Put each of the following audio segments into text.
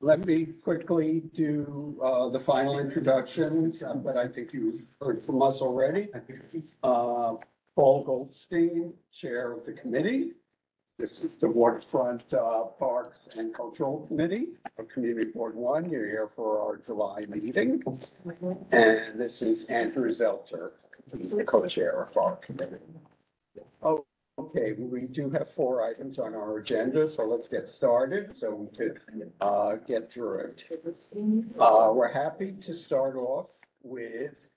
Let me quickly do the final introductions, but I think you've heard from us already. Paul Goldstein, Chair of the committee. This is the Waterfront Parks and Cultural Committee of Community Board 1. You're here for our July meeting. And this is Andrew Zelter. He's the co-chair of our committee. Oh, okay, we do have 4 items on our agenda, so let's get started so we could get through it. We're happy to start off with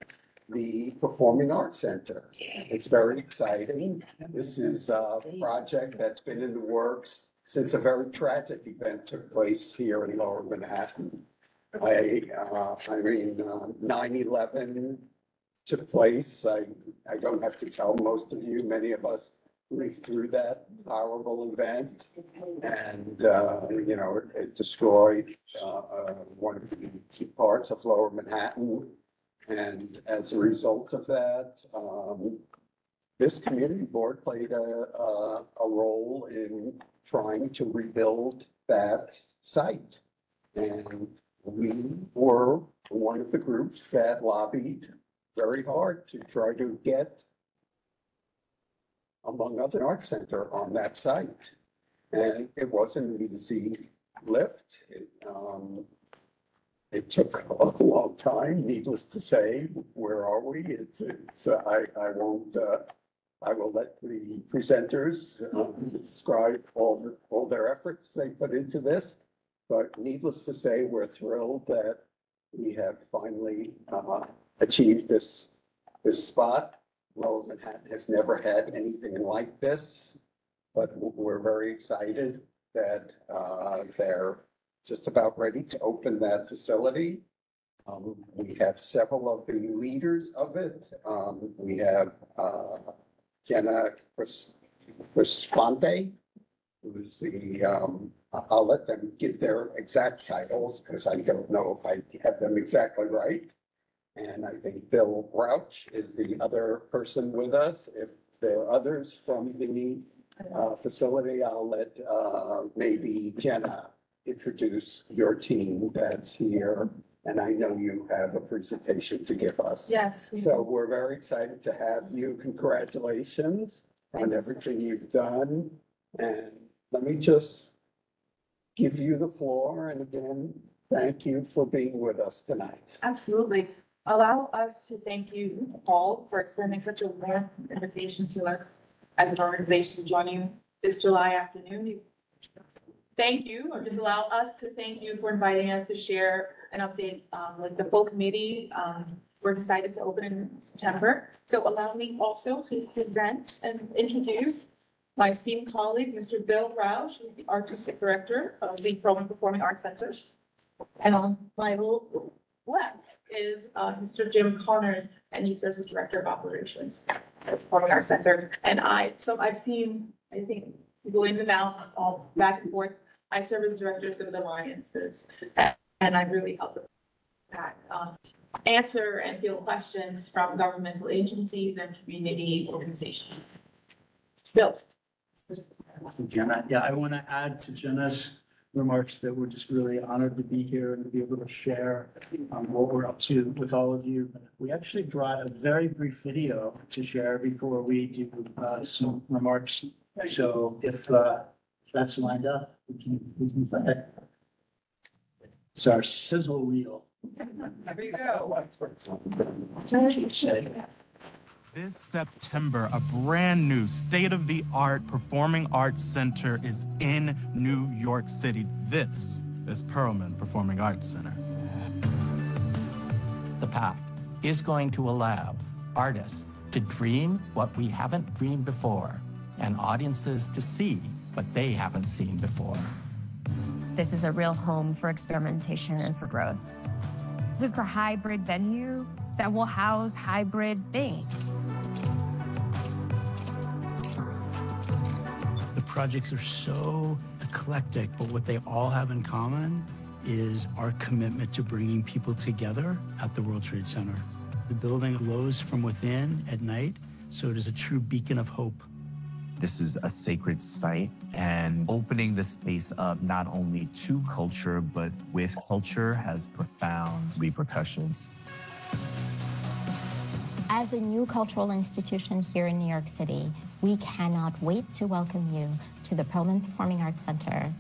the Performing Arts Center. It's very exciting. This is a project that's been in the works since a very tragic event took place here in Lower Manhattan. 9/11 took place. I don't have to tell most of you, many of us lived through that horrible event, and it destroyed one of the key parts of Lower Manhattan. And as a result of that, this community board played a role in trying to rebuild that site. And we were one of the groups that lobbied very hard to try to get, among other, art center on that site. And it wasn't an easy lift. It took a long time, needless to say. Where are we? I will let the presenters describe all their efforts they put into this. But needless to say, we're thrilled that we have finally achieved this spot. Lower Manhattan has never had anything like this, but we're very excited that they're just about ready to open that facility. We have several of the leaders of it. We have Jenna Crisfante, who's the, I'll let them give their exact titles because I don't know if I have them exactly right. And I think Bill Rauch is the other person with us. If there are others from the facility, I'll let maybe Jenna introduce your team that's here. And I know you have a presentation to give us. Yes. So we're very excited to have you. Congratulations on everything you've done. And let me just give you the floor. And again, thank you for being with us tonight. Absolutely. Allow us to thank you, Paul, for extending such a warm invitation to us as an organization joining this July afternoon. Thank you, or just allow us to thank you for inviting us to share an update with the full committee. We're excited to open in September. So allow me also to present and introduce my esteemed colleague, Mr. Bill Rauch, who's the Artistic Director of the Performing Performing Arts Center. And on my left is Mr. Jim Connors, and he serves as Director of Operations at Performing Arts Center. And I've seen, I think, people in and out, all back and forth. I serve as Director of Civil Alliances, and I really help that answer and field questions from governmental agencies and community organizations. Bill. Jenna, yeah, I want to add to Jenna's remarks that we're just really honored to be here and to be able to share what we're up to with all of you. We actually brought a very brief video to share before we do some remarks. So if that's lined up, we can play it. It's our sizzle reel. There you go. This September, a brand new state-of-the-art performing arts center is in New York City. This is Perelman Performing Arts Center. The pact is going to allow artists to dream what we haven't dreamed before, and audiences to see what they haven't seen before. This is a real home for experimentation and for growth. It's a hybrid venue that will house hybrid things. The projects are so eclectic, but what they all have in common is our commitment to bringing people together at the World Trade Center. The building glows from within at night, so it is a true beacon of hope. This is a sacred site, and opening the space up not only to culture, but with culture has profound repercussions. As a new cultural institution here in New York City, we cannot wait to welcome you to the Perlman Performing Arts Center.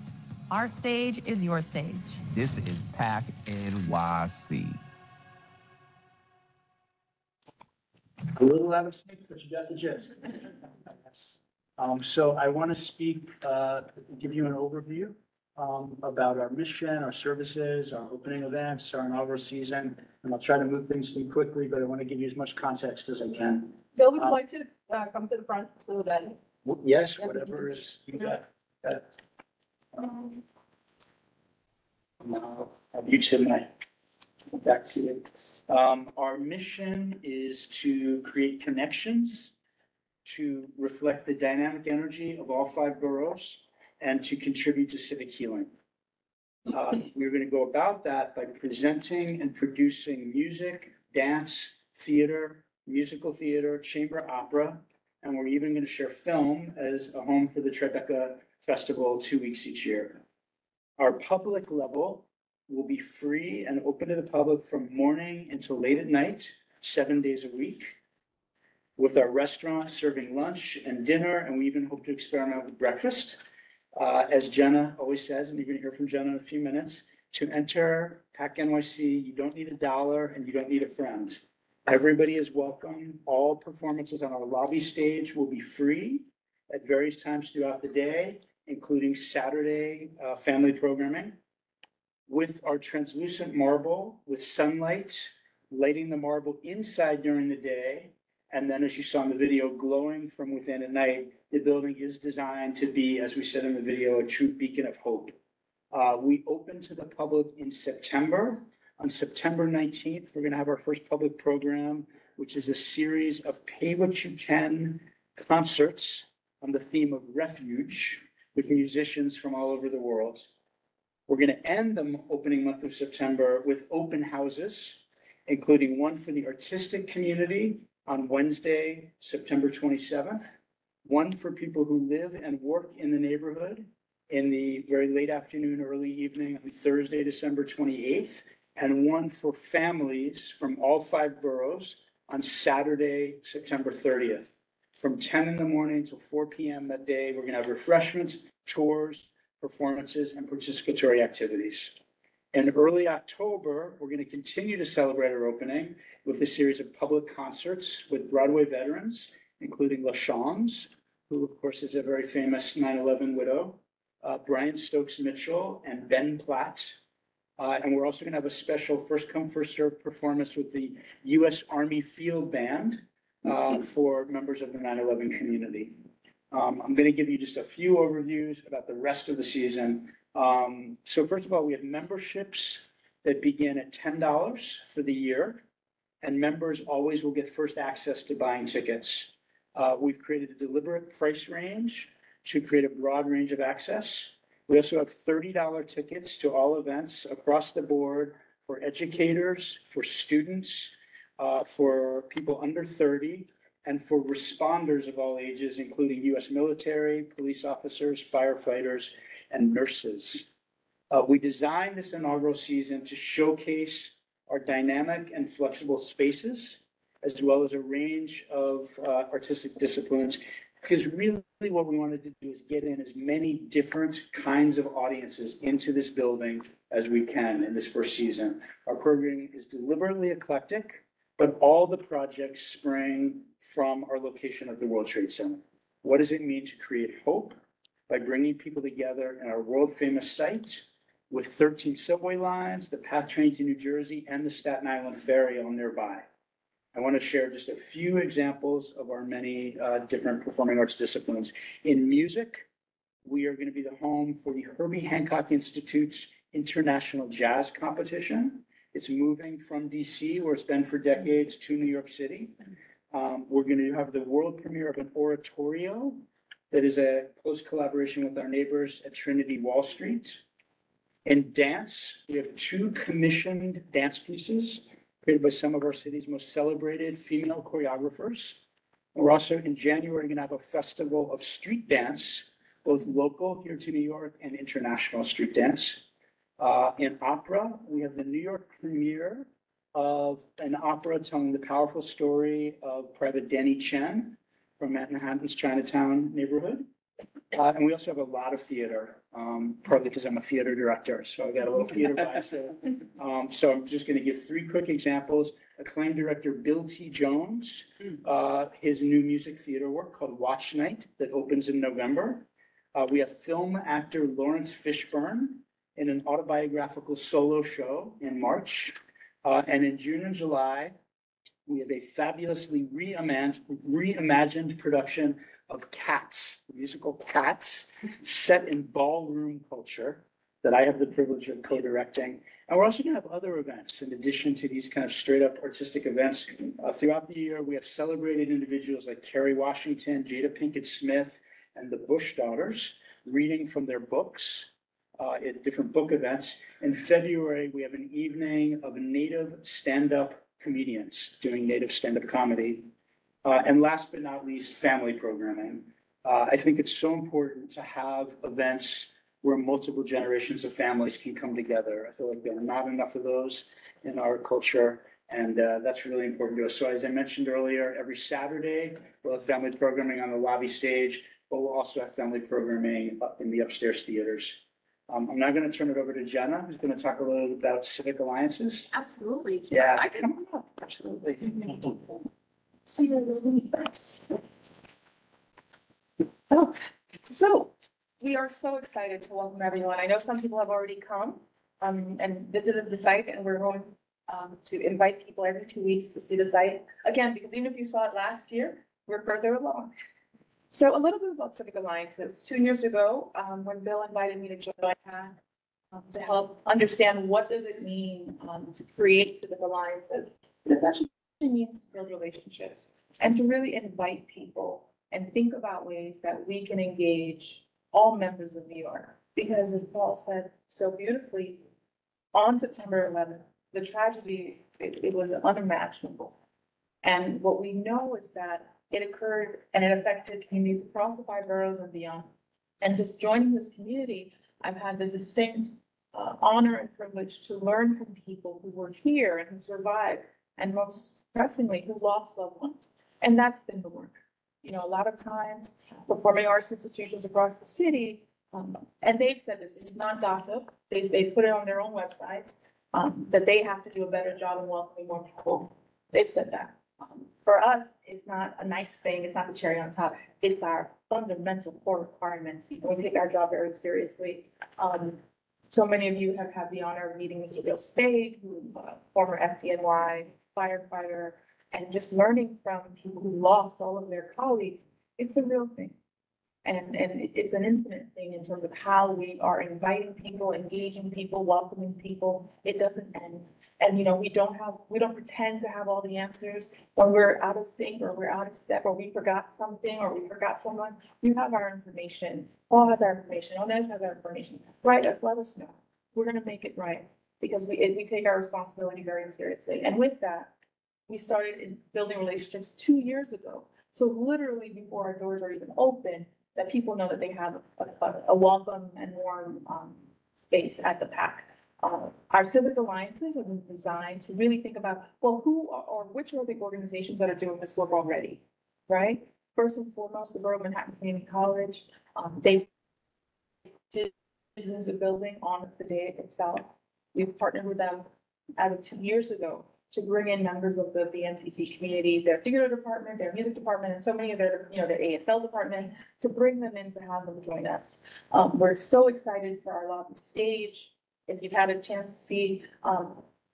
Our stage is your stage. This is PAC NYC. A little out of sync, but you got the gist. So I want to speak, give you an overview about our mission, our services, our opening events, our inaugural season. And I'll try to move things through quickly, but I want to give you as much context as I can. Bill, would you like to come to the front so that? Yes, whatever is, you got. I'll mute tonight. Back to you. Our mission is to create connections, to reflect the dynamic energy of all 5 boroughs, and to contribute to civic healing. We're going to go about that by presenting and producing music, dance, theater, musical theater, chamber opera, and we're even going to share film as a home for the Tribeca Festival 2 weeks each year. Our public level will be free and open to the public from morning until late at night, 7 days a week, with our restaurant serving lunch and dinner, and we even hope to experiment with breakfast. As Jenna always says, and you're going to hear from Jenna in a few minutes, to enter PAC NYC, you don't need $1 and you don't need a friend. Everybody is welcome. All performances on our lobby stage will be free at various times throughout the day, including Saturday family programming. With our translucent marble, with sunlight lighting the marble inside during the day, and then as you saw in the video, glowing from within at night, the building is designed to be, as we said in the video, a true beacon of hope. We open to the public in September. On September 19th, we're going to have our first public program, which is a series of pay what you can concerts on the theme of refuge with musicians from all over the world. We're going to end the opening month of September with open houses, including one for the artistic community on Wednesday, September 27th, one for people who live and work in the neighborhood in the very late afternoon, early evening on Thursday, December 28th, and one for families from all 5 boroughs on Saturday, September 30th. From 10 in the morning till 4 p.m. that day, we're going to have refreshments, tours, performances, and participatory activities. In early October, we're going to continue to celebrate our opening with a series of public concerts with Broadway veterans, including LaShawnes, who of course is a very famous 9/11 widow, Brian Stokes Mitchell, and Ben Platt. And we're also going to have a special first come, first served performance with the U.S. Army Field Band for members of the 9/11 community. I'm going to give you just a few overviews about the rest of the season. So first of all, we have memberships that begin at $10 for the year, and members always will get first access to buying tickets. We've created a deliberate price range to create a broad range of access. We also have $30 tickets to all events across the board for educators, for students, for people under 30, and for responders of all ages, including U.S. military, police officers, firefighters, and nurses. We designed this inaugural season to showcase our dynamic and flexible spaces, as well as a range of artistic disciplines, because really what we wanted to do is get in as many different kinds of audiences into this building as we can in this first season. Our programming is deliberately eclectic, but all the projects spring from our location of the World Trade Center. What does it mean to create hope? By bringing people together in our world famous site with 13 subway lines, the PATH train to New Jersey, and the Staten Island ferry all nearby. I want to share just a few examples of our many different performing arts disciplines. In music, we are going to be the home for the Herbie Hancock Institute's International Jazz Competition. It's moving from DC, where it's been for decades, to New York City. We're going to have the world premiere of an oratorio that is a close collaboration with our neighbors at Trinity Wall Street. In dance, we have 2 commissioned dance pieces created by some of our city's most celebrated female choreographers. We're also in January going to have a festival of street dance, both local here to New York and international street dance. In opera, we have the New York premiere of an opera telling the powerful story of Private Danny Chen from Manhattan's Chinatown neighborhood. And we also have a lot of theater, partly because I'm a theater director, so I got a little theater bias there. So I'm just going to give three quick examples. Acclaimed director Bill T. Jones, his new music theater work called Watch Night that opens in November. We have film actor Lawrence Fishburne in an autobiographical solo show in March. And in June and July, we have a fabulously reimagined production of Cats, the musical Cats, set in ballroom culture that I have the privilege of co-directing. And we're also going to have other events in addition to these kind of straight up artistic events. Throughout the year, we have celebrated individuals like Kerry Washington, Jada Pinkett Smith, and the Bush daughters reading from their books at different book events. In February, we have an evening of native stand-up comedians doing native stand-up comedy. And last but not least, family programming. I think it's so important to have events where multiple generations of families can come together. I feel like there are not enough of those in our culture, and that's really important to us. So as I mentioned earlier, every Saturday, we'll have family programming on the lobby stage, but we'll also have family programming in the upstairs theaters. I'm now going to turn it over to Jenna, who's going to talk a little bit about civic alliances. Absolutely. Yeah, come on up. Absolutely. So you're really nice. Oh, so we are so excited to welcome everyone. I know some people have already come and visited the site, and we're going to invite people every 2 weeks to see the site again, because even if you saw it last year, we're further along. So a little bit about civic alliances. 2 years ago, when Bill invited me to join PAC to help understand what does it mean to create civic alliances, it essentially means to build relationships and to really invite people and think about ways that we can engage all members of New York. Because as Paul said so beautifully, on September 11th, the tragedy, it was unimaginable. And what we know is that it occurred and it affected communities across the 5 boroughs and beyond. And just joining this community, I've had the distinct honor and privilege to learn from people who were here and who survived, and most pressingly, who lost loved ones. And that's been the work. You know, a lot of times, performing arts institutions across the city, and they've said this is not gossip, they put it on their own websites, that they have to do a better job in welcoming more people. They've said that. For us, it's not a nice thing, it's not the cherry on top, it's our fundamental core requirement. We take our job very seriously. So many of you have had the honor of meeting Mr. Bill Spade, who former FDNY firefighter, and just learning from people who lost all of their colleagues. It's a real thing. And it's an infinite thing in terms of how we are inviting people, engaging people, welcoming people. It doesn't end. And, you know, we don't pretend to have all the answers when we're out of sync or we're out of step or we forgot something or we forgot someone. You have our information. Paul has our information. Onesh has our information. Write us, let us know. We're going to make it right because we take our responsibility very seriously. And with that, we started in building relationships 2 years ago. So literally before our doors are even open, that people know that they have a welcome and warm space at the PAC. Our civic alliances have been designed to really think about, well, who or which are the organizations that are doing this work already, right? First and foremost, the Borough of Manhattan Community College, they did lose a building on the day itself. We've partnered with them as of 2 years ago to bring in members of the BMCC community, their theater department, their music department, and so many of their, their ASL department, to bring them in to have them join us. We're so excited for our lobby stage. If you've had a chance to see,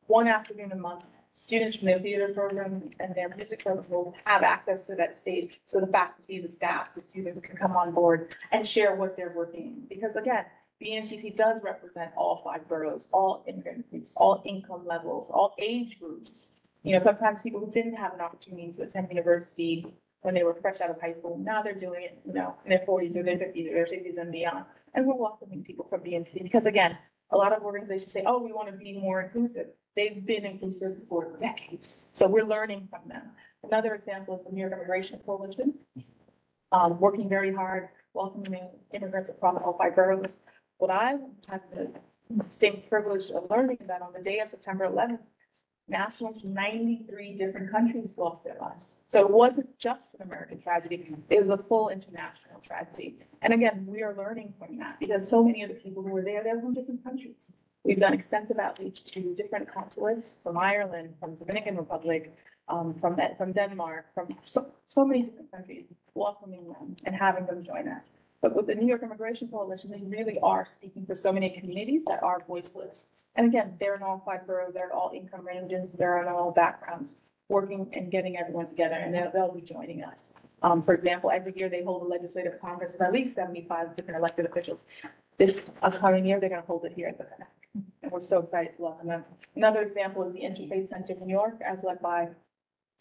one afternoon a month, students from their theater program and their music program will have access to that stage. So the faculty, the staff, the students can come on board and share what they're working on. Because again, BMTC does represent all 5 boroughs, all immigrant groups, all income levels, all age groups. You know, sometimes people who didn't have an opportunity to attend university when they were fresh out of high school, now they're doing it, in their 40s or their 50s or their 60s and beyond. And we're welcoming people from BMTC because again, a lot of organizations say, oh, we want to be more inclusive. They've been inclusive for decades. So we're learning from them. Another example is the New York Immigration Coalition, working very hard, welcoming immigrants across all 5 boroughs. What I had the distinct privilege of learning that on the day of September 11th, nationals from 93 different countries lost their lives. So it wasn't just an American tragedy, it was a full international tragedy. And again, we are learning from that because so many of the people who were there, they're from different countries. We've done extensive outreach to different consulates from Ireland, from Dominican Republic, from Denmark, from so many different countries, welcoming them and having them join us. But with the New York Immigration Coalition, they really are speaking for so many communities that are voiceless. And again, they're in all 5 boroughs, they're in all income ranges, they're in all backgrounds, working and getting everyone together, and they'll be joining us. For example, every year they hold a legislative congress with at least 75 different elected officials. This upcoming year, they're going to hold it here at the Connect, and we're so excited to welcome them. Another example is the Interfaith Center of New York, as led by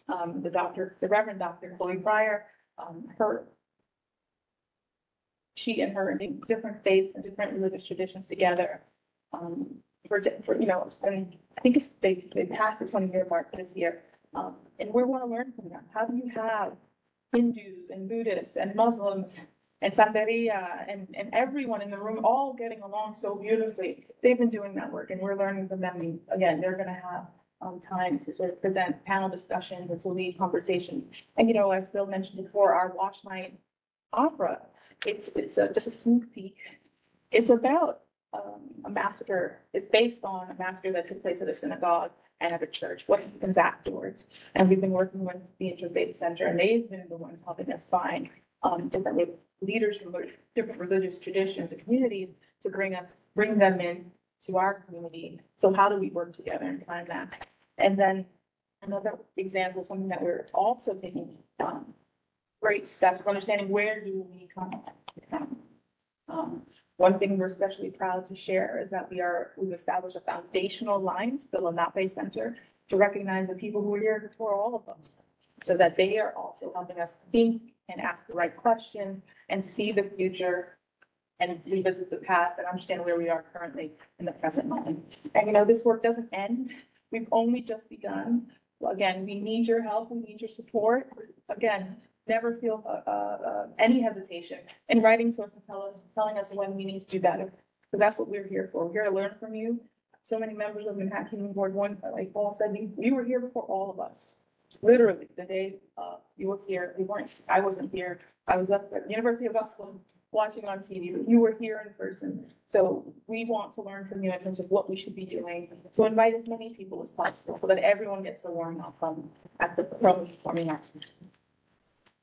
the Reverend Dr. Chloe Pryor. She and her different faiths and different religious traditions together. And I think they passed the 20-year mark this year. And we want to learn from them. How do you have Hindus and Buddhists and Muslims and Santeria and everyone in the room all getting along so beautifully? They've been doing that work and we're learning from them. And again, they're going to have time to sort of present panel discussions and to lead conversations. And, as Bill mentioned before, our Wash Night opera, it's just a sneak peek. It's about a massacre. It's based on a massacre that took place at a synagogue and at a church. What happens afterwards? And we've been working with the Interfaith Center, and they've been the ones helping us find different leaders from different religious traditions and communities to bring them in to our community. So how do we work together and plan that? And then another example, something that we're also taking great steps is understanding where do we come from. One thing we're especially proud to share is that we've established a foundational line to the Lenape Center to recognize the people who were here before all of us, so that they are also helping us think and ask the right questions and see the future and revisit the past and understand where we are currently in the present moment. And this work doesn't end. We've only just begun. Again, we need your help. We need your support. Again, never feel any hesitation in writing to us and telling us when we need to do better. Because that's what we're here for. We're here to learn from you. So many members of the Manhattan Board, like Paul said, you were here before all of us. Literally, the day you were here, I wasn't here. I was up at the University of Buffalo watching on TV, but you were here in person. So we want to learn from you in terms of what we should be doing to invite as many people as possible so that everyone gets a warm welcome at the Performing Arts Center.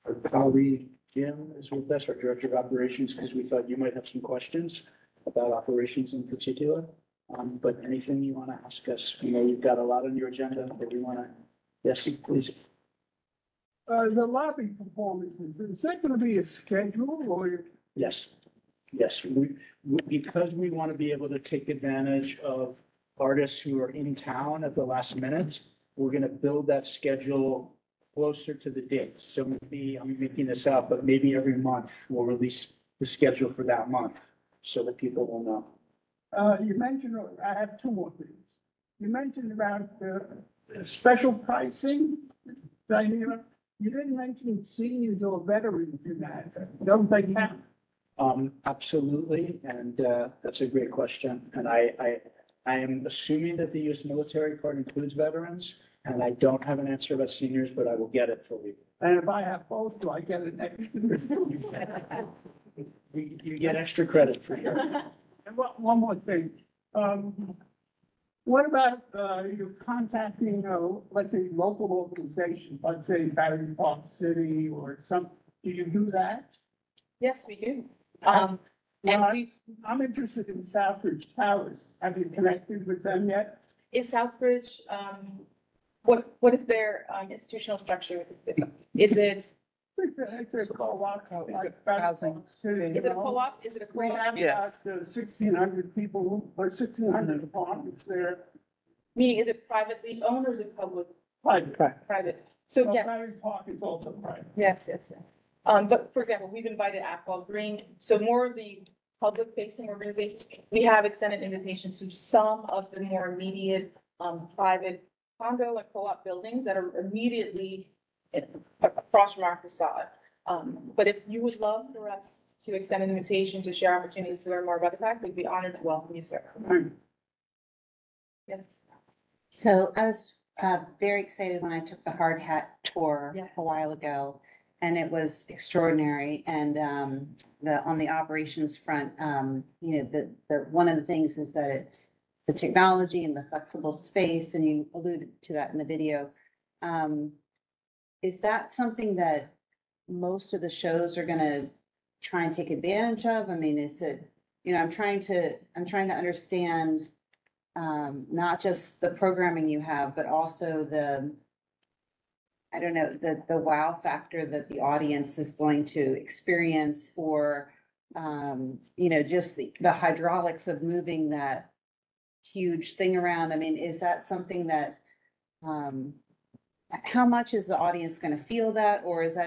Our colleague Jim is with us, our Director of Operations, because we thought you might have some questions about operations in particular. But anything you want to ask us, you've got a lot on your agenda that you want to, yes, please. The lobby performances, is that going to be a schedule or? Yes, because we want to be able to take advantage of artists who are in town at the last minute, we're going to build that schedule closer to the dates. So maybe, I'm making this up, but maybe every month we'll release the schedule for that month so that people will know. You mentioned, I have 2 more things. You mentioned about the special pricing. You didn't mention seniors or veterans in that. Don't they count? Absolutely, and that's a great question. And I am assuming that the U.S. military card includes veterans, and I don't have an answer about seniors, but I will get it for you. And if I have both, do I get an extra? You get extra credit for you. And one more thing. What about you contacting, let's say, local organizations, let's say Battery Park City or some, do you do that? Yes, we do. I'm interested in Southbridge Towers. Have you connected with them yet? Is Southbridge, what is their institutional structure? Is it? It's a co-op, like Battery Park City. Is it a co-op? Is it a We co-op? have about 1,600 people or 1,600 apartments there. Meaning, is it privately owned or is it public? Private. So Well, yes, Battery Park is also private. yes. But for example, we've invited Asphalt Green, so more of the public facing organizations. We have extended invitations to some of the more immediate private condo and co-op buildings that are immediately across from our facade. But if you would love for us to extend an invitation to share opportunities to learn more about the park, we'd be honored to welcome you, sir. Yes. So I was very excited when I took the hard hat tour Yeah. a while ago, and it was extraordinary. And on the operations front, the one of the things is that it's the technology and the flexible space, and you alluded to that in the video. Is that something that most of the shows are gonna try and take advantage of? I mean, is it, I'm trying to understand not just the programming you have, but also I don't know, the wow factor that the audience is going to experience, or, just the hydraulics of moving that huge thing around. I mean, is that something that, how much is the audience going to feel that, or is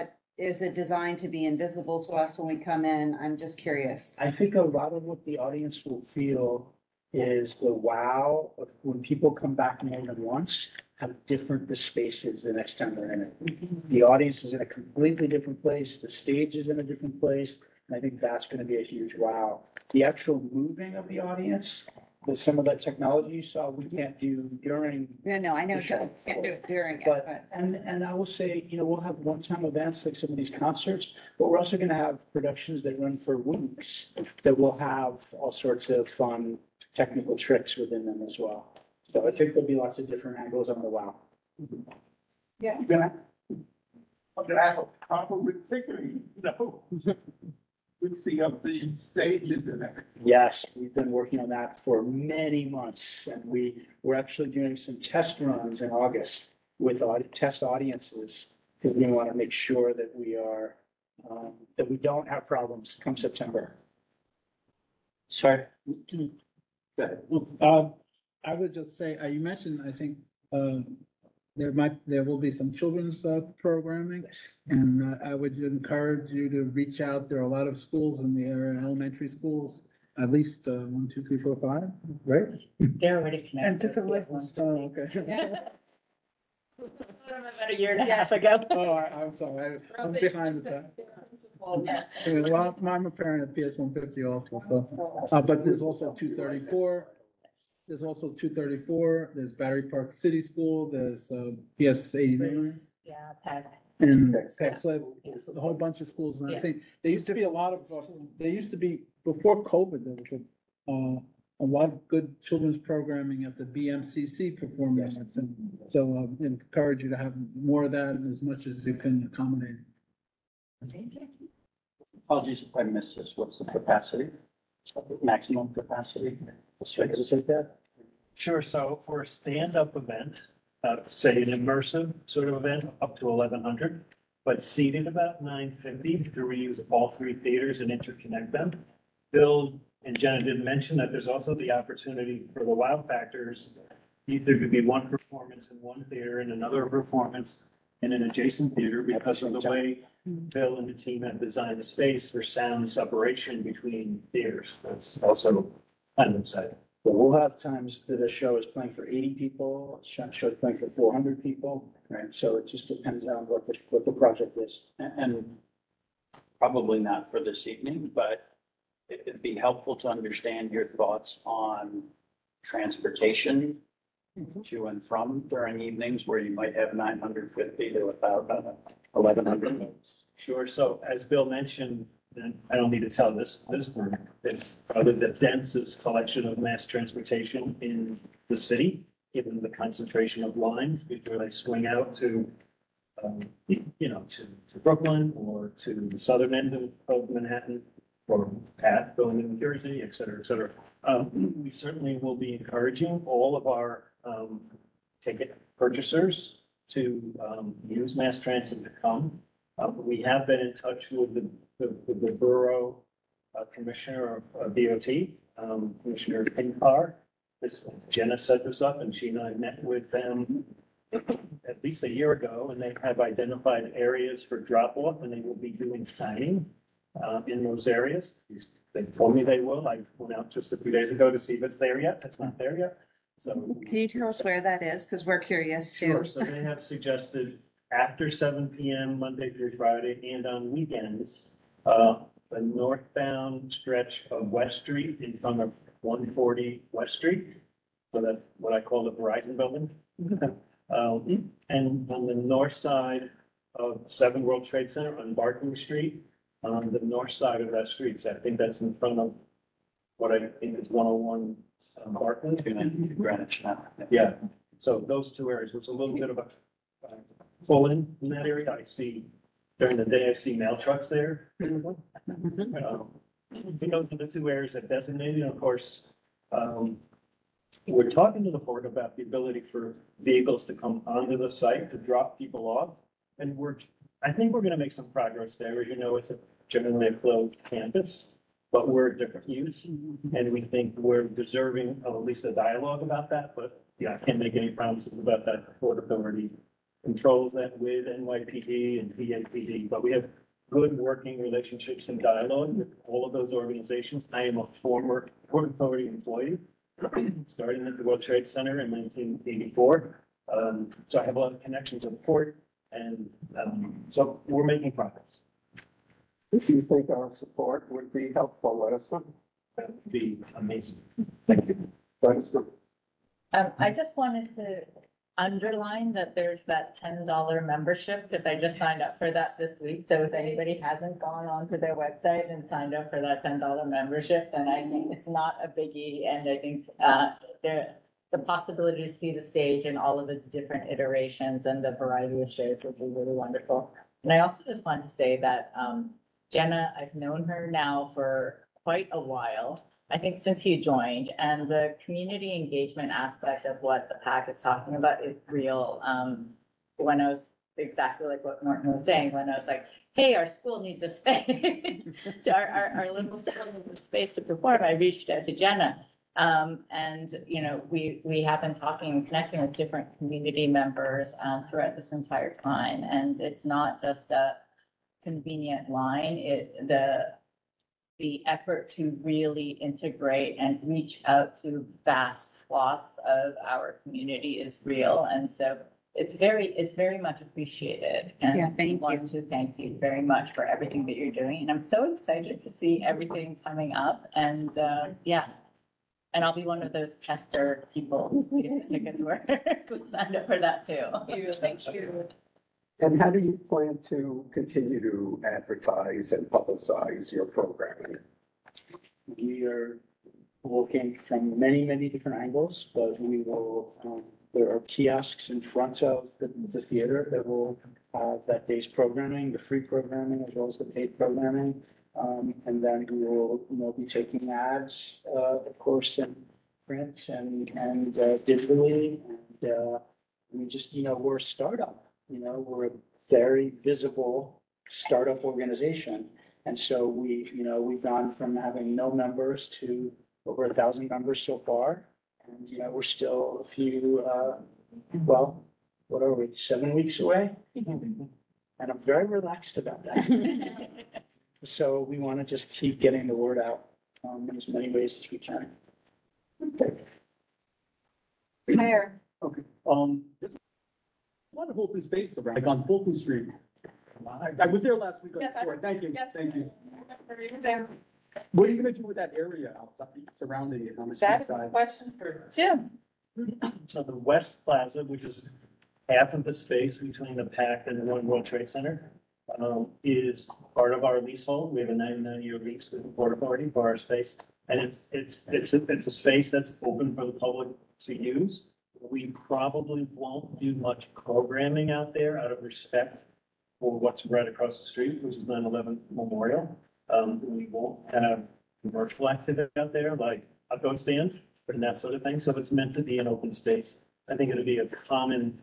it designed to be invisible to us when we come in? I'm just curious. I think a lot of what the audience will feel is the wow of when people come back more than once, how different the space is the next time they're in it. The audience is in a completely different place, the stage is in a different place, and I think that's gonna be a huge wow. The actual moving of the audience, some of that technology you saw, we can't do during. No, I know, The show. can't do it during it, But, but. and I will say, we'll have one-time events like some of these concerts, but we're also gonna have productions that run for weeks that will have all sorts of fun technical tricks within them as well. So I think there'll be lots of different angles on the wow. Yeah. You're gonna have a proper refiguring, fixing up the stages and everything. Yes, we've been working on that for many months, and we're actually doing some test runs in August with test audiences, because we want to make sure that that we don't have problems come September. Sorry. I would just say, you mentioned, I think, there will be some children's programming. And I would encourage you to reach out. There are a lot of schools in the area, elementary schools, at least 1, 2, 3, 4, 5, right? They're already connected. And different levels. Oh, okay. About a year and a half ago. Oh, I'm sorry, I'm behind the time. Yes. Well, I'm a parent at PS 150 also, so, but there's also 234. There's also 234, there's Battery Park City School, there's PS 89. Yeah, Pat. And Peck Sled, there's a whole bunch of schools, and I think there used to be before COVID, there was a lot of good children's programming at the BMCC Performing Arts, and so encourage you to have more of that as much as you can accommodate. Apologies if I missed this. What's the capacity? Maximum capacity? Should I take that? Sure. So for a stand-up event, say an immersive sort of event, up to 1,100, but seated about 950 to reuse all three theaters and interconnect them. Bill and Jenna did mention that there's also the opportunity for the wow factors. There could be one performance in one theater and another performance in an adjacent theater because of the way Bill and the team have designed the space for sound separation between theaters. That's also kind of exciting. But we'll have times that a show is playing for 80 people, a show is playing for 400 people, right? So it just depends on what the project is. And probably not for this evening, but it'd be helpful to understand your thoughts on transportation to and from during evenings where you might have 950 to about 1,100 folks. Sure. So as Bill mentioned, and I don't need to tell this group, it's probably the densest collection of mass transportation in the city, given the concentration of lines before they swing out to Brooklyn or to the southern end of Manhattan or path going to New Jersey, et cetera, et cetera. We certainly will be encouraging all of our ticket purchasers to use mass transit to come. We have been in touch with the borough commissioner of DOT, Commissioner Pinkar. Jenna set this up, and she and I met with them at least a year ago, and they have identified areas for drop off, and they will be doing signing in those areas. They told me they will. I went out just a few days ago to see if it's there yet. It's not there yet. So Can you tell us where that is? Because we're curious too. sure. So they have suggested after 7 p.m., Monday through Friday, and on weekends, the northbound stretch of West Street in front of 140 West Street. So that's what I call the Verizon building. And on the north side of 7 World Trade Center on Barking Street, on the north side of that street. So I think that's in front of what I think is 101 Barking. Greenwich now. Yeah, so those 2 areas, it's a little bit of a pull in that area. I see, during the day, I see mail trucks there. Those are the 2 areas that designated, and of course, we're talking to the board about the ability for vehicles to come onto the site to drop people off. And I think we're gonna make some progress there. As you know, it's generally a closed campus, but we're a different use. And we think we're deserving of at least a dialogue about that, but yeah, I can't make any promises about that. The Port Authority controls that with NYPD and PAPD, but we have good working relationships and dialogue with all of those organizations. I am a former Port Authority employee, starting at the World Trade Center in 1984. So I have a lot of connections at the port, and so we're making progress. If you think our support would be helpful, let us know. That would be amazing. Thank you. Thanks. I just wanted to underline that there's that $10 membership, because I just signed up for that this week. So if anybody hasn't gone onto their website and signed up for that $10 membership, then I think it's not a biggie. And I think the possibility to see the stage in all of its different iterations and the variety of shows would be really wonderful. And I also just want to say that Jenna, I've known her now for quite a while. I think since you joined, and the community engagement aspect of what the PAC is talking about is real. When I was exactly like what Norton was saying, when I was like, hey, our school needs a space, our little school needs a space to perform, I reached out to Jenna. And, you know, we have been talking and connecting with different community members throughout this entire time. And it's not just a convenient line, the effort to really integrate and reach out to vast swaths of our community is real. And so it's very much appreciated. And Yeah, thank I want to thank you very much for everything that you're doing. And I'm so excited to see everything coming up. And yeah, and I'll be one of those tester people to see if the tickets work. We signed up for that too. Thank you. And how do you plan to continue to advertise and publicize your programming? We are looking from many, many different angles, but we will, there are kiosks in front of the theater that will have that day's programming, the free programming as well as the paid programming. And then we will, you know, be taking ads, of course, in print and digitally. And we just, you know, we're a startup. You know, we're a very visible startup organization. And so we've gone from having no members to over 1,000 members so far. And, you know, we're still a few, well, what are we, 7 weeks away? And I'm very relaxed about that. So we want to just keep getting the word out in as many ways as we can. Okay. Mayor. Okay, there's a lot of open space around, like on Fulton Street. I was there last week on Yes, the tour. Thank you, yes. thank you. There. What are you gonna do with that area outside, surrounding it on the street That is a side? question for Jim. So the West Plaza, which is half of the space between the PAC and the One World Trade Center, is part of our leasehold. We have a 99-year lease with the Port Authority for our space. And it's a space that's open for the public to use. We probably won't do much programming out there out of respect for what's right across the street, which is 9/11 Memorial. We won't have commercial activity out there like outdoor stands and that sort of thing. So it's meant to be an open space. I think it'll be a common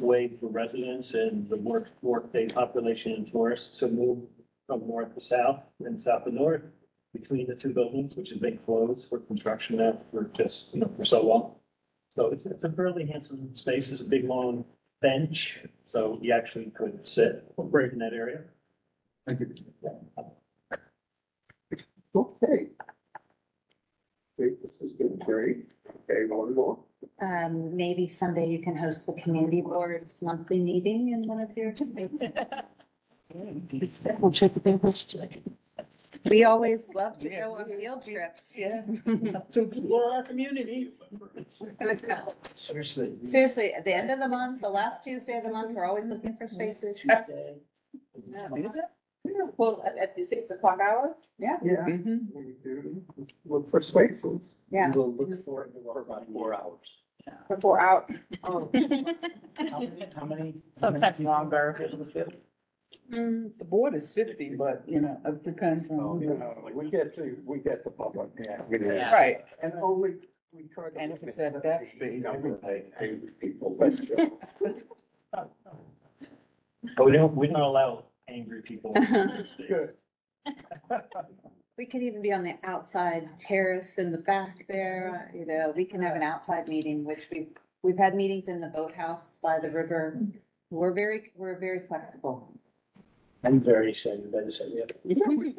way for residents and the workday population and tourists to move from north to south and south to north between the two buildings, which have been closed for construction now for just, you know, for so long. So it's a fairly handsome space. There's a big long bench, so you actually could sit right in that area. Thank you. Okay. Great, this has been great. Okay, one more. Maybe someday you can host the community board's monthly meeting in one of your. We always love to go on field trips. Yeah. To explore our community. Seriously. Seriously, at the end of the month, the last Tuesday of the month, we're always looking for spaces. Well, at the 6 o'clock hour? Yeah. Yeah, we do look for spaces. Yeah. We'll look for it for about 4 hours. For 4 hours. Oh. How many? Sometimes longer. The board is 50, but it depends on. We get the public. Yeah. Right. And only, we try to. And if it's at that space, everybody. Angry people that show. But we don't allow angry people. Good. We could even be on the outside terrace in the back there, we can have an outside meeting, which we've had meetings in the boathouse by the river. We're very flexible. I'm very excited by this idea. We do move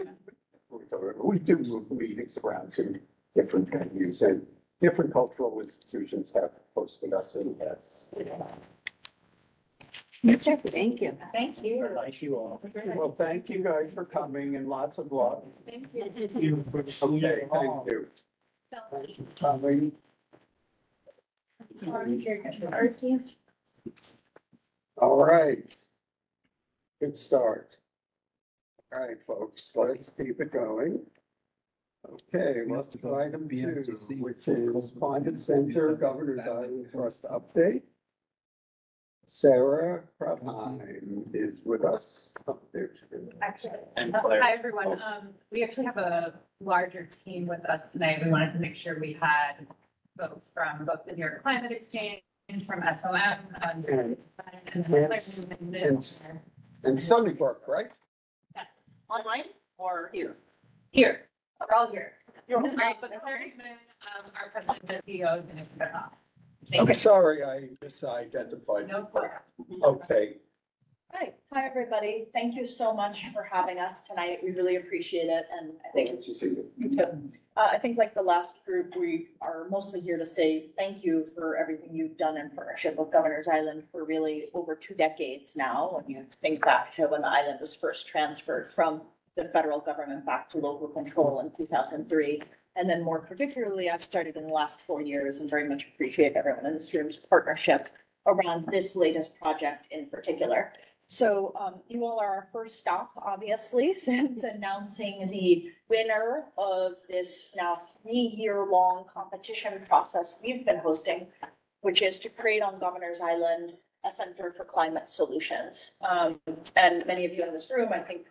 meetings around to different venues, and different cultural institutions have hosted us in the past. Thank you. Thank you. Thank you all. Well, thank you guys for coming, and lots of luck. Thank you. Okay, thank you. Coming. All right. Good start. All right, folks, let's keep it going. Okay, what's item 2, which is Climate Center Governor's Island Trust update. Sarah Krabheim is with us. Oh, there she is. Actually, And Claire. hi, everyone. We actually have a larger team with us tonight. We wanted to make sure we had folks from both the New York Climate Exchange, from SOM, And Stony Brook, right? Online or here? Here, we're all here. You're That's all great, here. but our president and CEO is going to kick us off. I'm sorry, I misidentified. No problem. Okay, Hi, everybody. Thank you so much for having us tonight. We really appreciate it, and I good think, to see you. I think like the last group, we are mostly here to say thank you for everything you've done in partnership with Governor's Island for really over 2 decades now. When you think back to when the island was first transferred from the federal government back to local control in 2003. And then more particularly, I've started in the last 4 years and very much appreciate everyone in this room's partnership around this latest project in particular. So you all are our first stop, obviously, since announcing the winner of this now 3-year-long competition process we've been hosting, which is to create on Governor's Island a Center for Climate Solutions. And many of you in this room, I think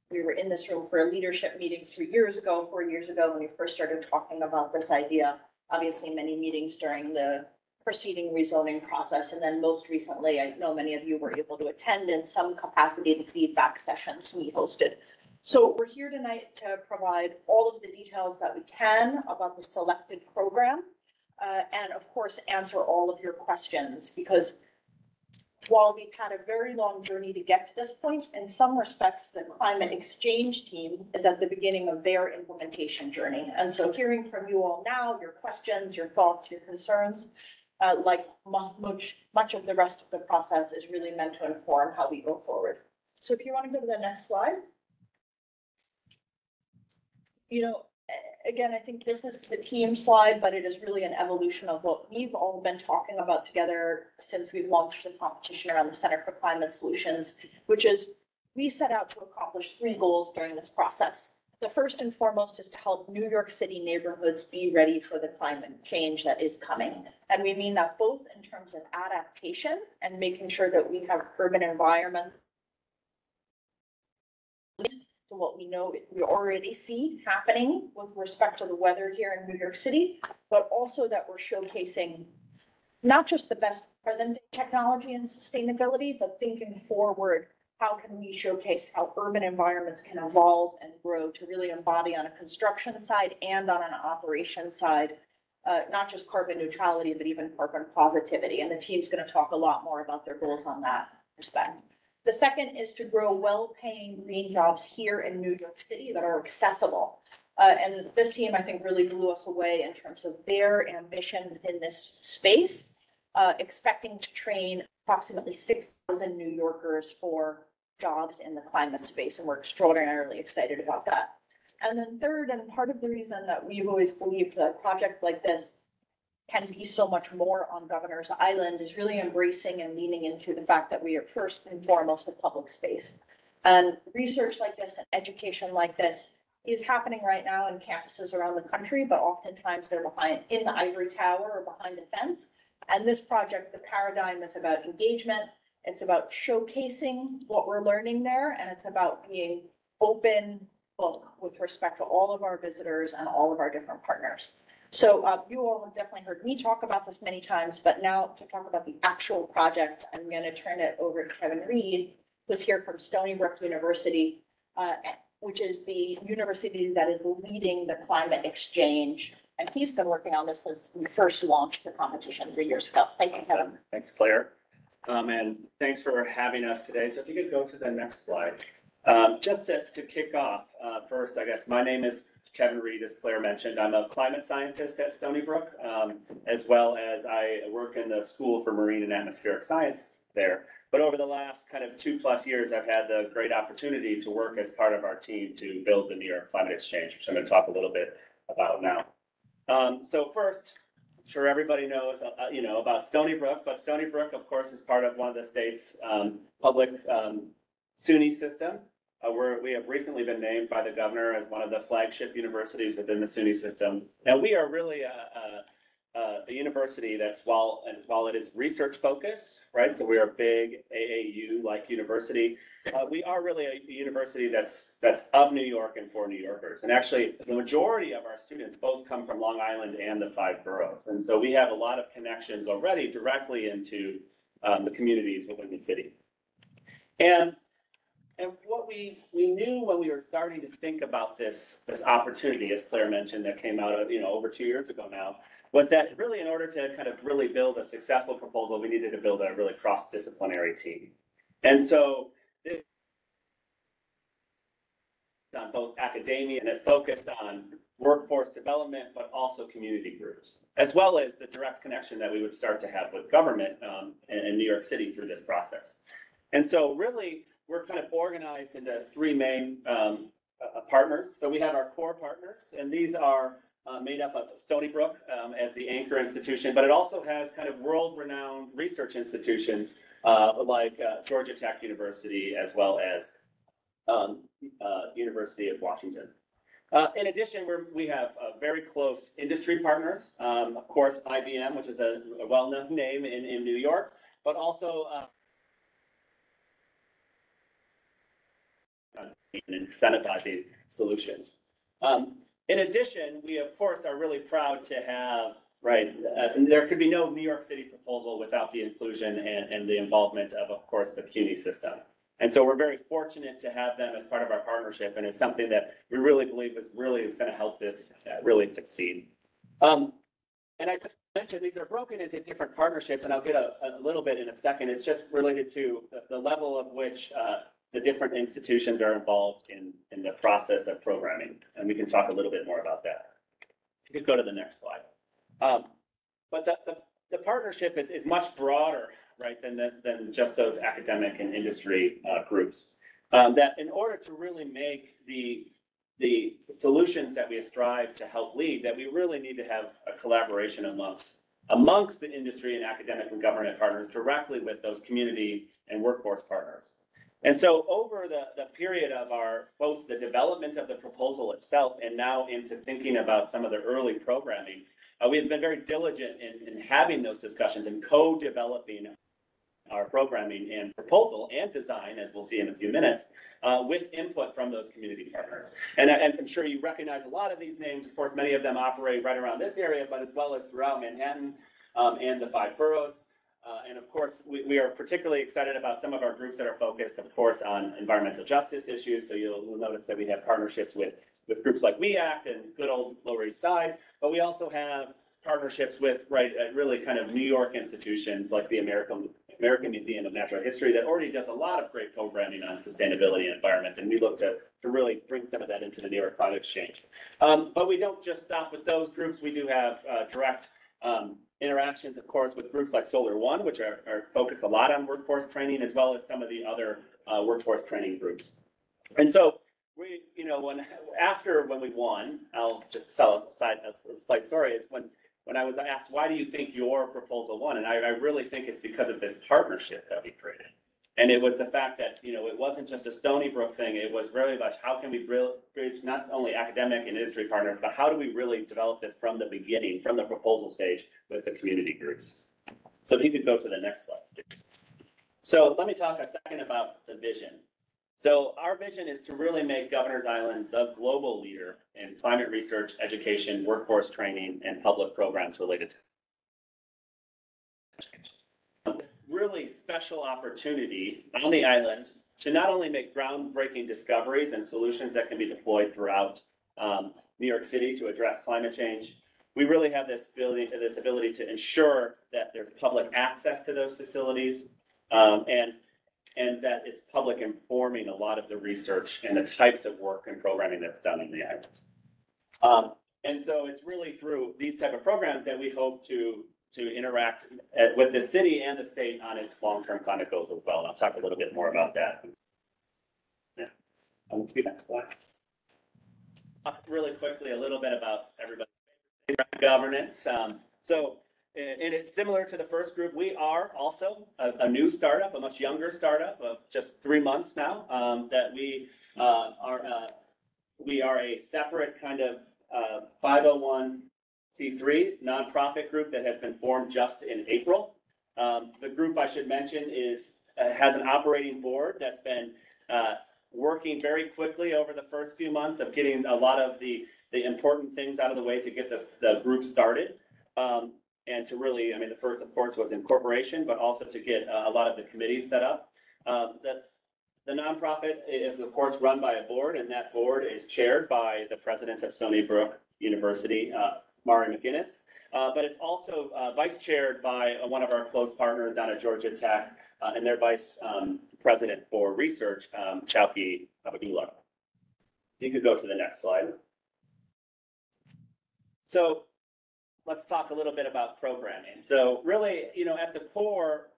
we were in this room for a leadership meeting 4 years ago, when we first started talking about this idea. Obviously, many meetings during the preceding rezoning process. And then most recently, I know many of you were able to attend in some capacity the feedback sessions we hosted. So we're here tonight to provide all of the details that we can about the selected program. And of course, answer all of your questions, because while we've had a very long journey to get to this point, in some respects, the Climate Exchange team is at the beginning of their implementation journey. And so hearing from you all now, your questions, your thoughts, your concerns, like much of the rest of the process is really meant to inform how we go forward. So if you want to go to the next slide. Again, I think this is the team slide, but it is really an evolution of what we've all been talking about together since we've launched the competition around the Center for Climate Solutions, which is we set out to accomplish 3 goals during this process. The first and foremost is to help New York City neighborhoods be ready for the climate change that is coming. And we mean that both in terms of adaptation and making sure that we have urban environments to what we know we already see happening with respect to the weather here in New York City, but also that we're showcasing not just the best present technology and sustainability, but thinking forward, how can we showcase how urban environments can evolve and grow to really embody on a construction side and on an operation side, not just carbon neutrality, but even carbon positivity. And the team's going to talk a lot more about their goals on that respect. The second is to grow well-paying green jobs here in New York City that are accessible. And this team, I think, really blew us away in terms of their ambition within this space, expecting to train approximately 6,000 New Yorkers for jobs in the climate space. And we're extraordinarily excited about that. And then third, and part of the reason that we've always believed that a project like this can be so much more on Governor's Island is really embracing and leaning into the fact that we are first and foremost a public space. And research like this and education like this is happening right now in campuses around the country, but oftentimes they're in the ivory tower or behind a fence. And this project, the paradigm is about engagement. It's about showcasing what we're learning there. And it's about being open book with respect to all of our visitors and all of our different partners. So you all have definitely heard me talk about this many times, but now to talk about the actual project, I'm going to turn it over to Kevin Reed, who's here from Stony Brook University, which is the university that is leading the climate exchange. And he's been working on this since we first launched the competition 3 years ago. Thank you, Kevin. Thanks, Claire. And thanks for having us today. So if you could go to the next slide. Just to kick off, first, I guess my name is Kevin Reed, as Claire mentioned. I'm a climate scientist at Stony Brook, as well as I work in the School for Marine and Atmospheric Sciences there. But over the last kind of 2+ years, I've had the great opportunity to work as part of our team to build the New York Climate Exchange, which I'm going to talk a little bit about now. So first, I'm sure everybody knows, about Stony Brook, but Stony Brook, of course, is part of one of the state's public SUNY system. We have recently been named by the governor as one of the flagship universities within the SUNY system. Now, we are really a university that's, while it is research focused, right? So we are a big AAU-like university. We are really a university that's of New York and for New Yorkers. And actually, the majority of our students both come from Long Island and the 5 boroughs. And so we have a lot of connections already directly into the communities within the city. And what we knew when we were starting to think about this opportunity, as Claire mentioned, that came out of, over 2 years ago now, was that really in order to kind of really build a successful proposal, we needed to build a really cross-disciplinary team. And so this on both academia, and it focused on workforce development, but also community groups, as well as the direct connection that we would start to have with government in New York City through this process. And so really, we're kind of organized into 3 main partners. So we have our core partners, and these are made up of Stony Brook as the anchor institution, but it also has kind of world-renowned research institutions like Georgia Tech University, as well as University of Washington. In addition, we have very close industry partners, of course, IBM, which is a well-known name in New York, but also incentivizing solutions. In addition, we of course are really proud to have, there could be no New York City proposal without the inclusion and the involvement of course, the CUNY system. And so we're very fortunate to have them as part of our partnership, and it's something that we really believe is going to help this really succeed. And I just mentioned these are broken into different partnerships, and I'll get a little bit in a second. It's just related to the level of which the different institutions are involved in the process of programming. And we can talk a little bit more about that. If you could go to the next slide. But the partnership is much broader, right, than just those academic and industry groups. That in order to really make the solutions that we strive to help lead, that we really need to have a collaboration amongst the industry and academic and government partners directly with those community and workforce partners. And so over the period of both the development of the proposal itself and now into thinking about some of the early programming, we have been very diligent in having those discussions and co-developing our programming and proposal and design, as we'll see in a few minutes, with input from those community partners. And I'm sure you recognize a lot of these names. Of course, many of them operate right around this area, but as well as throughout Manhattan and the 5 boroughs. And of course, we are particularly excited about some of our groups that are focused, of course, on environmental justice issues. So you'll notice that we have partnerships with groups like We Act and good old Lower East Side, but we also have partnerships with really kind of New York institutions like the American American Museum of Natural History that already does a lot of great programming on sustainability and environment, and we look to really bring some of that into the New York Climate Exchange. But we don't just stop with those groups. We do have direct interactions, of course, with groups like Solar One, which are focused a lot on workforce training, as well as some of the other workforce training groups. And so we, when we won, I'll just tell a slight story. It's when I was asked, why do you think your proposal won? And I really think it's because of this partnership that we created. And it was the fact that, it wasn't just a Stony Brook thing. It was really about how can we bridge not only academic and industry partners, but how do we really develop this from the beginning, from the proposal stage with the community groups. So if you could go to the next slide, please. So let me talk a second about the vision. So our vision is to really make Governor's Island the global leader in climate research, education, workforce training, and public programs related to really special opportunity on the island to not only make groundbreaking discoveries and solutions that can be deployed throughout New York City to address climate change. We really have this ability to ensure that there's public access to those facilities, and that it's public informing a lot of the research and the types of work and programming that's done on the island. And so it's really through these type of programs that we hope to interact with the city and the state on its long-term climate goals as well. And I'll talk a little bit more about that. Yeah. On to the next slide. Talk really quickly a little bit about everybody's governance. And it's similar to the first group. We are also a new startup, a much younger startup of just 3 months now. That we are a separate kind of 501c3 nonprofit group that has been formed just in April. The group, I should mention, has an operating board that's been working very quickly over the first few months of getting a lot of the important things out of the way to get the group started. And to really, the first, of course, was incorporation, but also to get a lot of the committees set up. The nonprofit is, of course, run by a board, and that board is chaired by the president of Stony Brook University, Mari McGinnis. But it's also vice chaired by one of our close partners down at Georgia Tech, and their vice president for research, Chowki Abdullah. You could go to the next slide. So let's talk a little bit about programming. So really, at the core,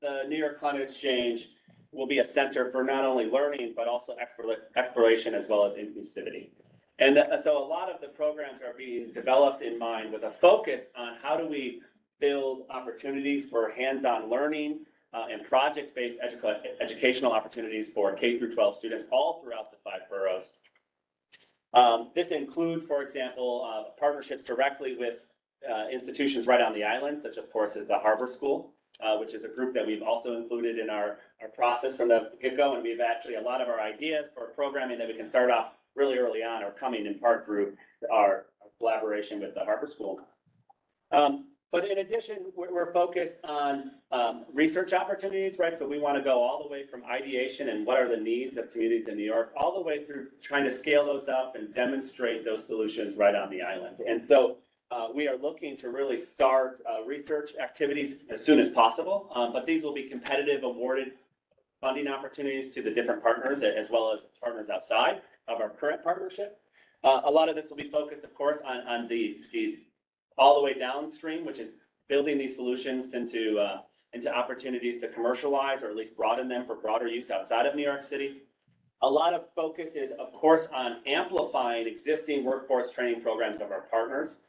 the New York Climate Exchange will be a center for not only learning, but also exploration as well as inclusivity. And so a lot of the programs are being developed in mind with a focus on how do we build opportunities for hands-on learning and project-based educational opportunities for K through 12 students all throughout the 5 boroughs. This includes, for example, partnerships directly with institutions right on the island, such of course as the Harbor School, which is a group that we've also included in our process from the get-go. And we've actually, a lot of our ideas for programming that we can start off really early on are coming in part through our collaboration with the Harbor School. But in addition, we're focused on research opportunities, right? So we want to go all the way from ideation and what are the needs of communities in New York, all the way through trying to scale those up and demonstrate those solutions right on the island. And so we are looking to really start research activities as soon as possible, but these will be competitive, awarded funding opportunities to the different partners as well as partners outside of our current partnership. A lot of this will be focused, of course, on the all the way downstream, which is building these solutions into opportunities to commercialize or at least broaden them for broader use outside of New York City. A lot of focus is, of course, on amplifying existing workforce training programs of our partners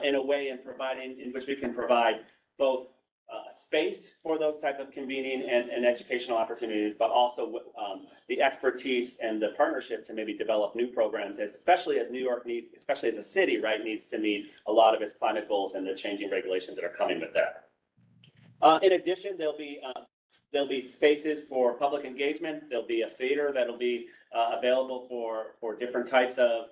in a way in which we can provide both space for those type of convening and educational opportunities, but also the expertise and the partnership to maybe develop new programs, especially as New York especially as a city, right, needs to meet a lot of its climate goals and the changing regulations that are coming with that. In addition, there'll be spaces for public engagement. There'll be a theater that'll be available for different types of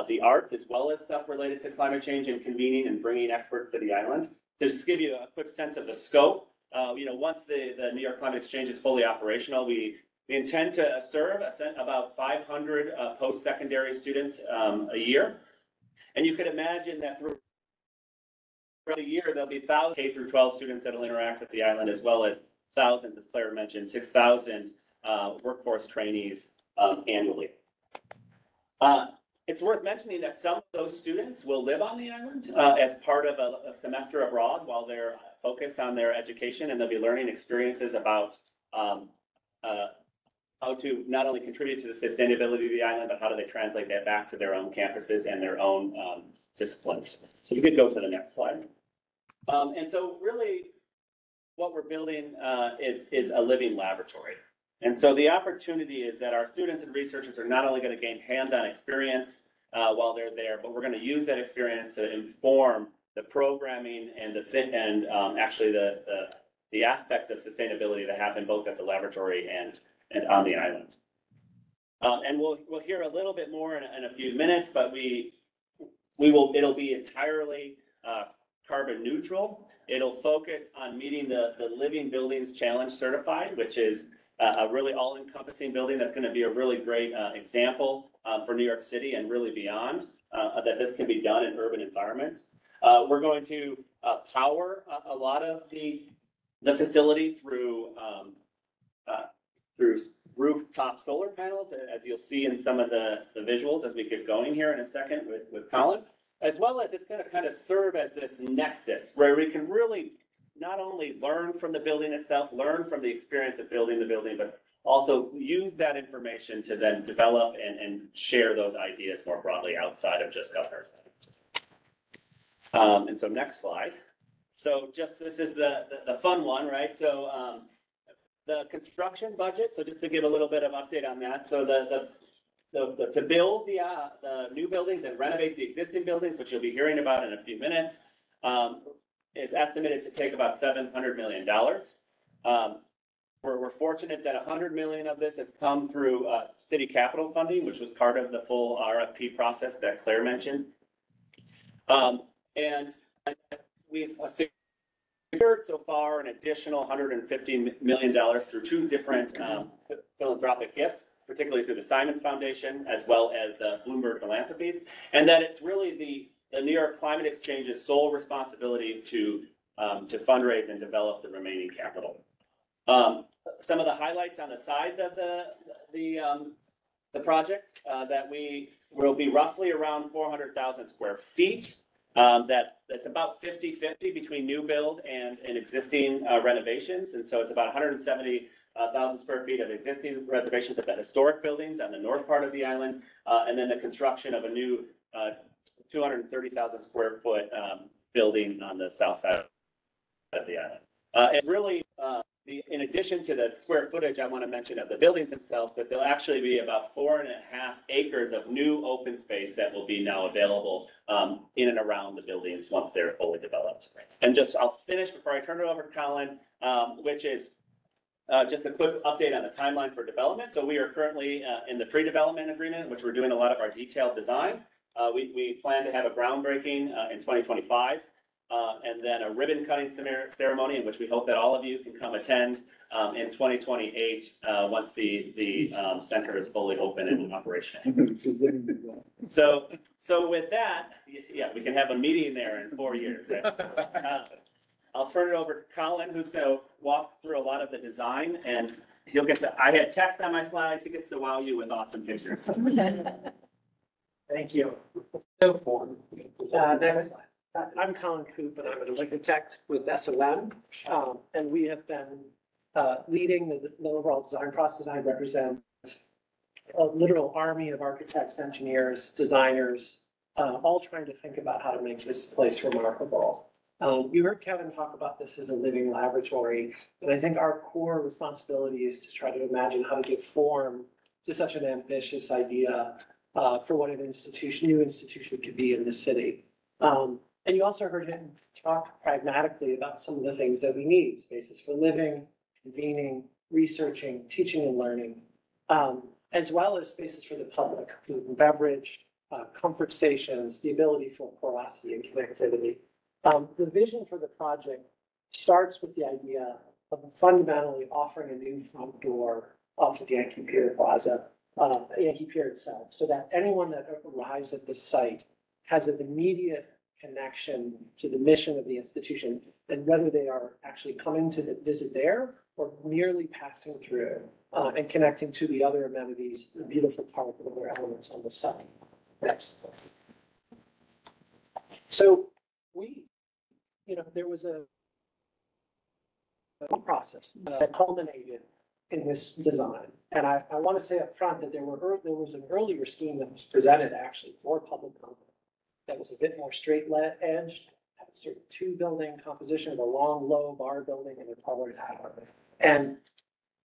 the arts, as well as stuff related to climate change and convening and bringing experts to the island. To just give you a quick sense of the scope, once the New York Climate Exchange is fully operational, we intend to serve about 500 post-secondary students a year. And you could imagine that throughout throughout the year, there'll be thousands K through 12 students that'll interact with the island, as well as thousands, as Claire mentioned, 6,000 workforce trainees annually. It's worth mentioning that some of those students will live on the island as part of a semester abroad while they're focused on their education, and they'll be learning experiences about how to not only contribute to the sustainability of the island, but how do they translate that back to their own campuses and their own disciplines. So we could go to the next slide. And so really what we're building is a living laboratory. And so the opportunity is that our students and researchers are not only going to gain hands-on experience while they're there, but we're going to use that experience to inform the programming and actually the aspects of sustainability that happen both at the laboratory and on the island. And we'll hear a little bit more in a few minutes, but it'll be entirely carbon neutral. It'll focus on meeting the Living Buildings Challenge certified, which is a really all-encompassing building that's going to be a really great example for New York City and really beyond, that this can be done in urban environments. We're going to power a lot of the facility through rooftop solar panels, as you'll see in some of the visuals as we get going here in a second with Colin, as well as it's going to kind of serve as this nexus where we can really not only learn from the building itself, learn from the experience of building the building, but also use that information to then develop and share those ideas more broadly outside of just Governor's Island. And so next slide. So just this is the fun one, right? So the construction budget. So just to give a little bit of update on that. So to build the new buildings and renovate the existing buildings, which you'll be hearing about in a few minutes, is estimated to take about $700 million. We're fortunate that $100 million of this has come through city capital funding, which was part of the full RFP process that Claire mentioned. And we've secured so far an additional $150 million through two different philanthropic gifts, particularly through the Simons Foundation, as well as the Bloomberg Philanthropies, and that it's really the New York Climate Exchange's sole responsibility to fundraise and develop the remaining capital. Some of the highlights on the size of the project, that we will be roughly around 400,000 square feet. That's about 50-50 between new build and existing renovations. And so it's about 170,000 square feet of existing reservations of the historic buildings on the north part of the island, and then the construction of a new 230,000 square foot building on the south side of the island. And really, in addition to the square footage, I want to mention of the buildings themselves, that there'll actually be about 4.5 acres of new open space that will be now available in and around the buildings once they're fully developed. And I'll finish before I turn it over to Colin, which is just a quick update on the timeline for development. So we are currently in the pre-development agreement, which we're doing a lot of our detailed design. We plan to have a groundbreaking in 2025. And then a ribbon cutting ceremony in which we hope that all of you can come attend in 2028 once the center is fully open and operational. So with that, yeah, we can have a meeting there in 4 years. Right? I'll turn it over to Colin, who's going to walk through a lot of the design, and he'll get to. I had text on my slides. He gets to wow you with awesome pictures. Thank you. I'm Colin Coop, and I'm an architect with SOM. And we have been leading the overall design process. I represent a literal army of architects, engineers, designers, all trying to think about how to make this place remarkable. You heard Kevin talk about this as a living laboratory, and I think our core responsibility is to try to imagine how to give form to such an ambitious idea for what an new institution could be in the city. And you also heard him talk pragmatically about some of the things that we need: spaces for living, convening, researching, teaching and learning, as well as spaces for the public, food and beverage, comfort stations, the ability for porosity and connectivity. The vision for the project starts with the idea of fundamentally offering a new front door off of Yankee Pier Plaza, Yankee Pier itself, so that anyone that arrives at this site has an immediate connection to the mission of the institution and whether they are actually coming to visit there or merely passing through and connecting to the other amenities, the beautiful park and other elements on the site. Next. So there was a process that culminated in this design. And I want to say up front that there was an earlier scheme that was presented actually for public comment that was a bit more straight edged, had a sort of two building composition of a long, low bar building and a taller tower. And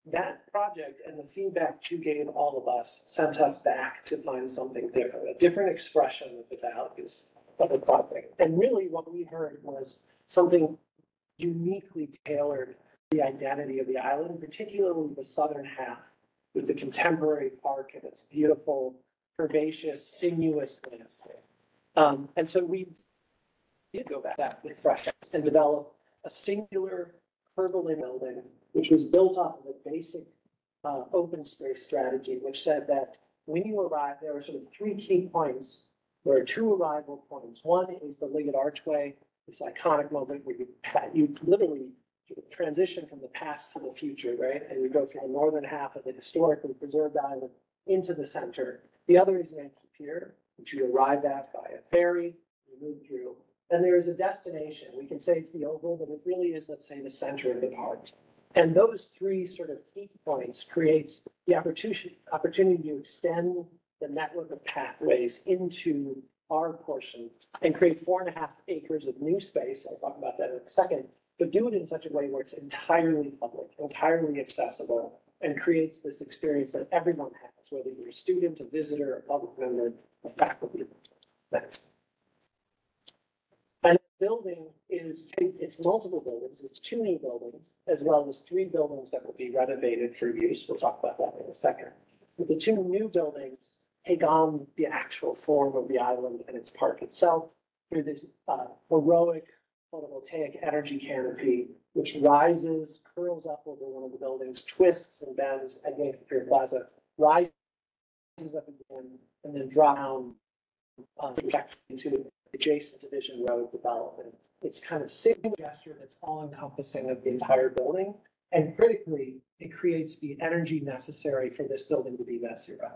that project and the feedback that you gave all of us sent us back to find something different, a different expression of the values of the project. And really what we heard was something uniquely tailored to the identity of the island, particularly the southern half, with the contemporary park and its beautiful, herbaceous, sinuous landscape. And so we did go back with fresh eyes and develop a singular curvilinear building, which was built off of a basic open space strategy, which said that when you arrive, there are sort of three key points. There are two arrival points. One is the Liggett Archway, this iconic moment where you literally transition from the past to the future, right? And you go from the northern half of the historically preserved island into the center. The other is Yankee Pier, which you arrive at by a ferry, you move through. And there is a destination. We can say it's the Oval, but it really is, let's say, the center of the park. And those three sort of key points creates the opportunity to extend the network of pathways into our portion and create 4.5 acres of new space. I'll talk about that in a second, but do it in such a way where it's entirely public, entirely accessible, and creates this experience that everyone has, whether you're a student, a visitor, a public member, a faculty. Next. And the building it's multiple buildings. It's 2 new buildings, as well as 3 buildings that will be renovated for use. We'll talk about that in a second. But the 2 new buildings take on the actual form of the island and its park itself through this heroic photovoltaic energy canopy, which rises, curls up over one of the buildings, twists and bends at Yankee Pier Plaza, rises up again, and then drop down into adjacent Division Road development. It's kind of single gesture that's all encompassing of the entire building. And critically, it creates the energy necessary for this building to be net zero.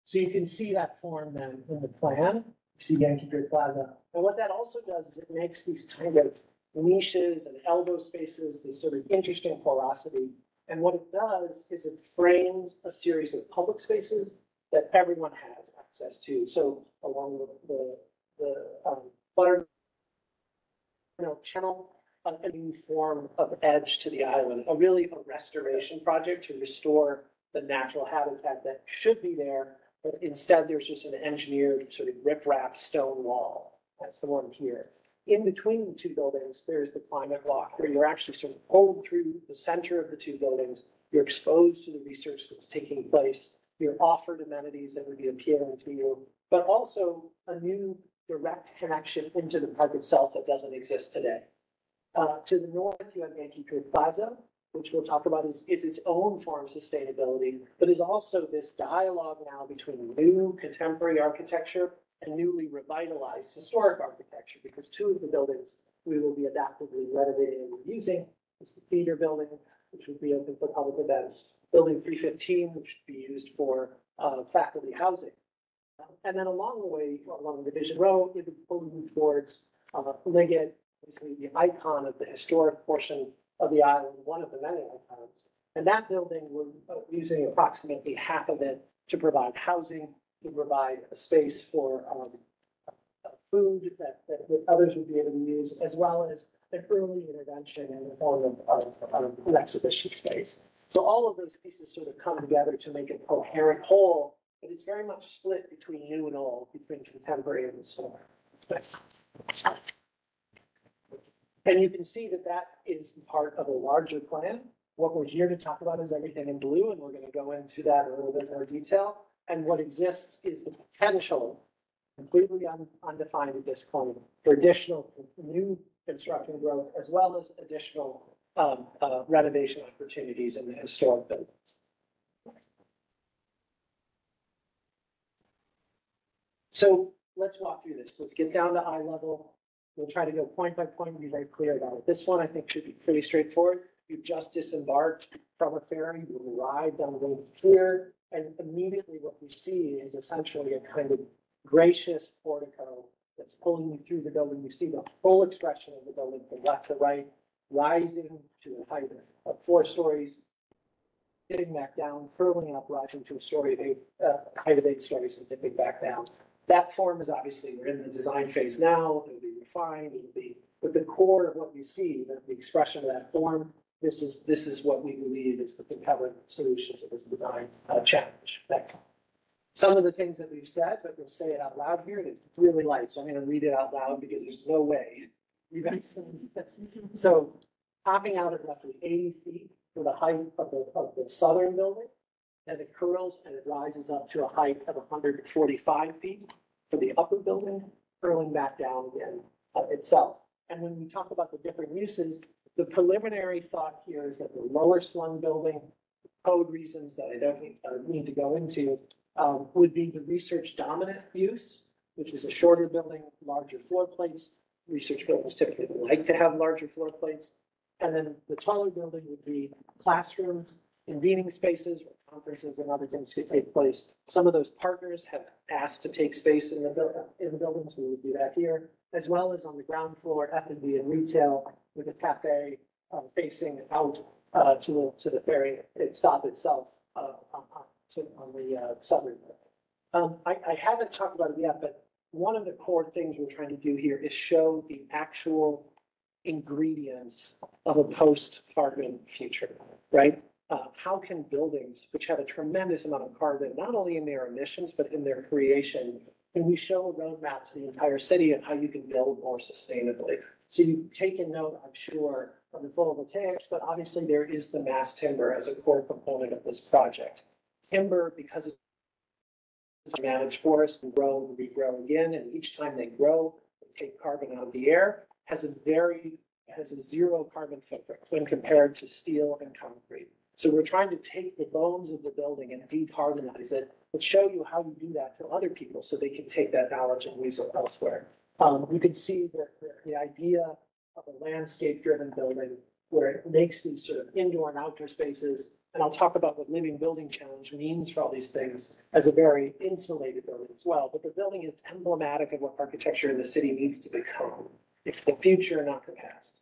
So you can see that form then in the plan. You see Yankee Pier Plaza. And what that also does is it makes these kind of niches and elbow spaces, this sort of interesting porosity. And what it does is it frames a series of public spaces that everyone has access to. So along the Buttermilk Channel, a new form of edge to the island, a restoration project to restore the natural habitat that should be there, but instead there's just an engineered sort of riprap stone wall. That's the one here. In between the 2 buildings, there's the climate walk where you're actually sort of pulled through the center of the 2 buildings. You're exposed to the research that's taking place. You're offered amenities that would be appealing to you, but also a new direct connection into the park itself that doesn't exist today. To the north, you have Yankee Pier Plaza, which we'll talk about is its own form of sustainability, but is also this dialogue now between new contemporary architecture and newly revitalized historic architecture, because 2 of the buildings we will be adaptively renovating and reusing. It's the theater building, which would be open for public events, building 315, which would be used for faculty housing. And then along the way, along Division Road, it would pull you towards Liggett, the icon of the historic portion of the island, one of the many icons. And that building, we're using approximately half of it to provide housing, to provide a space for food that others would be able to use, as well as an early intervention in the form of an exhibition space. So all of those pieces sort of come together to make a coherent whole, but it's very much split between new and old, between contemporary and historic. And you can see that that is part of a larger plan. What we're here to talk about is everything in blue, and we're going to go into that in a little bit more detail. And what exists is the potential, completely undefined at this point, for additional new construction growth, as well as additional renovation opportunities in the historic buildings. So let's walk through this. Let's get down to eye level. We'll try to go point by point and be very clear about it. This one I think should be pretty straightforward. You've just disembarked from a ferry, you arrived on the way here, and immediately what you see is essentially a kind of gracious portico that's pulling you through the building. You see the full expression of the building from left to right, rising to a height of 4 stories, getting back down, curling up, rising to a story of height of 8 stories, and dipping back down. That form is obviously, we're in the design phase now, it'll be refined, it'll be, but the core of what you see, the expression of that form, this is what we believe is the compelling solution to this design challenge. Next. Some of the things that we've said, but we'll say it out loud here, and it's really light, so I'm gonna read it out loud because there's no way you guys can read this. So topping out at roughly 80 feet for the height of the southern building, and it curls and it rises up to a height of 145 feet for the upper building, curling back down again itself. And when we talk about the different uses, the preliminary thought here is that the lower slung building, code reasons that I don't need to go into, would be the research dominant use, which is a shorter building, larger floor plates. Research buildings typically like to have larger floor plates. And then the taller building would be classrooms, convening spaces, where conferences and other things could take place. Some of those partners have asked to take space in the buildings. We would do that here, as well as on the ground floor, F&B and retail with a cafe facing out to the ferry stop itself on the southern. I haven't talked about it yet, but one of the core things we're trying to do here is show the actual ingredients of a post-carbon future, right? How can buildings, which have a tremendous amount of carbon, not only in their emissions, but in their creation, can we show a roadmap to the entire city of how you can build more sustainably? So you've taken note, I'm sure, of the photovoltaics, but obviously there is the mass timber as a core component of this project. Timber, because it's managed forests and grow and regrow again, and each time they grow, they take carbon out of the air, has a zero carbon footprint when compared to steel and concrete. So we're trying to take the bones of the building and decarbonize it, and show you how you do that to other people so they can take that knowledge and use it elsewhere. You can see the idea of a landscape-driven building where it makes these sort of indoor and outdoor spaces. And I'll talk about what Living Building Challenge means for all these things as a very insulated building as well. But the building is emblematic of what architecture in the city needs to become. It's the future, not the past.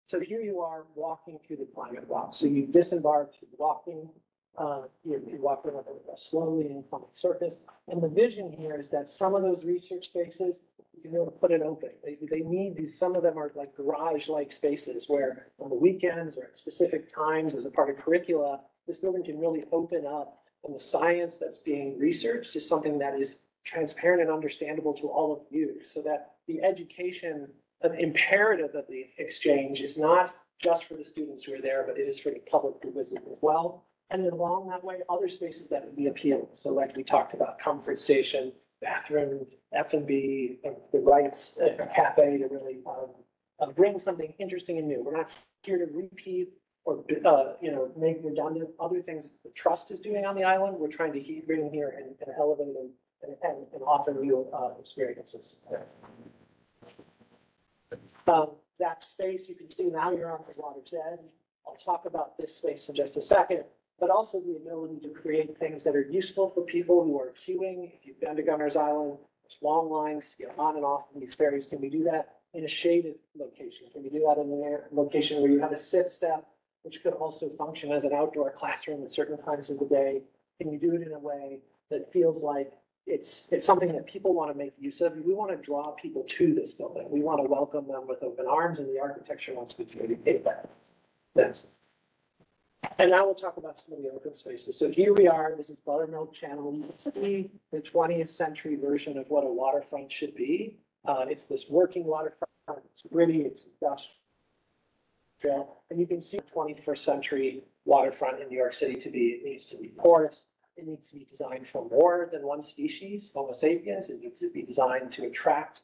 So here you are walking through the climate walk. So you disembarked, you're walking on a slowly inclined surface. And the vision here is that some of those research spaces, you can really put it open. They need these, some of them are like garage-like spaces where on the weekends or at specific times as a part of curricula, this building can really open up, and the science that's being researched is something that is transparent and understandable to all of you, so that the education imperative of the exchange is not just for the students who are there, but it is for the public to visit as well. And then along that way, other spaces that would be appealing. So like we talked about, comfort station, bathroom, F&B, the rights, cafe to really bring something interesting and new. We're not here to repeat or make redundant other things that the trust is doing on the island. We're trying to bring here and elevate and offer new experiences. That space you can see now, you're on the water's edge. I'll talk about this space in just a second, but also the ability to create things that are useful for people who are queuing. If you've been to Governor's Island, there's long lines to get on and off of these ferries. Can we do that in a shaded location? Can we do that in a location where you have a sit step, which could also function as an outdoor classroom at certain times of the day? Can you do it in a way that feels like it's something that people want to make use of? We want to draw people to this building. We want to welcome them with open arms, and the architecture wants to communicate that. Next. And now we'll talk about some of the open spaces. So here we are, this is Buttermilk Channel. You can see the 20th century version of what a waterfront should be. It's this working waterfront, it's gritty, it's industrial. And you can see the 21st century waterfront in New York City to be, it needs to be porous. It needs to be designed for more than one species, Homo sapiens. It needs to be designed to attract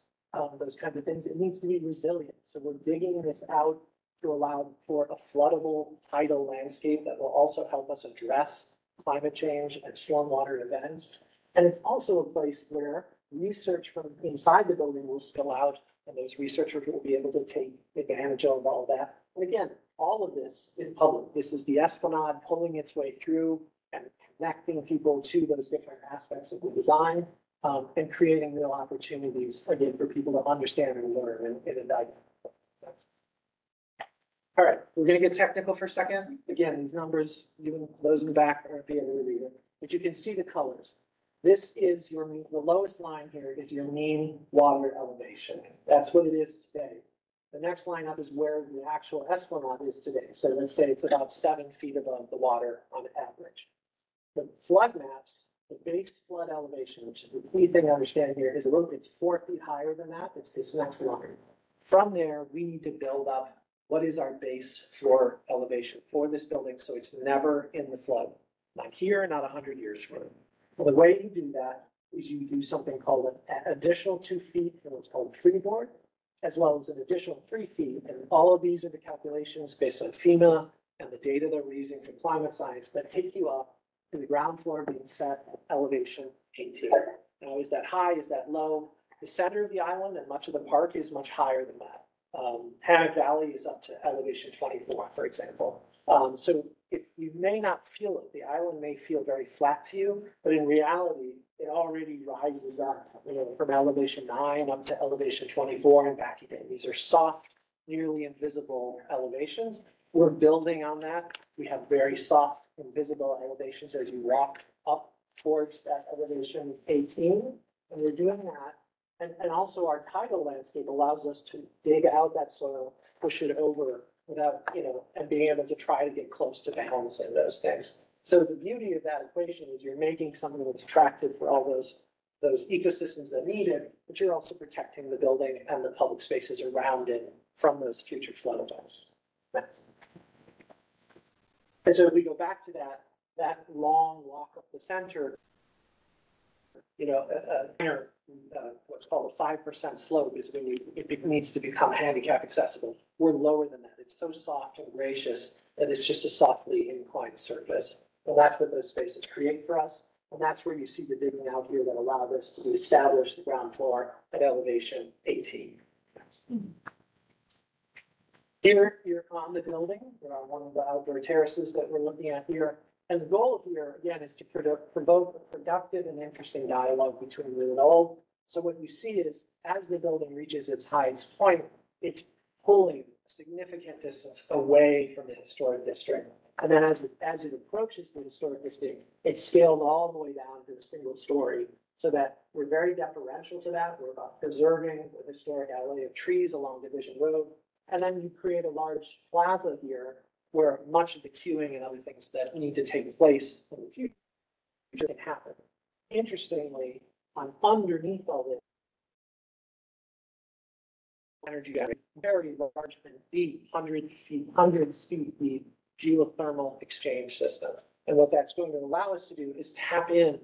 those kinds of things. It needs to be resilient. So we're digging this out to allow for a floodable tidal landscape that will also help us address climate change and stormwater events. And it's also a place where research from inside the building will spill out, and those researchers will be able to take advantage of all that. And again, all of this is public. This is the Esplanade pulling its way through and connecting people to those different aspects of the design, and creating real opportunities, again, for people to understand and learn in a dynamic sense. All right, we're gonna get technical for a second. Again, these numbers, even those in the back aren't being able to read it, but you can see the colors. This is your, the lowest line here is your mean water elevation. That's what it is today. The next line up is where the actual Esplanade is today. So let's say it's about 7 feet above the water on average. The flood maps, the base flood elevation, which is the key thing to understand here, is it's 4 feet higher than that. It's this next line. From there, we need to build up what is our base floor elevation for this building, so it's never in the flood. Not here, not 100 years from now. Well, the way you do that is you do something called an additional 2 feet in what's called freeboard, as well as an additional 3 feet. And all of these are the calculations based on FEMA and the data that we're using for climate science that take you up to the ground floor being set at elevation 18. Now, is that high? Is that low? The center of the island and much of the park is much higher than that. Hammock Valley is up to elevation 24, for example. So if you may not feel it, the island may feel very flat to you, but in reality, it already rises up, from elevation 9 up to elevation 24 and back again. These are soft, nearly invisible elevations. We're building on that. We have very soft, invisible elevations as you walk up towards that elevation 18, and we're doing that. And also our tidal landscape allows us to dig out that soil, push it over without, and being able to try to get close to balance and those things. So the beauty of that equation is you're making something that's attractive for all those ecosystems that need it, but you're also protecting the building and the public spaces around it from those future flood events. Next. And so if we go back to that long walk up the center, what's called a 5% slope is when it needs to become handicap accessible. We're lower than that. It's so soft and gracious that it's just a softly inclined surface. And that's what those spaces create for us. And that's where you see the digging out here that allowed us to establish the ground floor at elevation 18. Here, you're on the building. We're on one of the outdoor terraces that we're looking at here. And the goal here, again, is to provoke a productive and interesting dialogue between new and old. So what you see is, as the building reaches its highest point, it's pulling a significant distance away from the historic district. And then as it approaches the historic district, it's scaled all the way down to a single story, so that we're very deferential to that. We're about preserving the historic alley of trees along Division Road. And then you create a large plaza here where much of the queuing and other things that need to take place in the future can happen. Interestingly, underneath all this, energy, very large and deep, hundreds feet deep geothermal exchange system. And what that's going to allow us to do is tap in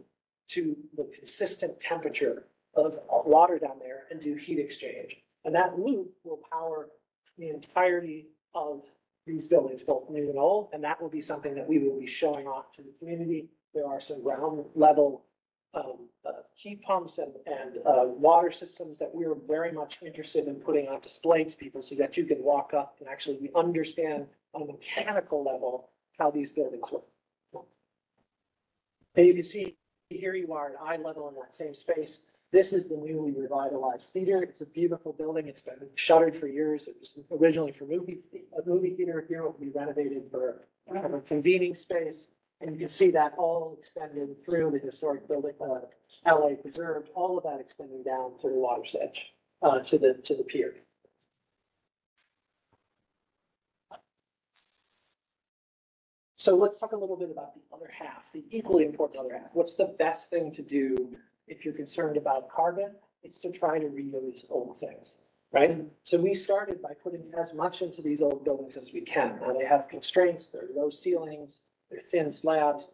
to the consistent temperature of water down there and do heat exchange. And that loop will power the entirety of these buildings, both new and old, and that will be something that we will be showing off to the community. There are some ground level heat pumps and water systems that we're very much interested in putting on display to people so that you can walk up and actually understand on a mechanical level how these buildings work. And you can see here you are at eye level in that same space. This is the newly revitalized theater. It's a beautiful building. It's been shuttered for years. It was originally for a movie theater. Here it will be renovated for a convening space. And you can see that all extended through the historic building, LA preserved, all of that extending down to the water's edge, to the pier. So let's talk a little bit about the other half, the equally important other half. What's the best thing to do if you're concerned about carbon? It's to try to reuse old things, right? So we started by putting as much into these old buildings as we can. Now they have constraints, they're low ceilings, they're thin slabs.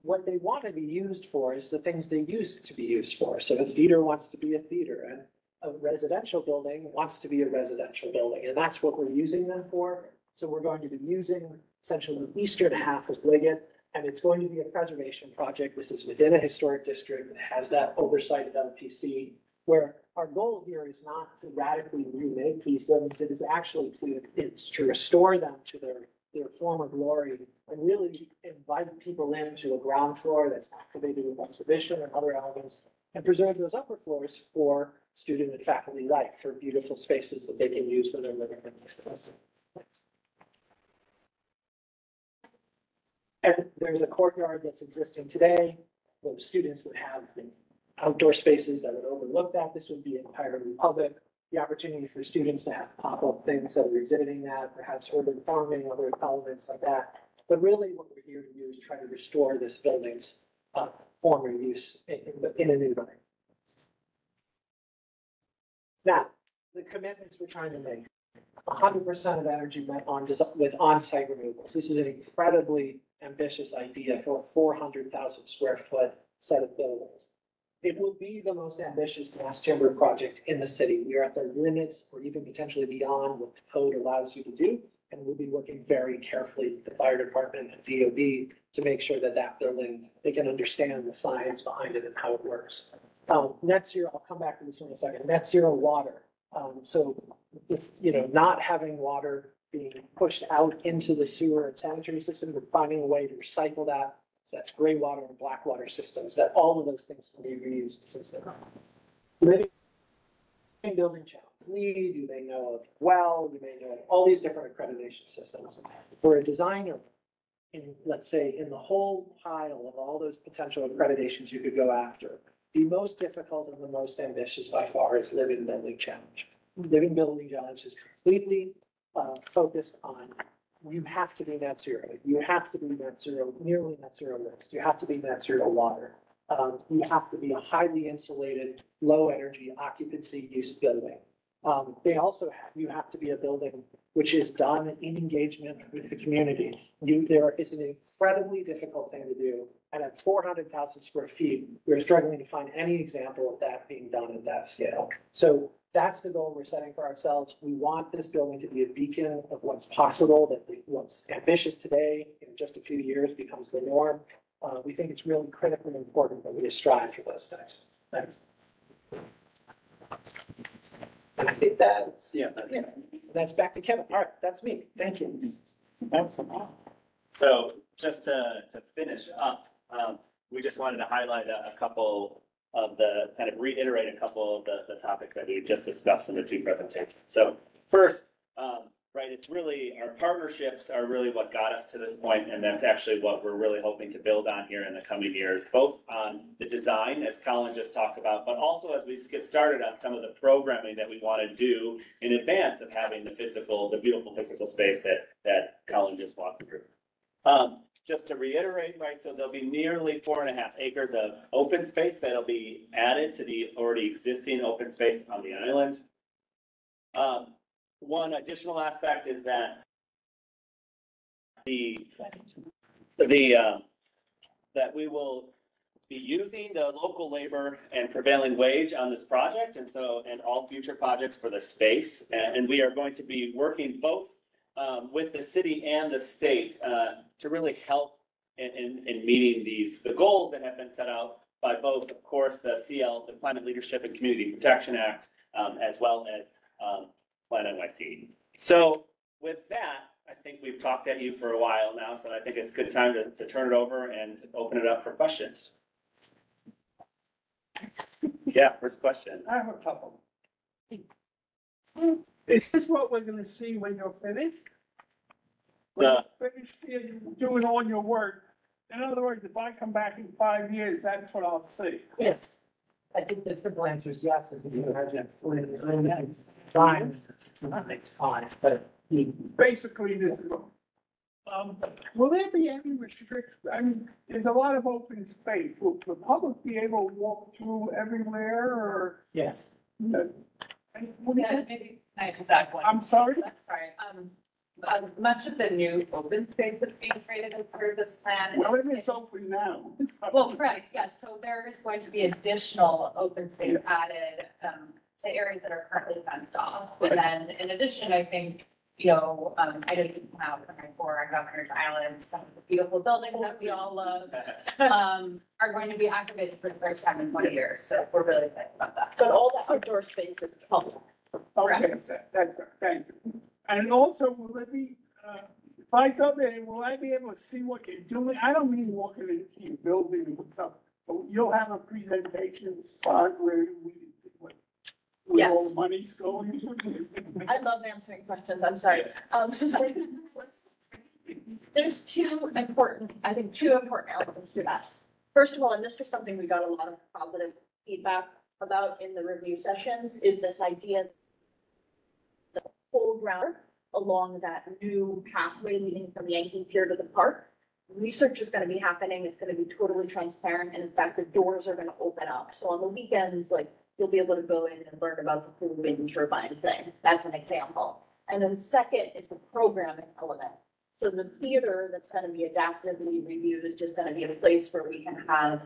What they want to be used for is the things they used to be used for. So a theater wants to be a theater, and a residential building wants to be a residential building, and that's what we're using them for. So we're going to be using essentially the eastern half of Liggett And it's going to be a preservation project. This is within a historic district that has that oversight of LPC, where our goal here is not to radically remake these buildings. It is actually to restore them to their former glory and really invite people into a ground floor that's activated with exhibition and other elements, and preserve those upper floors for student and faculty life, for beautiful spaces that they can use when they're living in these places. And there's a courtyard that's existing today, where students would have outdoor spaces that would overlook that. This would be entirely public. The opportunity for students to have pop-up things that are exhibiting that, perhaps urban farming, other elements like that. But really what we're here to do is try to restore this building's former use in a new way. Now, the commitments we're trying to make. 100% of energy met with on-site renewables. This is an incredibly ambitious idea for a 400,000 square foot set of buildings. It will be the most ambitious mass timber project in the city. We are at the limits or even potentially beyond what the code allows you to do. And we'll be working very carefully with the fire department and DOB to make sure that that building, they can understand the science behind it and how it works. Net zero, I'll come back to this in a second. Net zero water. So if, not having water being pushed out into the sewer and sanitary system, we're finding a way to recycle that. So that's gray water and black water systems, that all of those things can be reused. Living building challenge. LEED, you may know of WELL, you may know of all these different accreditation systems. For a designer, let's say in the whole pile of all those potential accreditations you could go after, the most difficult and the most ambitious by far is Living Building Challenge. Living Building Challenge is completely focused on, you have to be net zero. You have to be net zero, nearly net zero waste. You have to be net zero water. You have to be a highly insulated, low energy occupancy use building. They also you have to be a building which is done in engagement with the community. There is an incredibly difficult thing to do. And at 400,000 square feet, we're struggling to find any example of that being done at that scale. So that's the goal we're setting for ourselves. We want this building to be a beacon of what's possible, that what's ambitious today in just a few years becomes the norm. We think it's really critically important that we strive for those things. Thanks. And I think that's, that's back to Kevin. All right, that's me. Thank you. So just to finish up, we just wanted to highlight a couple of kind of reiterate a couple of the topics that we just discussed in the two presentations. So first, right, it's really, our partnerships are really what got us to this point, and that's actually what we're really hoping to build on here in the coming years, both on the design, as Colin just talked about, but also as we get started on some of the programming that we want to do in advance of having the beautiful physical space that Colin just walked through. Just to reiterate, right, so there'll be nearly 4.5 acres of open space that'll be added to the already existing open space on the island. One additional aspect is that that we will be using the local labor and prevailing wage on this project, and all future projects for the space, and we are going to be working both with the city and the state to really help in meeting the goals that have been set out by both, of course, the Climate Leadership and Community Protection Act, as well as Plan NYC. So with that, I think we've talked at you for a while now, so I think it's a good time to turn it over and open it up for questions. Yeah, first question. I have a couple. Is this what we're gonna see when you're finished? When you're finished here, doing all your work. In other words, if I come back in 5 years, that's what I'll see. Yes. I think the simple answer is yes, as we imagine. Times, time, but basically this is. Will there be any restrictions? I mean, there's a lot of open space. Will the public be able to walk through everywhere or? Yes. Maybe I have that one. I'm sorry? Sorry. Much of the new open space that's being created as part of this plan. Well, it is open now. Well, correct, yes. So there is going to be additional open space added to areas that are currently fenced off. And then in addition, I think I didn't come out for our Governor's Island, some of the beautiful buildings that we all love, are going to be activated for the first time in 20 years. So we're really excited about that. But all the outdoor space is public. Okay, thank you. And also, will it be, if I go there, will I be able to see what you're doing? I don't mean walking into your building and stuff, but you'll have a presentation spot where we, where all the money's going. I love answering questions, I'm sorry. There's two important elements to that. First of all, and this was something we got a lot of positive feedback about in the review sessions, is this idea that the whole ground along that new pathway leading from Yankee Pier to the park, research is going to be happening. It's going to be totally transparent. And in fact, the doors are going to open up. So on the weekends, like, you'll be able to go in and learn about the full wind turbine thing. That's an example. And then second is the programming element. So the theater that's going to be adaptively reviewed is just going to be a place where we can have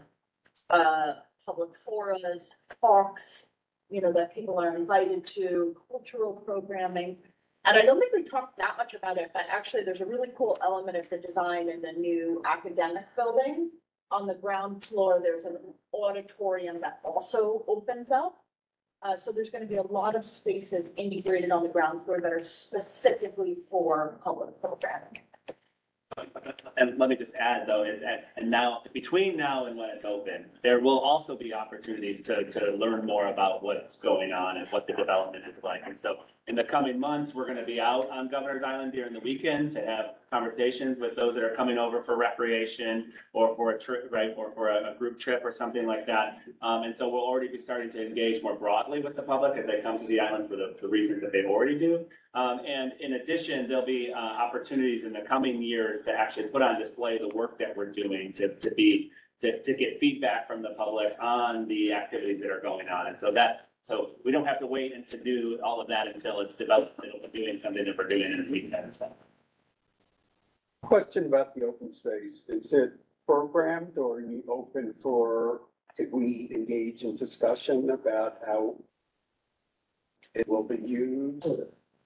public forums, talks, that people are invited to, cultural programming. And I don't think we talked that much about it, but actually there's a really cool element of the design in the new academic building. On the ground floor, there's an auditorium that also opens up. So there's going to be a lot of spaces integrated on the ground floor that are specifically for public programming. And let me just add though, and now, between now and when it's open, there will also be opportunities to learn more about what's going on and what the development is like. And so in the coming months, we're gonna be out on Governor's Island during the weekend to have conversations with those that are coming over for recreation or for a trip, right, or for a group trip or something like that. And so we'll already be starting to engage more broadly with the public as they come to the island for the reasons that they already do. And in addition, there'll be opportunities in the coming years to actually put on display the work that we're doing to get feedback from the public on the activities that are going on. And so we don't have to wait and to do all of that until it's developed, and we're doing something that we're doing in the weekend. Question about the open space. Is it programmed or are you open for, if we engage in discussion about how it will be used?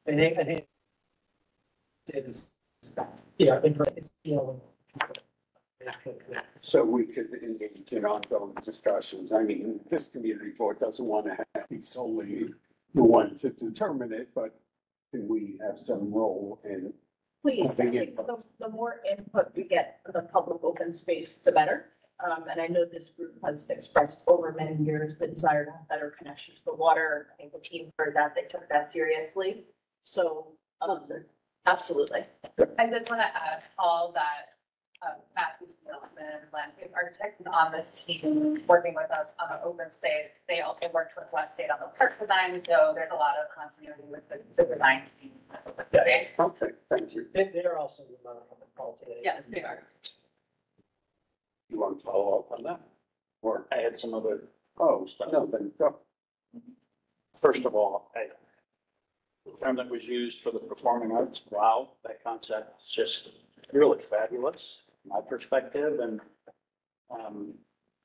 I think it is, yeah, So we could engage in ongoing discussions. I mean, this community board doesn't want to be solely the one to determine it, but can we have some role in? Please, I think the more input we get from the public open space, the better. And I know this group has expressed over many years the desire to have better connection to the water. I think the team heard that, they took that seriously. So, absolutely. I just want to add, Paul, that Matthew Stillman, landscape architects, is on this team working with us on the open space. They also worked with West State on the park design, so there's a lot of continuity with the design team. Okay, thank you. They're also from the Paul today. Yes, they are. You want to follow up on that? Or I had some other stuff. No, then go. First of all, the term that was used for the performing arts, wow, that concept is just really fabulous, from my perspective. And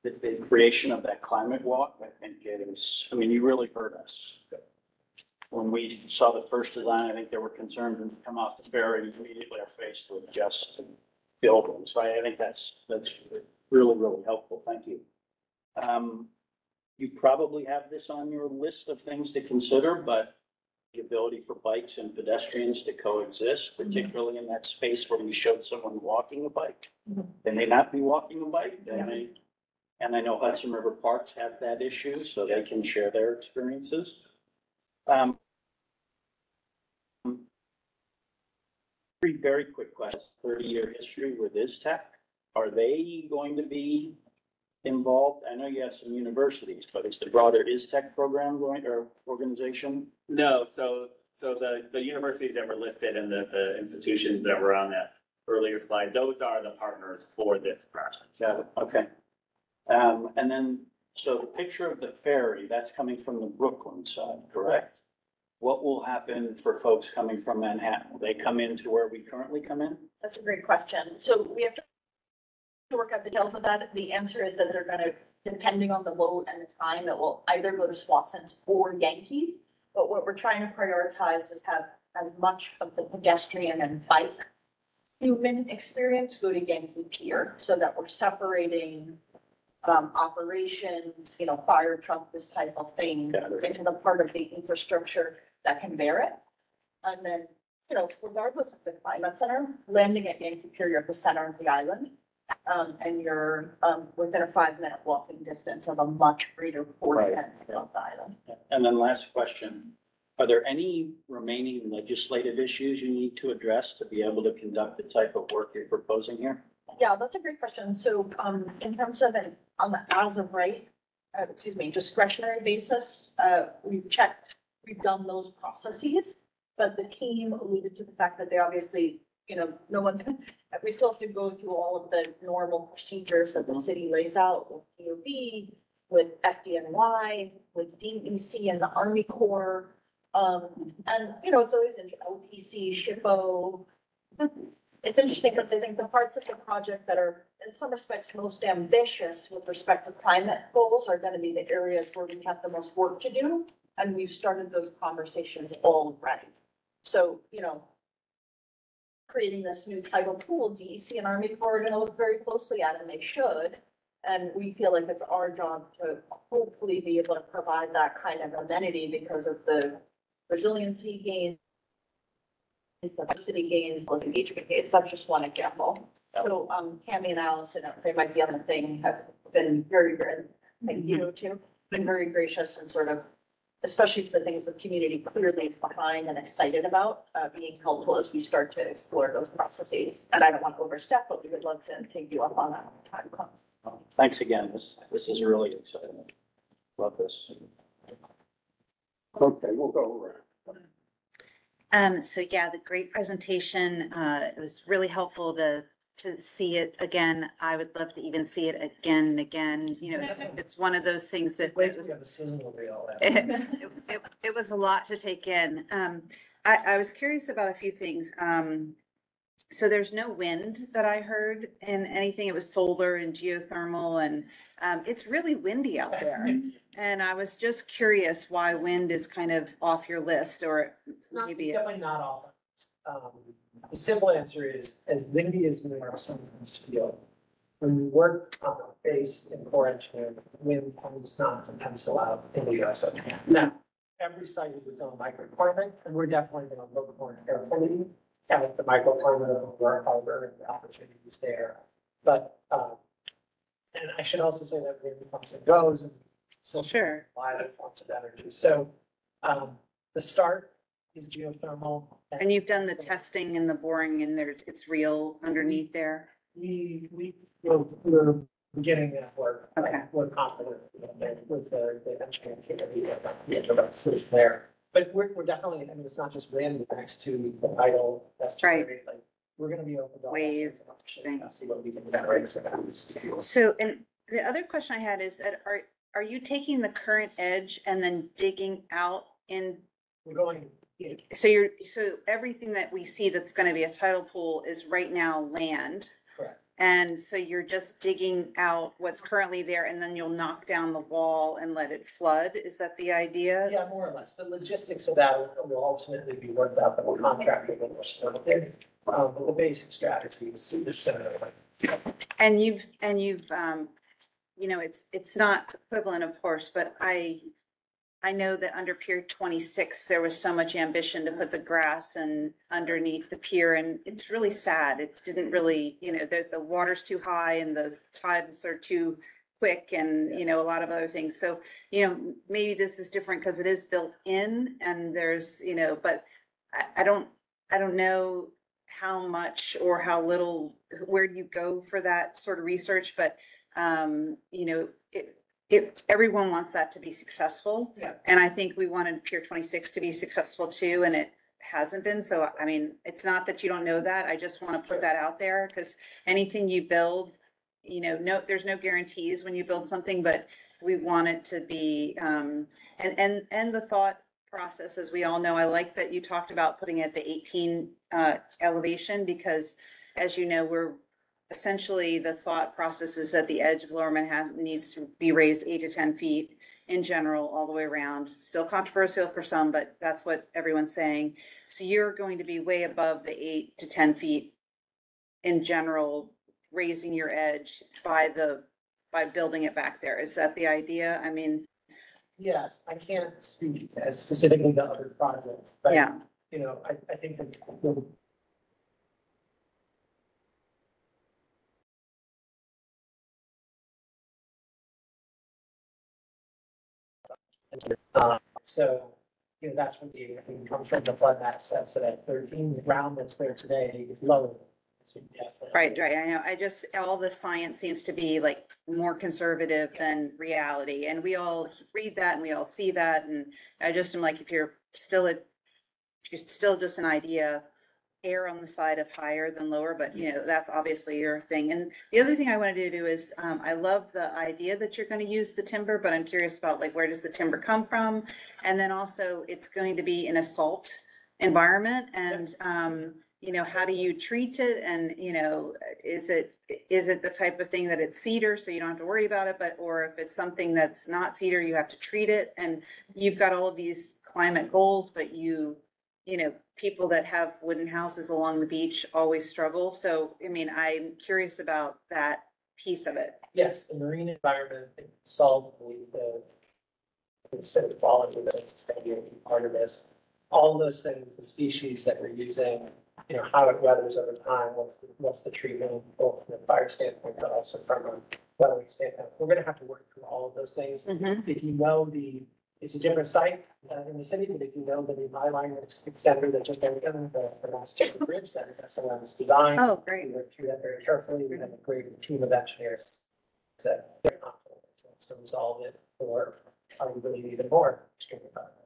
the creation of that climate walk, I think is, I mean, you really heard us. When we saw the first design, I think there were concerns when you come off the ferry, immediately are faced with just building. So I think that's really, really helpful. Thank you. You probably have this on your list of things to consider, but the ability for bikes and pedestrians to coexist, particularly in that space where you showed someone walking a bike. They may not be walking a bike, and I know Hudson River Parks have that issue, so they can share their experiences. Three very quick questions. 30-year history with ISTEC. Are they going to be involved? I know you have some universities, but is the broader ISTEC program going, or organization? No, so the universities that were listed and the institutions that were on that earlier slide, those are the partners for this project. Got it. Okay. And then, so the picture of the ferry, that's coming from the Brooklyn side, correct? What will happen for folks coming from Manhattan? Will they come into where we currently come in? That's a great question. So we have to work out the details of that. The answer is that they're going to, depending on the boat and the time, it will either go to Swanson's or Yankee. But what we're trying to prioritize is have as much of the pedestrian and bike human experience go to Yankee Pier, so that we're separating operations, you know, fire truck, this type of thing, into the part of the infrastructure that can bear it. And then, you know, regardless of the climate center, landing at Yankee Pier, you're at the center of the island. And you're within a 5-minute walking distance of a much greater portion of the island. And then last question, are there any remaining legislative issues you need to address to be able to conduct the type of work you're proposing here? Yeah, that's a great question. So in terms of an on the as of right, discretionary basis, we've done those processes, but the team alluded to the fact that they obviously, you know, we still have to go through all of the normal procedures that the city lays out with DOB, with FDNY, with DEC and the Army Corps. And, you know, it's always in OPC, SHPO. It's interesting because I think the parts of the project that are in some respects most ambitious with respect to climate goals are going to be the areas where we have the most work to do. And we've started those conversations already. So, you know, creating this new tidal pool, DEC and Army Corps are going to look very closely at, and they should. And we feel like it's our job to hopefully be able to provide that kind of amenity because of the resiliency gains, the diversity gains, the engagement gains. That's just one example. So Cammie and Allison, they might be on the thing, have been very, very, thank you too, been very gracious and sort of, especially for the things the community clearly is behind and excited about, being helpful as we start to explore those processes. And I don't want to overstep, but we would love to take you up on that time comes. Thanks again. This is really exciting. Love this. Okay, we'll go around. So yeah, the great presentation, it was really helpful to see it again. I would love to even see it again and again. You know, it's one of those things that it was, it was a lot to take in. I was curious about a few things. So there's no wind that I heard in anything. It was solar and geothermal, and it's really windy out there. And I was just curious why wind is kind of off your list, or maybe it's definitely not off. The simple answer is, as windy as New York sometimes feel, when you work on a base in core engineering, wind tends not to pencil out in New York. So now, every site has its own microclimate, and we're definitely going to look more carefully at the microclimate of the work harbor and the opportunities there. But, and I should also say that wind comes and goes, and so sure, a lot of forms of energy. So the start is geothermal. And you've done the testing and the boring, and there's, it's real underneath there. We're getting that work. Okay. We're confident with the engineering community solution there. But we're definitely, I mean, it's not just wind next to the idle. Right. Like, we're gonna be open to all Wave sorts of options, see what we can generate for that. So, and the other question I had is that are you taking the current edge and then digging out in? We're going. So everything that we see that's going to be a tidal pool is right now land. Correct. And so you're just digging out what's currently there, and then you'll knock down the wall and let it flood. Is that the idea? Yeah, more or less. The logistics of that will ultimately be worked out, that we're contracting and we're starting. But the basic strategy is similar. And you've, you know, it's not equivalent, of course, but I know that under Pier 26, there was so much ambition to put the grass and underneath the pier, and it's really sad. It didn't really, you know, the water's too high and the tides are too quick, and, you know, a lot of other things. So, you know, maybe this is different because it is built in, and there's, you know, but I don't know how much or how little, where you go for that sort of research, but, you know, everyone wants that to be successful. Yeah. And I think we wanted Pier 26 to be successful too, and it hasn't been. So, I mean, it's not that you don't know that. I just want to put that out there, because anything you build, you know, there's no guarantees when you build something, but we want it to be, and the thought process, as we all know, I like that you talked about putting it at the 18 elevation, because as you know, we're essentially, the thought process is that the edge of Lower Manhattan needs to be raised 8 to 10 feet. in general, all the way around. Still controversial for some, but that's what everyone's saying. So you're going to be way above the 8 to 10 feet in general, raising your edge by building it back there. Is that the idea? I mean, Yes, I can't speak as specifically to other projects, but, yeah. you know, I think that the so, you know, that's when you come from the flood map sets it at 13, the ground that's there today is lower. Yes. Right, right. I know. I just, all the science seems to be like more conservative than reality. And we all read that and we all see that. And I just am like, if you're still just an idea, err on the side of higher than lower, but you know, that's obviously your thing. And the other thing I wanted to do is, I love the idea that you're going to use the timber, but I'm curious about like, where does the timber come from? And then also it's going to be in a salt environment and, you know, how do you treat it? And, you know, is it the type of thing that it's cedar, so you don't have to worry about it, but, or if it's something that's not cedar, you have to treat it. And you've got all of these climate goals, but you know, people that have wooden houses along the beach always struggle. So, I mean, I'm curious about that piece of it. Yes, the marine environment, solve the quality that's going to be a key part of this. All those things, the species that we're using, you know, how it weathers over time, what's the treatment, both from a fire standpoint, but also from a weathering standpoint. We're going to have to work through all of those things. If you know it's a different site in the city, but if you know the new byline extender that just ended, the last Ticket Bridge, that is SLM's design. Oh, great. We went through that very carefully. We have a great team of engineers that they're confident to resolve it, or are we really even more extremely confident?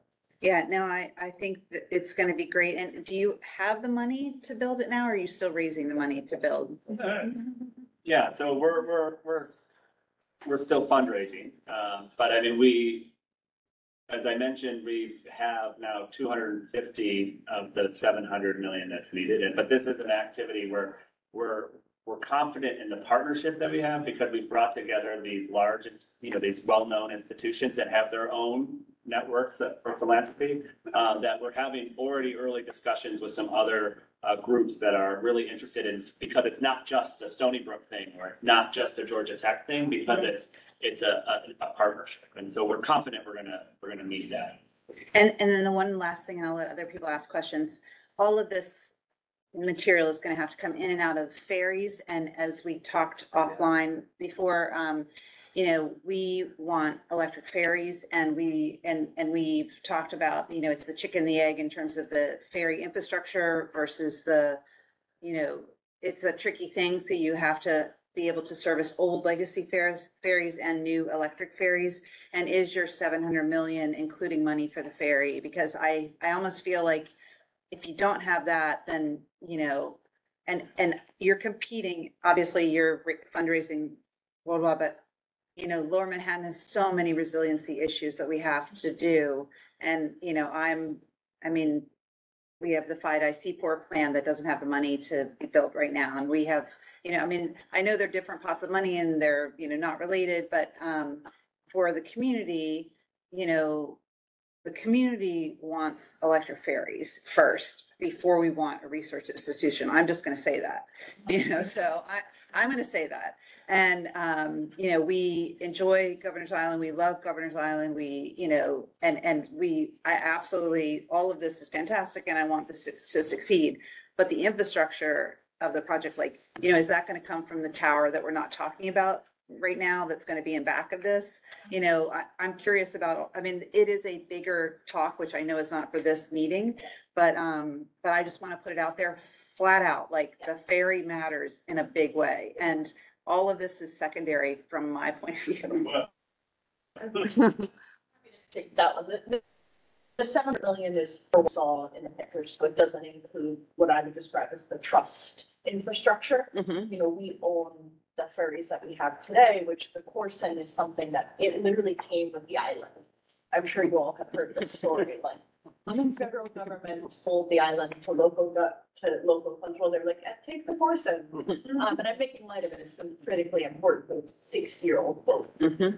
Yeah, no, I think that it's going to be great. And do you have the money to build it now? Or are you still raising the money to build? Yeah, so we're still fundraising, but I mean, as I mentioned, we have now 250 of the 700 million that's needed. But this is an activity where we're confident in the partnership that we have because we've brought together these large, you know, these well-known institutions that have their own networks for philanthropy, that we're having already early discussions with some other groups that are really interested in, because it's not just a Stony Brook thing, or it's not just a Georgia Tech thing, because it's a partnership. And so we're confident we're gonna meet that. And then the one last thing, and I'll let other people ask questions. All of this material is going to have to come in and out of ferries. And as we talked offline before, you know, we want electric ferries, and we've talked about, you know, it's the chicken and the egg in terms of the ferry infrastructure versus the, you know, it's a tricky thing. So you have to be able to service old legacy ferries and new electric ferries. And is your 700 million including money for the ferry? Because I almost feel like if you don't have that, then, you know, and you're competing, obviously you're fundraising worldwide, but you know, Lower Manhattan has so many resiliency issues that we have to do. And, you know, I mean, we have the FIDI Seaport plan that doesn't have the money to be built right now. And we have, you know, I mean, I know they're different pots of money and they're, you know, not related, but for the community, you know, the community wants electric ferries first before we want a research institution. I'm just going to say that, you know, so I'm going to say that. And, you know, we enjoy Governor's Island. We love Governor's Island. We, you know, I absolutely, all of this is fantastic and I want this to succeed. But the infrastructure of the project, like, you know, is that going to come from the tower that we're not talking about right now that's going to be in back of this? You know, I'm curious about, I mean, it is a bigger talk, which I know is not for this meeting, but I just want to put it out there flat out, like the ferry matters in a big way. And all of this is secondary from my point of view. Take that one. The 7 million is saw in the pictures, so it doesn't include what I would describe as the trust infrastructure. You know, we own the ferries that we have today, which the Corson is something that it literally came with the island. I'm sure you all have heard this story, like The federal government sold the island to local control. They're like, take the portion. And I'm making light of it. It's critically important, but it's a 60-year-old boat.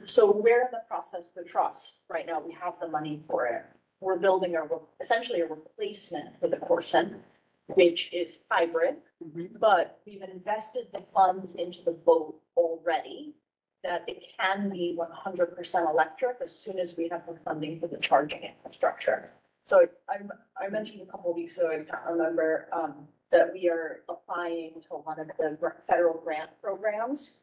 So we're in the process to trust. Right now, we have the money for it. We're building essentially a replacement for the Corson, which is hybrid, but we've invested the funds into the boat already, that it can be 100% electric as soon as we have the funding for the charging infrastructure. So I mentioned a couple of weeks ago, I can't remember, that we are applying to one of the federal grant programs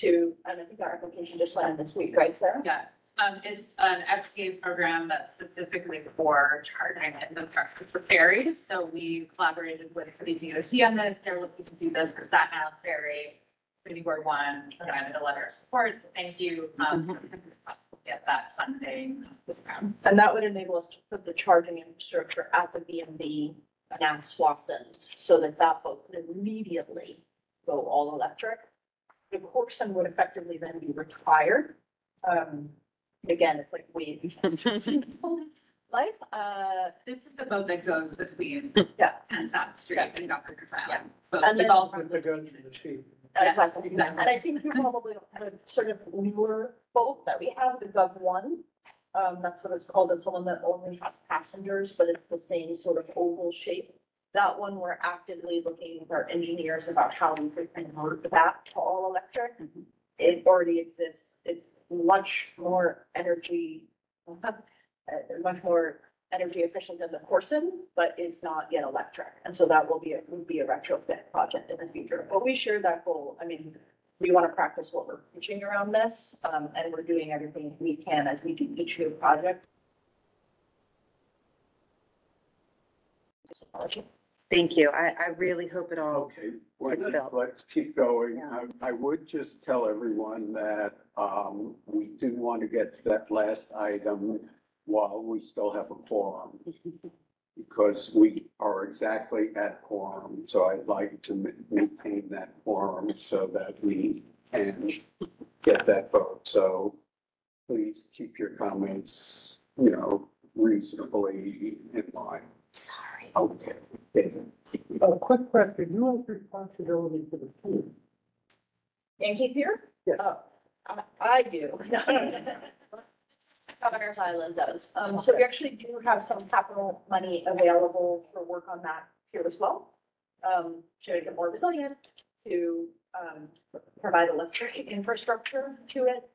and I think our application just went in this week, right, Sarah? Yes, it's an FTA program that's specifically for charging infrastructure for ferries. So we collaborated with City DOT on this. They're looking to do this for Staten Island Ferry. City Board One provided a letter of support, so thank you. So it's possible to get that funding this round. And that would enable us to put the charging infrastructure at the B&B and at Swassons, so that boat could immediately go all electric. The Corson would effectively then be retired. Again, it's like way life. This is the boat that goes between 10 South Street and Dr. Island. So And it's then all from The gun to the chief. Exactly. And I think you probably have a sort of newer boat that we have, the Gov One. That's what it's called. It's the one that only has passengers, but it's the same sort of oval shape. That one, we're actively looking with our engineers about how we could convert that to all electric. It already exists. It's much more energy efficient than the Corson, but it's not yet electric. And so that would be a retrofit project in the future. But we share that goal. I mean, we want to practice what we're preaching around this, and we're doing everything we can as we do each new project. Thank you. I really hope it all gets built. Let's keep going. I would just tell everyone that we do want to get to that last item while we still have a quorum, because we are exactly at quorum. So I'd like to maintain that quorum so that we can get that vote. So please keep your comments, reasonably in line. Sorry. Okay. A quick question, who has responsibility for the team? Yankee Pier? Yeah. I do. Governor's Island does. So we actually do have some capital money available for work on that here as well. To make it more resilient, to provide electric infrastructure to it,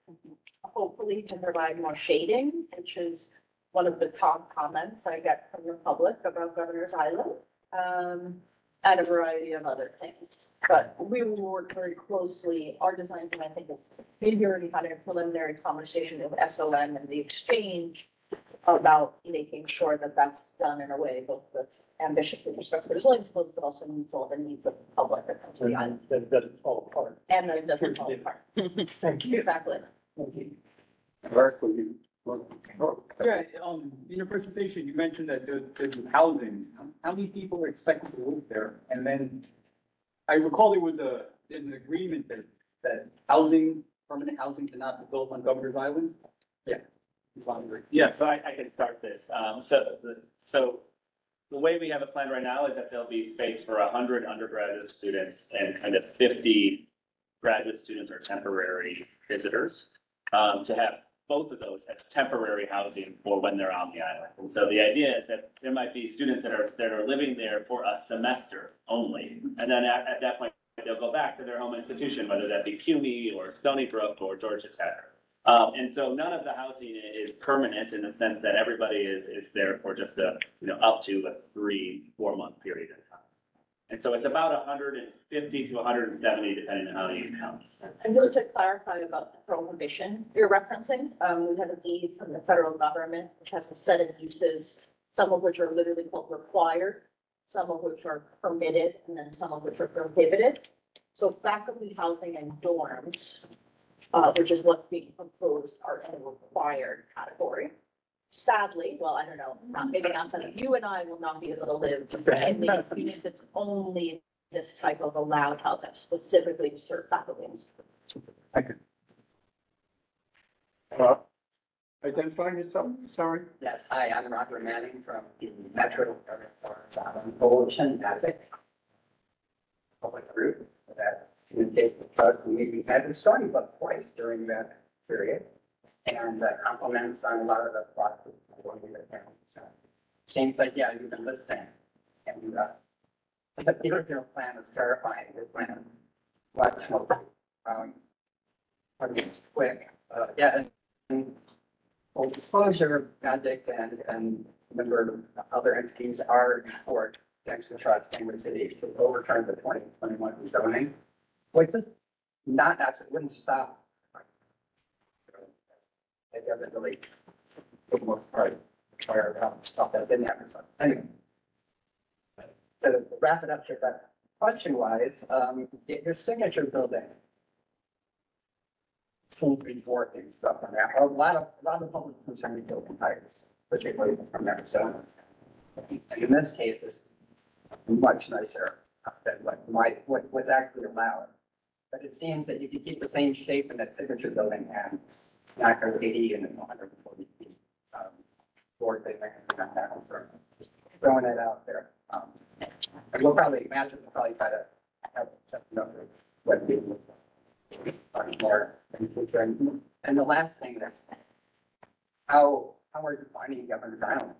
hopefully to provide more shading, which is one of the top comments I get from the public about Governor's Island. And a variety of other things. But we will work very closely. Our design team, I think, is maybe already had a preliminary conversation with SOM and the exchange about making sure that that's done in a way both that's ambitious with respect to resilience, but also meets all the needs of the public and of the island. That doesn't fall apart. And that it doesn't fall apart. Thank you. Exactly. Thank you. Berkeley. Yeah, in your presentation, you mentioned that there's housing. How many people are expected to live there? And then I recall there's an agreement that permanent housing cannot be built on Governor's Island. Yeah. Yeah, so I can start this. So the way we have it planned right now is that there'll be space for 100 undergraduate students and kind of 50 graduate students or temporary visitors, to have both of those as temporary housing for when they're on the island. And so the idea is that there might be students that are living there for a semester only. And then at that point, they'll go back to their home institution, whether that be CUNY or Stony Brook or Georgia Tech. And so none of the housing is permanent in the sense that everybody is there for just up to a 3-4 month period of time. And so it's about 150 to 170, depending on how you count. And just to clarify about the prohibition you're referencing, we have a deed from the federal government, which has a set of uses, some of which are literally called required, some of which are permitted, and then some of which are prohibited. So faculty housing and dorms, which is what's being proposed, are in a required category. Sadly, well, I don't know, maybe not sadly, you and I will not be able to live in these units. It's only this type of allowed housing specifically to serve faculty. Identify yourself, sorry. Yes, hi, I'm Roger Manning from the Metro Coalition Advocate public group that communicates with trust. We had been starting about twice during that period and compliments on a lot of the process. Seems like, yeah, you've been listening. And the original plan was terrifying. This plan much more quick. Yeah, and full disclosure, Magic and a number of other entities are in support against the trust Cambridge City to overturn the 2021 zoning, which is not actually, wouldn't stop. It doesn't really, for the most part, or stuff that didn't happen. So anyway, to wrap it up here, but question wise, your signature building seems to be working stuff on that. A lot of public concern with building heights, particularly from there. So in this case, it's much nicer than what's actually allowed. But it seems that you can keep the same shape in that signature building and not go 80 and 140 feet. Board they make that for just throwing that out there. And we'll probably imagine we'll probably try to have another what people more in the future. And the last thing that's how are you finding Governor's Island?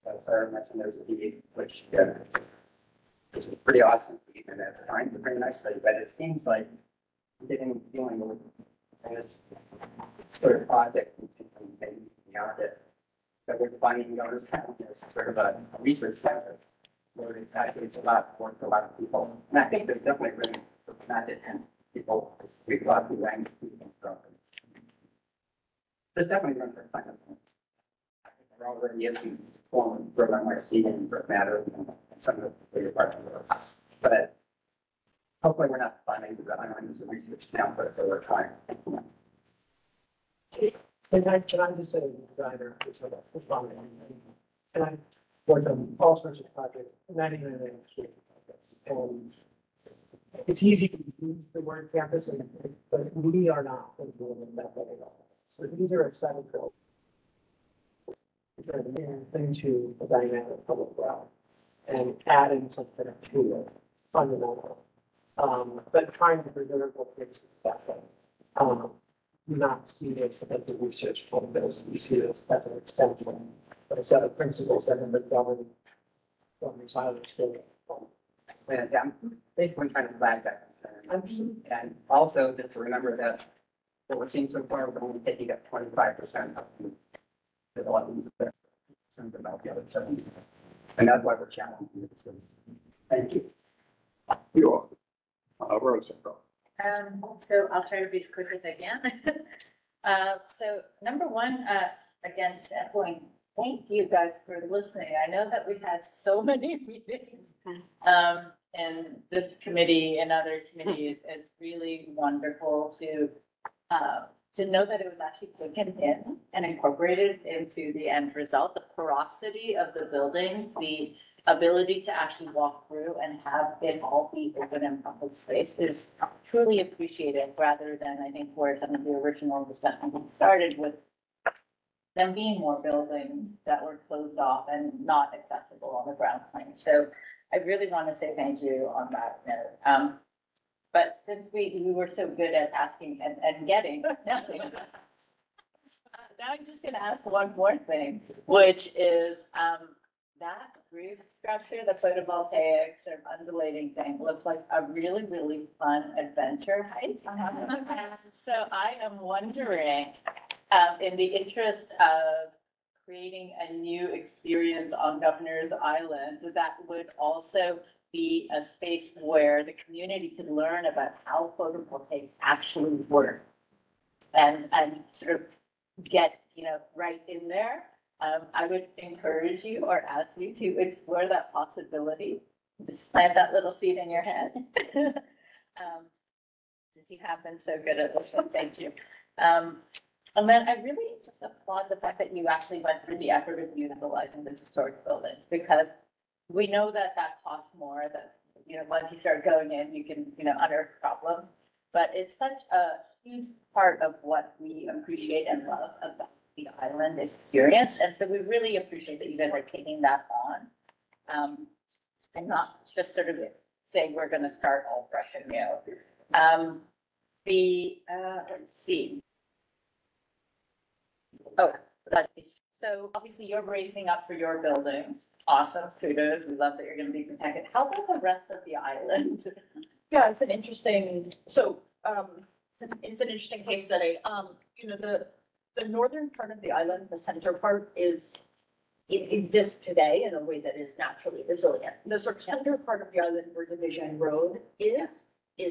So Sarah mentioned there's a deed, which is a pretty awesome deed and at the time, very nicely, but it seems like dealing with this sort of project and beyond it, that we're finding Governor's Island is sort of a research center where it actually it's a lot for a lot of people. And I think there's definitely room for United and people, we love the language people from. There's definitely room for finance. I think there already is some form of program like seeding for matter and some of the bigger parts of the world. But hopefully we're not finding the island as a research now, but we're trying. Can I just say, designer, and I worked on all sorts of projects, not even in the industry. And it's easy to use the word campus, but we are not doing that at all. So these are exciting goals. Into the dynamic public realm and adding something to it, fundamental. But trying to preserve what makes it special. Not see this as a research focus, we see this as an extension, but a set of principles that have been governed silence. And I'm basically trying to flag that concern. And also just to remember that what we're seeing so far, we're only taking up 25% of the developments that are concerned about the other 70. And that's why we're challenging this. Thank you. You're Rosa. So I'll try to be as quick as I can. So number one, again, to echoing, thank you guys for listening. I know that we had so many meetings, in this committee and other committees. It's really wonderful to know that it was actually taken in and incorporated into the end result, the porosity of the buildings, the ability to actually walk through and have it all be open and public space is truly appreciated, rather than I think where some of the original discussion started with them being more buildings that were closed off and not accessible on the ground plane. So I really want to say thank you on that note. But since we were so good at asking and getting, now I'm just gonna ask one more thing, which is, that roof structure, the photovoltaics or undulating thing looks like a really, really fun adventure hike. So I am wondering, in the interest of creating a new experience on Governor's Island, that would also be a space where the community could learn about how photovoltaics actually work and sort of get, right in there. I would encourage you or ask you to explore that possibility. Just plant that little seed in your head. Since you have been so good at this, so thank you. And then I really just applaud the fact that you actually went through the effort of utilizing the historic buildings, because we know that costs more, that, once you start going in, you can, unearth problems. but it's such a huge part of what we appreciate and love about the island experience. And so we really appreciate that you guys are taking that on. And not just sort of saying we're gonna start all fresh and new. Let's see. Oh, so obviously you're raising up for your buildings. Awesome, kudos. We love that you're gonna be protected. How about the rest of the island? Yeah, it's an interesting, so, it's an interesting case study. You know, the northern part of the island, the center part it exists today in a way that is naturally resilient. The sort of center part of the island where Division Road is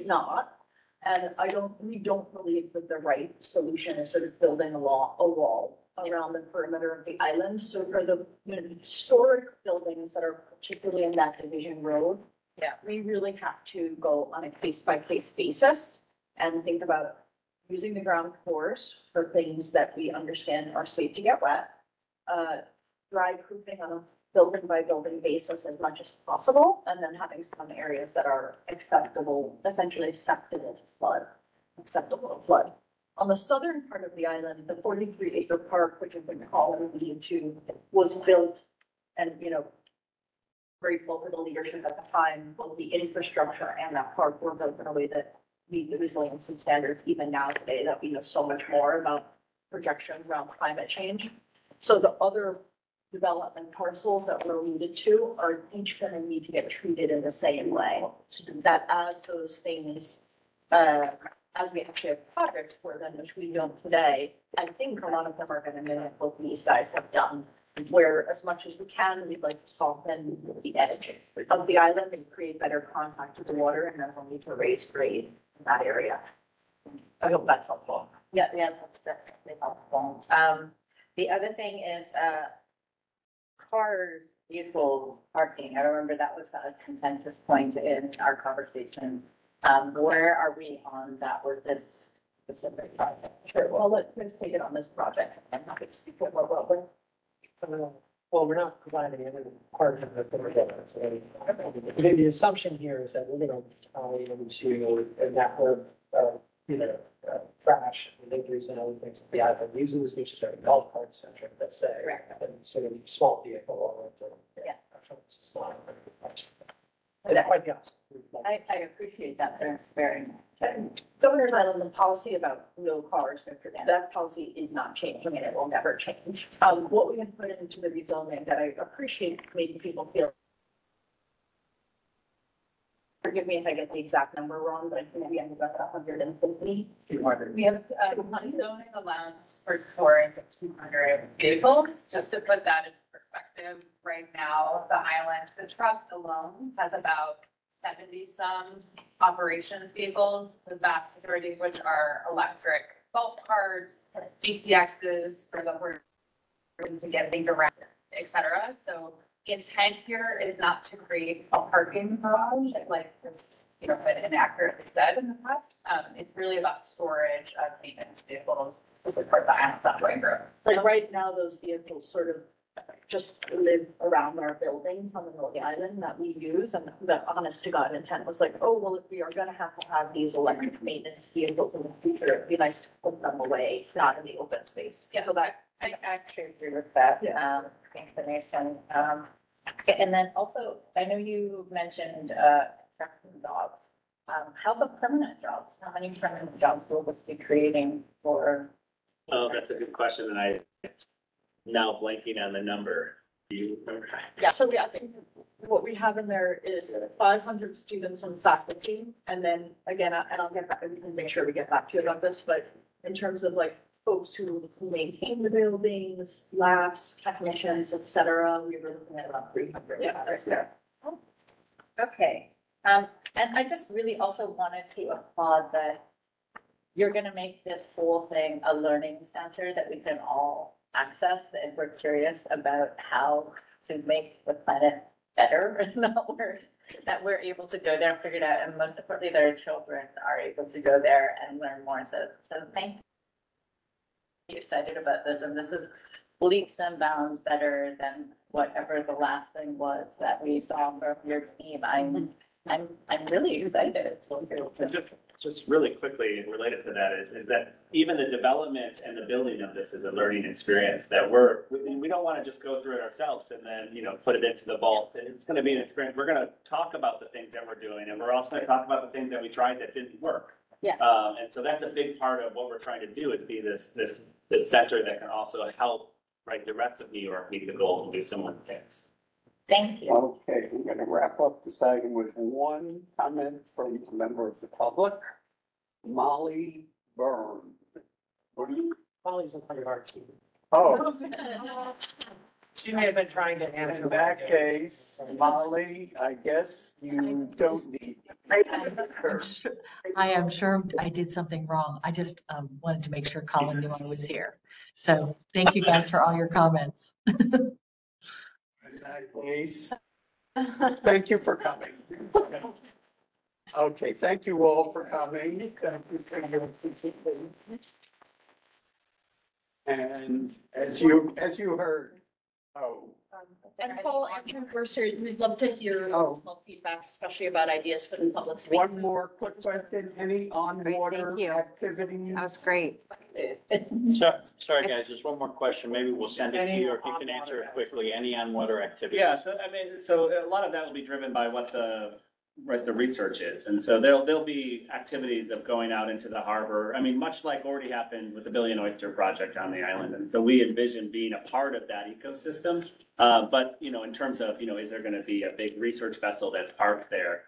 not. And we don't believe that the right solution is sort of building a wall around the perimeter of the island. So for the historic buildings that are particularly in that Division Road, we really have to go on a case-by-case basis and think about using the ground floors for things that we understand are safe to get wet, dry proofing on a building by building basis as much as possible, and then having some areas that are essentially acceptable to flood. On the southern part of the island, the 43-acre park, which has been called alluded to, was built and, grateful for the leadership at the time, both the infrastructure and that park were built in a way that meet the resiliency standards even now today that we know so much more about projections around climate change. So the other development parcels that were alluded to are each going to need to get treated in the same way. So that as those things, as we actually have projects for them, which we don't today, I think a lot of them are going to mimic what these guys have done, where as much as we can, we'd like to soften the edge of the island and create better contact with the water, and then we'll need to raise grade in that area. I hope that's helpful. Yeah, that's definitely helpful. The other thing is, cars, vehicles, parking. I remember that was a contentious point in our conversation. Where are we on that with this specific project? Sure, well, let's take it on this project. I'm happy to speak more broadly. Well, we're not providing any part of the project. So the assumption here is that we're going to tie into a network of, trash and injuries and other things. Yeah, but using this which is very golf cart centric, let's say, and sort of small vehicle oriented. It's not. Quite the opposite. I appreciate that transparency. Governor's Island, the policy about no cars, that policy is not changing and it will never change. What we have put into the rezoning that I appreciate making people feel. Forgive me if I get the exact number wrong, but I think we ended up at 150. We have zoning allowance for storage of 200 vehicles. Just to put that into perspective, right now, the island, the trust alone has about 70-some operations vehicles, the vast majority of which are electric golf carts, GTXs for the horse to get things around, et cetera. So the intent here is not to create a parking garage, like was, been inaccurately said in the past. It's really about storage of maintenance vehicles to support the island's ongoing growth. Like right now, those vehicles sort of just live around our buildings on the middle of the island that we use, and the honest to God intent was like, oh, well, if we are gonna have these electric maintenance vehicles in the future, it'd be nice to put them away, not in the open space. Yeah, so that I actually agree with that information. And then also, I know you mentioned construction jobs. How about permanent jobs? How many permanent jobs will this be creating for? Oh, that's a good question, and I now blanking on the number. Do you remember? Yeah, so I think what we have in there is 500 students and faculty, and then again, and I'll get back, we can make sure we get back to you about this, but in terms of like folks who maintain the buildings, labs, technicians, et cetera, we were looking at about 300. Yeah, that's fair. Okay, and I just really also wanted to applaud that you're gonna make this whole thing a learning center that we can all access, and we're curious about how to make the planet better, and that we're able to go there and figure it out, and most importantly, that our children are able to go there and learn more. So thank you. Excited about this, and this is leaps and bounds better than whatever the last thing was that we saw from your team. I'm really excited. just really quickly related to that is that even the development and the building of this is a learning experience that we don't want to just go through it ourselves and then, put it into the vault. It's going to be an experience. We're going to talk about the things that we're doing, and we're also going to talk about the things that we tried that didn't work. Yeah. And so that's a big part of what we're trying to do, is be this center that can also help, the rest of New York meet the goals and do similar things. Thank you. Okay, I'm going to wrap up this item with one comment from a member of the public. Molly Byrne. What do you? Molly's a part of our team. Oh. She may have been trying to answer. In that case, Molly, I guess you don't need. I am sure I did something wrong. I just wanted to make sure Colin knew I was here. So thank you guys for all your comments. In that case, thank you for coming. Okay, thank you all for coming. Thank you for your participation. And as you heard, And Paul, on your anniversary, we'd love to hear feedback, especially about ideas for the public spaces. one more quick question, any on-water activities? That was great. Sorry, guys, just one more question. Maybe we'll send it to you, or if you can answer it quickly. Any on-water activities? Yeah, so a lot of that will be driven by what the research is. And so there'll be activities of going out into the harbor. I mean, much like already happened with the Billion Oyster Project on the island. And so we envision being a part of that ecosystem. But, in terms of, is there going to be a big research vessel that's parked there?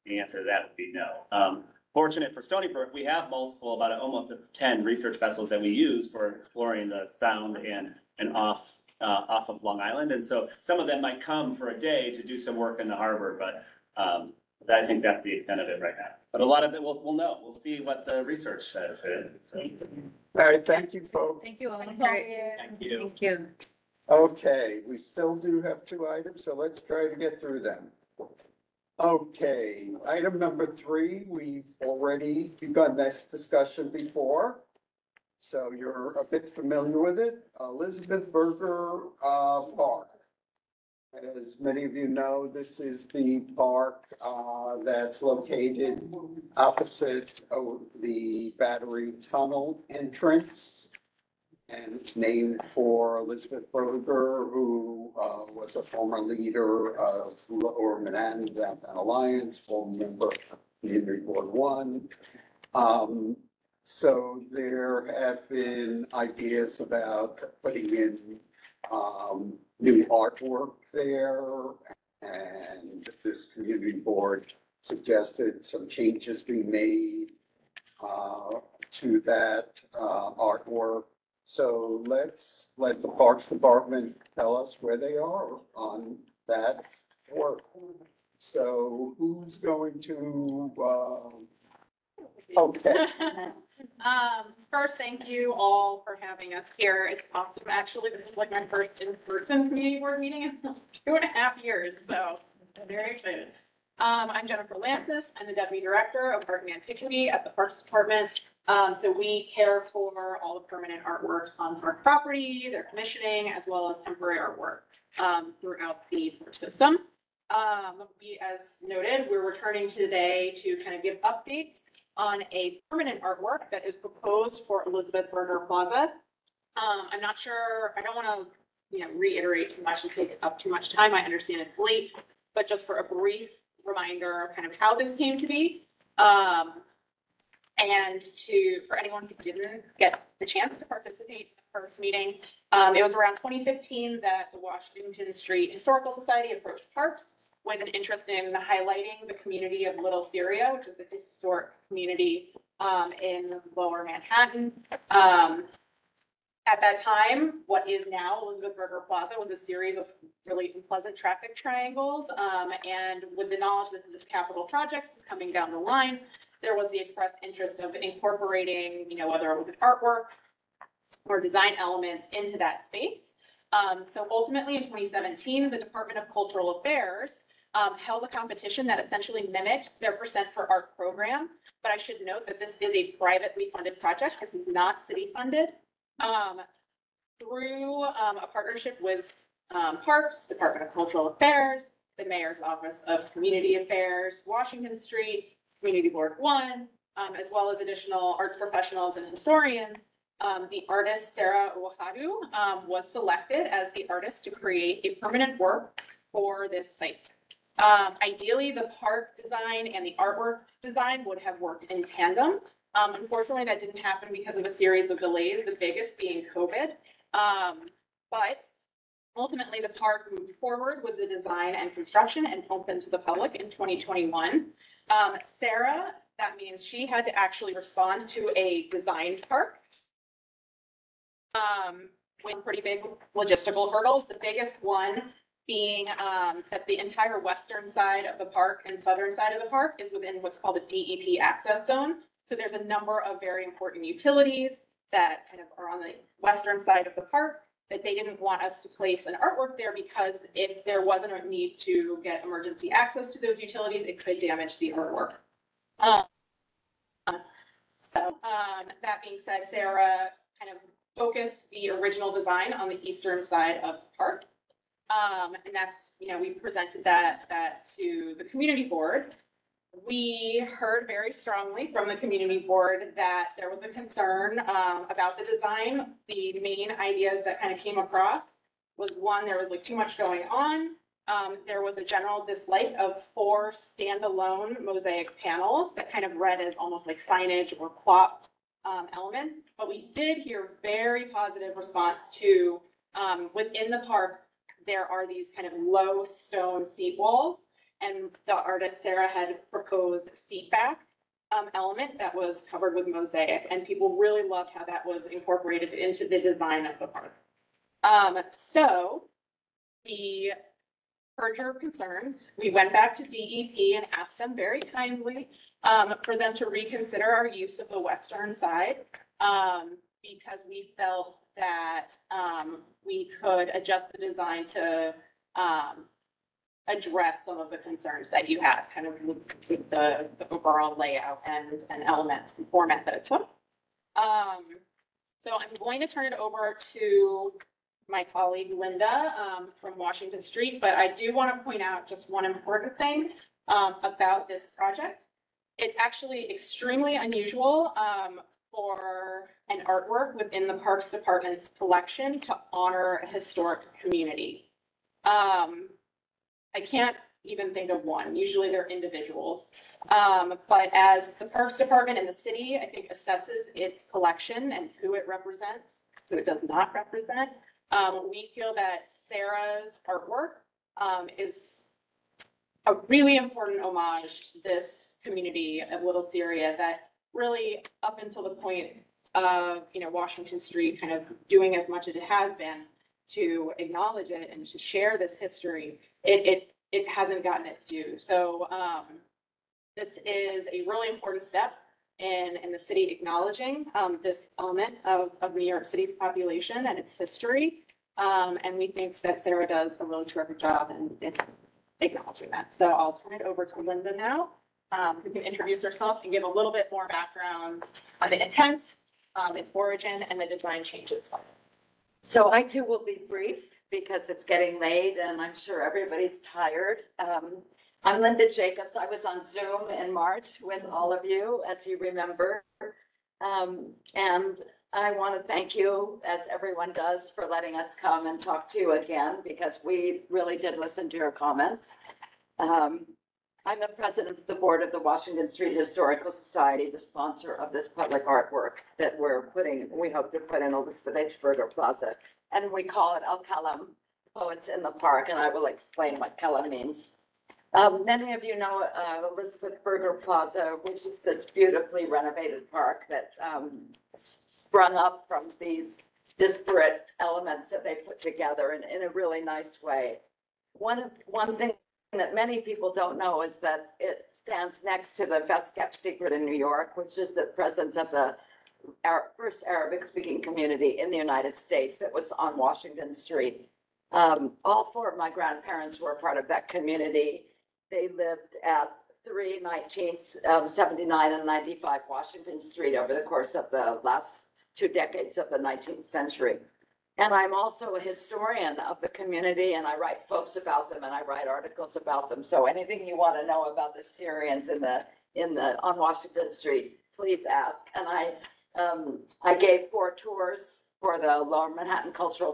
The answer to that would be no. Fortunate for Stony Brook, we have about almost 10 research vessels that we use for exploring the sound and off of Long Island. And so some of them might come for a day to do some work in the harbor, but I think that's the extent of it right now. But a lot of it we'll know. We'll see what the research says. So. All right, thank you, folks. Thank you all. Thank you. Thank you. Okay, we still do have 2 items, so let's try to get through them. Okay, item number 3, we've already begun this discussion before, so you're a bit familiar with it. Elizabeth Berger Park. As many of you know, this is the park that's located opposite the Battery Tunnel entrance. And it's named for Elizabeth Berger, who was a former leader of Lower Manhattan Downtown Alliance, former member of Community Board 1. So there have been ideas about putting in new artwork there, and this community board suggested some changes be made to that artwork. So let's let the Parks Department tell us where they are on that work. So who's going to, okay. First, thank you all for having us here. It's awesome. Actually, this is like my first in-person community board meeting in 2.5 years, so I'm very excited. I'm Jennifer Lantis. I'm the Deputy Director of Art and Antiquity at the Parks Department. So we care for all the permanent artworks on park property, their commissioning, as well as temporary artwork throughout the park system. As noted, we're returning today to kind of give updates on a permanent artwork that is proposed for Elizabeth Berger Plaza. I'm not sure, I don't want to, reiterate too much and take up too much time. I understand it's late, but just for a brief reminder of kind of how this came to be. And for anyone who didn't get the chance to participate in the first meeting, it was around 2015 that the Washington Street Historical Society approached parks with an interest in highlighting the community of Little Syria, which is a historic community in Lower Manhattan. At that time, what is now Elizabeth Berger Plaza was a series of really unpleasant traffic triangles. And with the knowledge that this capital project is coming down the line, there was the expressed interest of incorporating, whether it was an artwork or design elements into that space. So ultimately in 2017, the Department of Cultural Affairs held a competition that essentially mimicked their Percent for Art program. But I should note that this is a privately funded project. This is not city funded. Through a partnership with Parks, Department of Cultural Affairs, the Mayor's Office of Community Affairs, Washington Street, Community Board 1, as well as additional arts professionals and historians, the artist Sarah Ouahadu was selected as the artist to create a permanent work for this site. Ideally, the park design and the artwork design would have worked in tandem. Unfortunately, that didn't happen because of a series of delays, the biggest being COVID. But ultimately, the park moved forward with the design and construction and opened to the public in 2021. Sarah, that means she had to actually respond to a designed park with pretty big logistical hurdles. The biggest one being that the entire western side of the park and southern side of the park is within what's called a DEP access zone. So there's a number of very important utilities that kind of are on the western side of the park that they didn't want us to place an artwork there because if there wasn't a need to get emergency access to those utilities, it could damage the artwork. That being said, Sarah kind of focused the original design on the eastern side of the park. And that's, we presented that to the community board. We heard very strongly from the community board that there was a concern about the design. The main ideas that kind of came across was one, there was like too much going on. There was a general dislike of 4 standalone mosaic panels that kind of read as almost like signage or plopped elements. But we did hear very positive response to within the park, there are these kind of low stone seat walls. And the artist Sarah had proposed a seat back element that was covered with mosaic, and people really loved how that was incorporated into the design of the park. So we heard your concerns. We went back to DEP and asked them very kindly for them to reconsider our use of the western side because we felt that we could adjust the design to address some of the concerns that you had, kind of with the overall layout and elements and format that it took. So I'm going to turn it over to my colleague Linda from Washington Street, but I do want to point out just one important thing about this project. It's actually extremely unusual for an artwork within the Parks Department's collection to honor a historic community. I can't even think of one. Usually they're individuals. But as the Parks Department and the city, I think, assesses its collection and who it represents, who it does not represent, we feel that Sarah's artwork is a really important homage to this community of Little Syria that really, up until the point of, Washington Street kind of doing as much as it has been to acknowledge it and to share this history, it hasn't gotten its due. So this is a really important step in the city acknowledging this element of New York City's population and its history. And we think that Sarah does a really terrific job in acknowledging that. So I'll turn it over to Linda now, who can introduce herself and give a little bit more background on the intent, its origin, and the design changes. So I too will be brief because it's getting late and I'm sure everybody's tired. I'm Linda Jacobs. I was on Zoom in March with all of you, as you remember. And I want to thank you, as everyone does, for letting us come and talk to you again, because we really did listen to your comments. I'm the president of the board of the Washington Street Historical Society, the sponsor of this public artwork that we hope to put in Elizabeth H. Berger Plaza. And we call it Al Kalam, Poets in the Park, and I will explain what Kalam means. Many of you know Elizabeth Berger Plaza, which is this beautifully renovated park that sprung up from these disparate elements that they put together in a really nice way. One thing that many people don't know is that it stands next to the best kept secret in New York, which is the presence of the first Arabic-speaking community in the United States that was on Washington Street. All 4 of my grandparents were a part of that community. They lived at 79 and 95 Washington Street over the course of the last 2 decades of the 19th century. And I'm also a historian of the community, and I write books about them and I write articles about them. So anything you want to know about the Syrians on Washington Street, please ask. And I gave 4 tours for the Lower Manhattan Cultural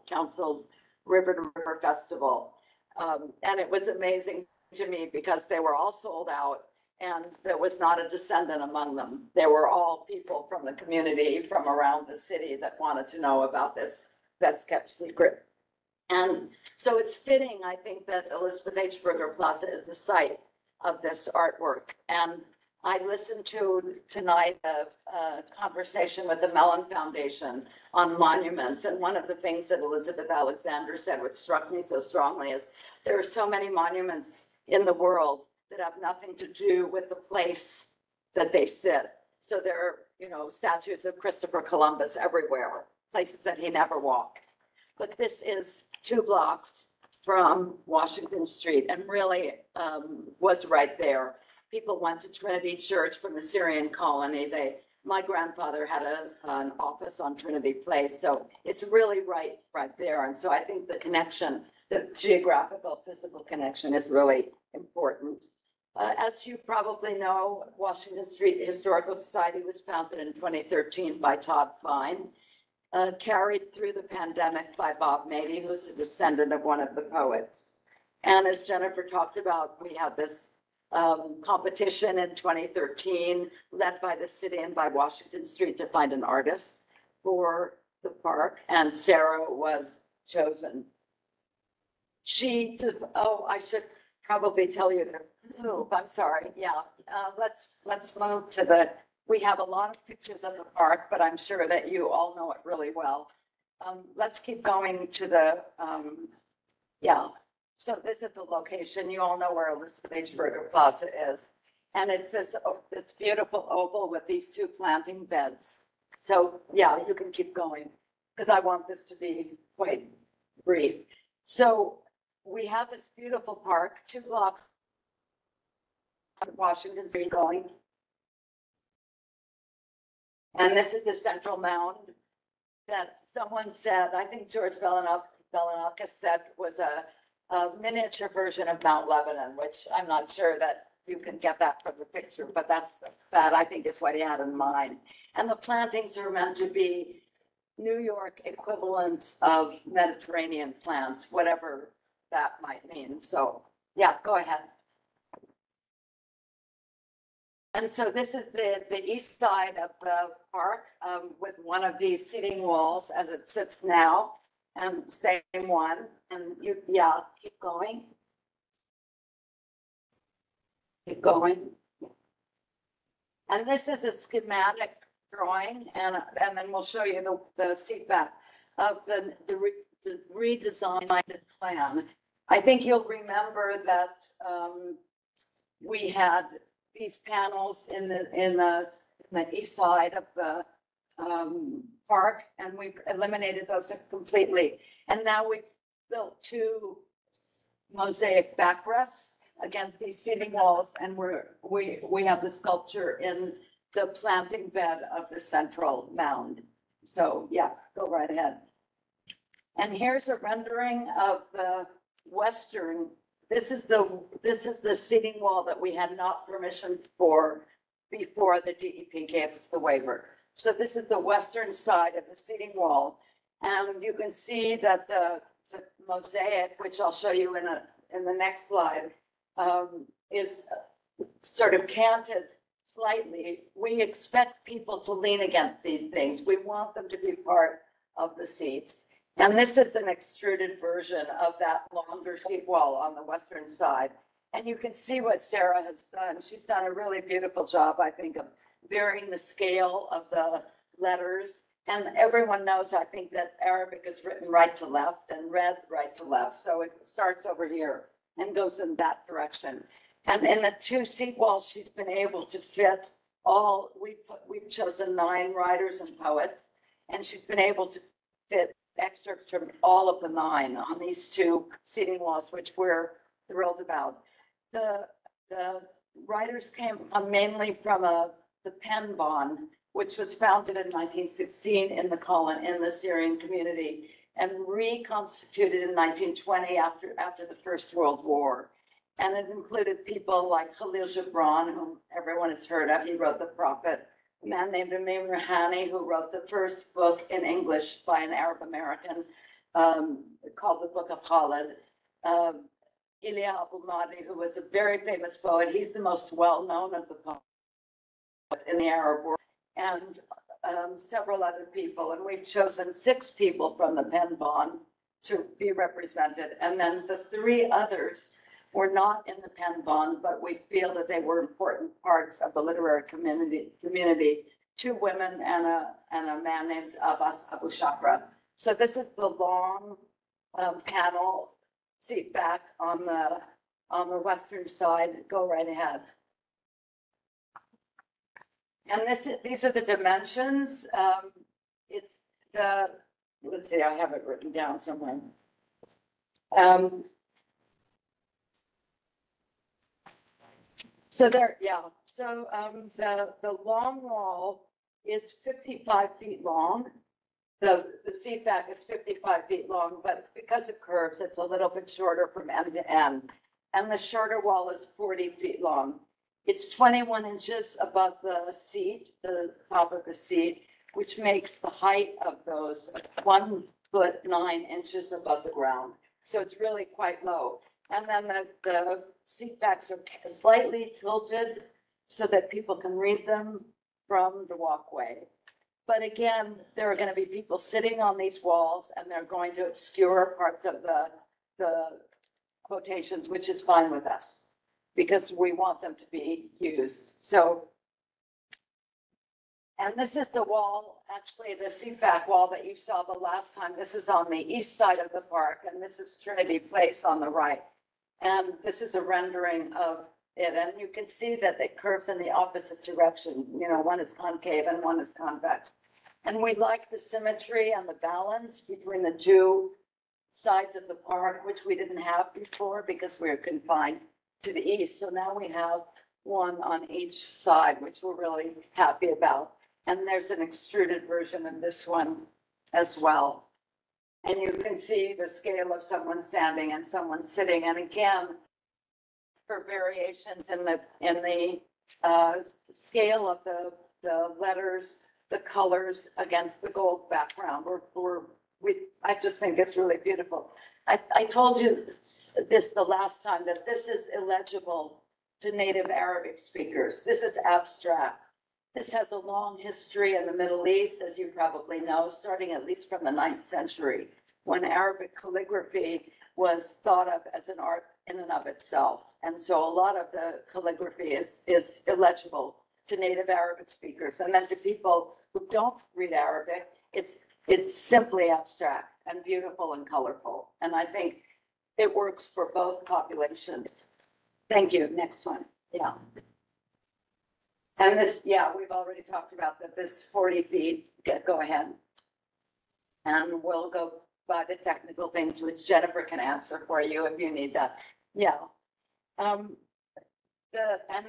Council's River to River Festival. And it was amazing to me because they were all sold out and there was not a descendant among them. They were all people from the community from around the city that wanted to know about this that's kept secret. And so it's fitting, I think, that Elizabeth H. Berger Plaza is the site of this artwork. And I listened to tonight a conversation with the Mellon Foundation on monuments. And one of the things that Elizabeth Alexander said, which struck me so strongly, is there are so many monuments in the world that have nothing to do with the place that they sit. So there are, you know, statues of Christopher Columbus everywhere, places that he never walked. But this is 2 blocks from Washington Street and really was right there. People went to Trinity Church from the Syrian colony. My grandfather had an office on Trinity Place, so it's really right there. And so I think the connection, the geographical, physical connection is really important. As you probably know, Washington Street Historical Society was founded in 2013 by Todd Fine, carried through the pandemic by Bob Mady, who's a descendant of one of the poets. And as Jennifer talked about, we had this competition in 2013 led by the city and by Washington Street to find an artist for the park, and Sarah was chosen. I should probably tell you the move. I'm sorry. Yeah, let's move to we have a lot of pictures of the park, but I'm sure that you all know it really well. Let's keep going to yeah. So this is the location. You all know where Elizabeth H. Berger Plaza is. And it's this beautiful oval with these 2 planting beds. So yeah, you can keep going because I want this to be quite brief. So we have this beautiful park, 2 blocks of Washington Street going. And this is the central mound that someone said, I think George Velanakis said was a miniature version of Mount Lebanon, which I'm not sure that you can get that from the picture, but that I think is what he had in mind. And the plantings are meant to be New York equivalents of Mediterranean plants, whatever that might mean. So yeah, go ahead. And so this is the east side of the park with one of these seating walls as it sits now, and same one. And yeah, keep going. Keep going. And this is a schematic drawing, and then we'll show you the seat back of the redesigned plan. I think you'll remember that we had these panels in the east side of the park, and we've eliminated those completely. And now we've built 2 mosaic backrests against these seating walls, and we have the sculpture in the planting bed of the central mound. So yeah, go right ahead. And here's a rendering of the western. This is the seating wall that we had not permission for before the DEP gave us the waiver. So this is the western side of the seating wall, and you can see that the mosaic, which I'll show you in the next slide, is sort of canted slightly. We expect people to lean against these things. We want them to be part of the seats. And this is an extruded version of that longer seat wall on the western side. And you can see what Sarah has done. She's done a really beautiful job, I think, of varying the scale of the letters. And everyone knows, I think, that Arabic is written right to left and read right to left. So it starts over here and goes in that direction. And in the 2 seat walls, she's been able to fit we've chosen 9 writers and poets, and she's been able to fit excerpts from all of the 9 on these 2 seating walls, which we're thrilled about. The writers came mainly from the Penn Bond, which was founded in 1916 in the Syrian community and reconstituted in 1920 after the First World War. And it included people like Khalil Gibran, whom everyone has heard of. He wrote The Prophet. A man named Amir Rahani, who wrote the first book in English by an Arab American called The Book of Khalid. Ilya Abu Madi, who was a very famous poet. He's the most well-known of the poets in the Arab world, and several other people. And we've chosen 6 people from the Pen Bond to be represented. And then the 3 others were not in the Pen Bond, but we feel that they were important parts of the literary community. 2 women and a man named Abbas Abu Shakra. So this is the long panel. Seat back on the western side. Go right ahead. And these are the dimensions. It's the, let's see, I have it written down somewhere. So there, yeah. So the long wall is 55 feet long. The seat back is 55 feet long, but because it curves, it's a little bit shorter from end to end. And the shorter wall is 40 feet long. It's 21 inches above the seat, the top of the seat, which makes the height of those 1 foot 9 inches above the ground. So it's really quite low. And then the seat backs are slightly tilted so that people can read them from the walkway. But again, there are going to be people sitting on these walls and they're going to obscure parts of the quotations, which is fine with us because we want them to be used. So, and this is the wall, actually the seat back wall that you saw the last time. This is on the east side of the park, and this is Trinity Place on the right. And this is a rendering of it, and you can see that it curves in the opposite direction. You know, one is concave and one is convex. And we like the symmetry and the balance between the 2 sides of the park, which we didn't have before because we were confined to the east. So now we have one on each side, which we're really happy about. And there's an extruded version of this one as well. And you can see the scale of someone standing and someone sitting. And again, for variations in the scale of the letters, the colors against the gold background, I just think it's really beautiful. I told you this the last time, that this is illegible to native Arabic speakers. This is abstract. This has a long history in the Middle East, as you probably know, starting at least from the 9th century, when Arabic calligraphy was thought of as an art in and of itself. And so a lot of the calligraphy is illegible to native Arabic speakers. And then to people who don't read Arabic, it's simply abstract and beautiful and colorful. And I think it works for both populations. Thank you. Next one. Yeah. And this, yeah, we've already talked about that. This 40 feet, go ahead. And we'll go by the technical things, which Jennifer can answer for you if you need that. Yeah. And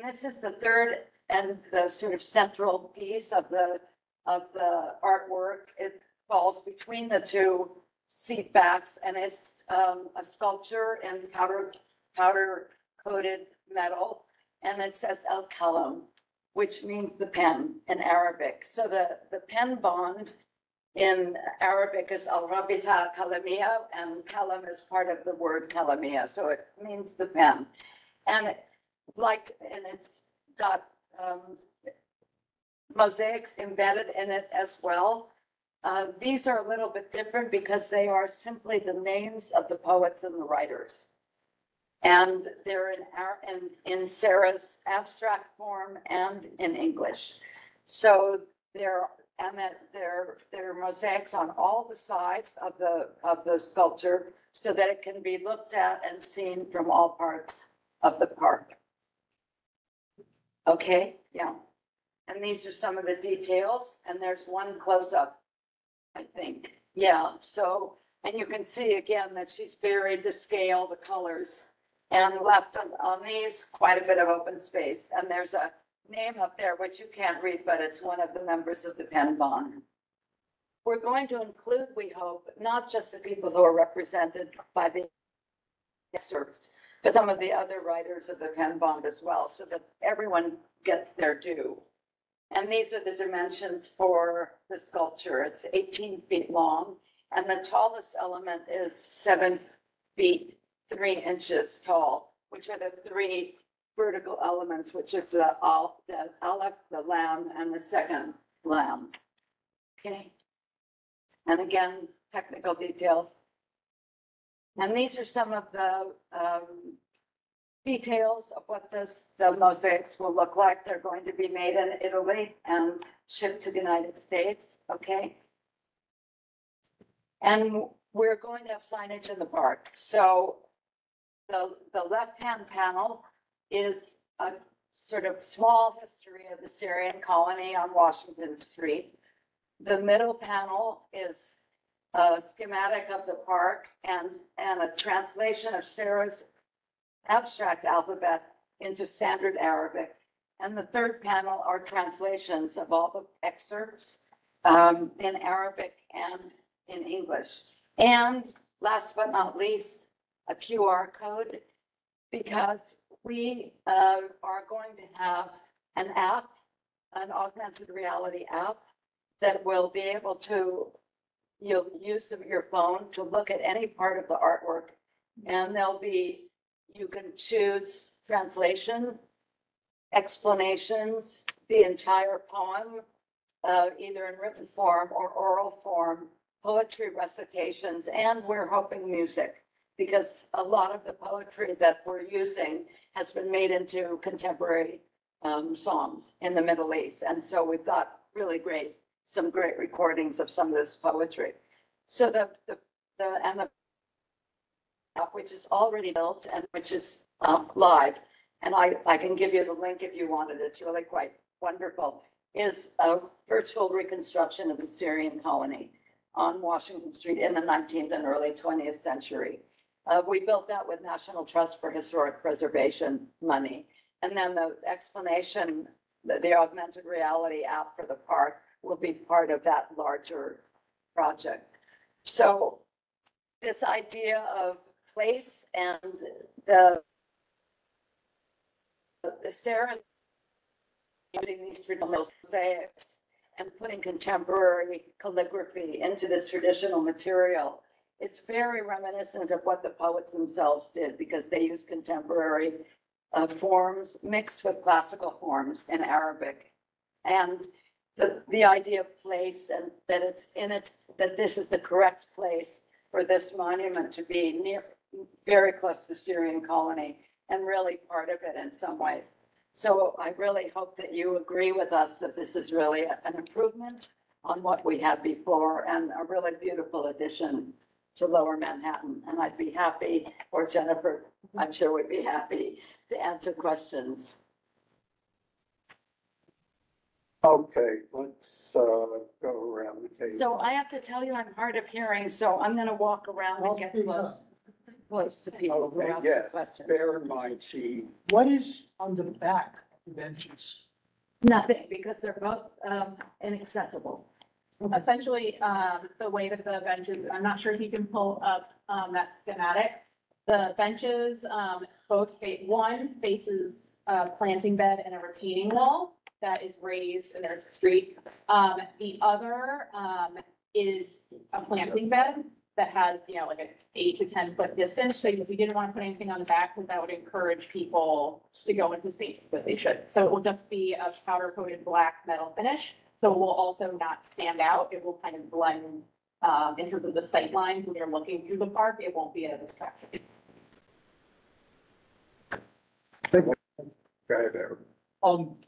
this is the third and the sort of central piece of the artwork. It falls between the 2 seat backs, and it's a sculpture in powder coated metal, and it says El Kalam, which means the pen in Arabic. So the pen bond in Arabic is al-rabita kalamia, and kalam is part of the word kalamia, so it means the pen. And it's got mosaics embedded in it as well. These are a little bit different because they are simply the names of the poets and the writers. And they're in Sarah's abstract form and in English. So there are mosaics on all the sides of the sculpture so that it can be looked at and seen from all parts of the park. Okay, yeah. And these are some of the details, and there's one close-up, I think. Yeah, so, and you can see again that she's buried the scale, the colors, and left on these quite a bit of open space. And there's a name up there which you can't read, but it's one of the members of the Pen Bond. We're going to include, we hope, not just the people who are represented by the excerpts, but some of the other writers of the Penn Bond as well, so that everyone gets their due. And these are the dimensions for the sculpture. It's 18 feet long, and the tallest element is 7 feet, 3 inches tall, which are the 3 vertical elements, which is the aleph, the lamb, and the second lamb. Okay. And again, technical details. And these are some of the details of what the mosaics will look like. They're going to be made in Italy and shipped to the United States, okay? And we're going to have signage in the park. So the left-hand panel is a sort of small history of the Syrian colony on Washington Street. The middle panel is a schematic of the park and a translation of Sarah's abstract alphabet into standard Arabic. And the third panel are translations of all the excerpts in Arabic and in English. And last but not least, a QR code, because we are going to have an app, an augmented reality app that will be able to, you'll use your phone to look at any part of the artwork, and there'll be, you can choose translation, explanations, the entire poem, either in written form or oral form, poetry recitations, and we're hoping music, because a lot of the poetry that we're using has been made into contemporary songs in the Middle East. And so we've got really some great recordings of some of this poetry. So the app, which is already built and which is live, and I can give you the link if you wanted. It's really quite wonderful, is a virtual reconstruction of the Syrian colony on Washington Street in the 19th and early 20th century. We built that with National Trust for Historic Preservation money. And then the explanation, the augmented reality app for the park will be part of that larger project. So this idea of place and the Sarah using these traditional mosaics and putting contemporary calligraphy into this traditional material, it's very reminiscent of what the poets themselves did, because they used contemporary forms mixed with classical forms in Arabic. And the idea of place, and that that this is the correct place for this monument to be very close to the Syrian colony and really part of it in some ways. So I really hope that you agree with us that this is really an improvement on what we had before and a really beautiful addition to Lower Manhattan. And I'd be happy, or Jennifer, I'm sure would be happy to answer questions. Okay, let's go around the table. So I have to tell you, I'm hard of hearing, so I'm gonna walk around and get close to people who Okay, ask yes, questions. bear in mind, Chief. What is on the back of the benches? Nothing, because they're both inaccessible. Essentially, the way that the benches, I'm not sure if you can pull up that schematic. The benches, one faces a planting bed and a retaining wall that is raised and there's a street. The other is a planting bed that has, like an 8 to 10 foot distance. So we didn't want to put anything on the back because that would encourage people to go into spaces that they should. So it will just be a powder coated black metal finish. So it will also not stand out. It will kind of blend in terms of the sight lines when you're looking through the park. It won't be a distraction.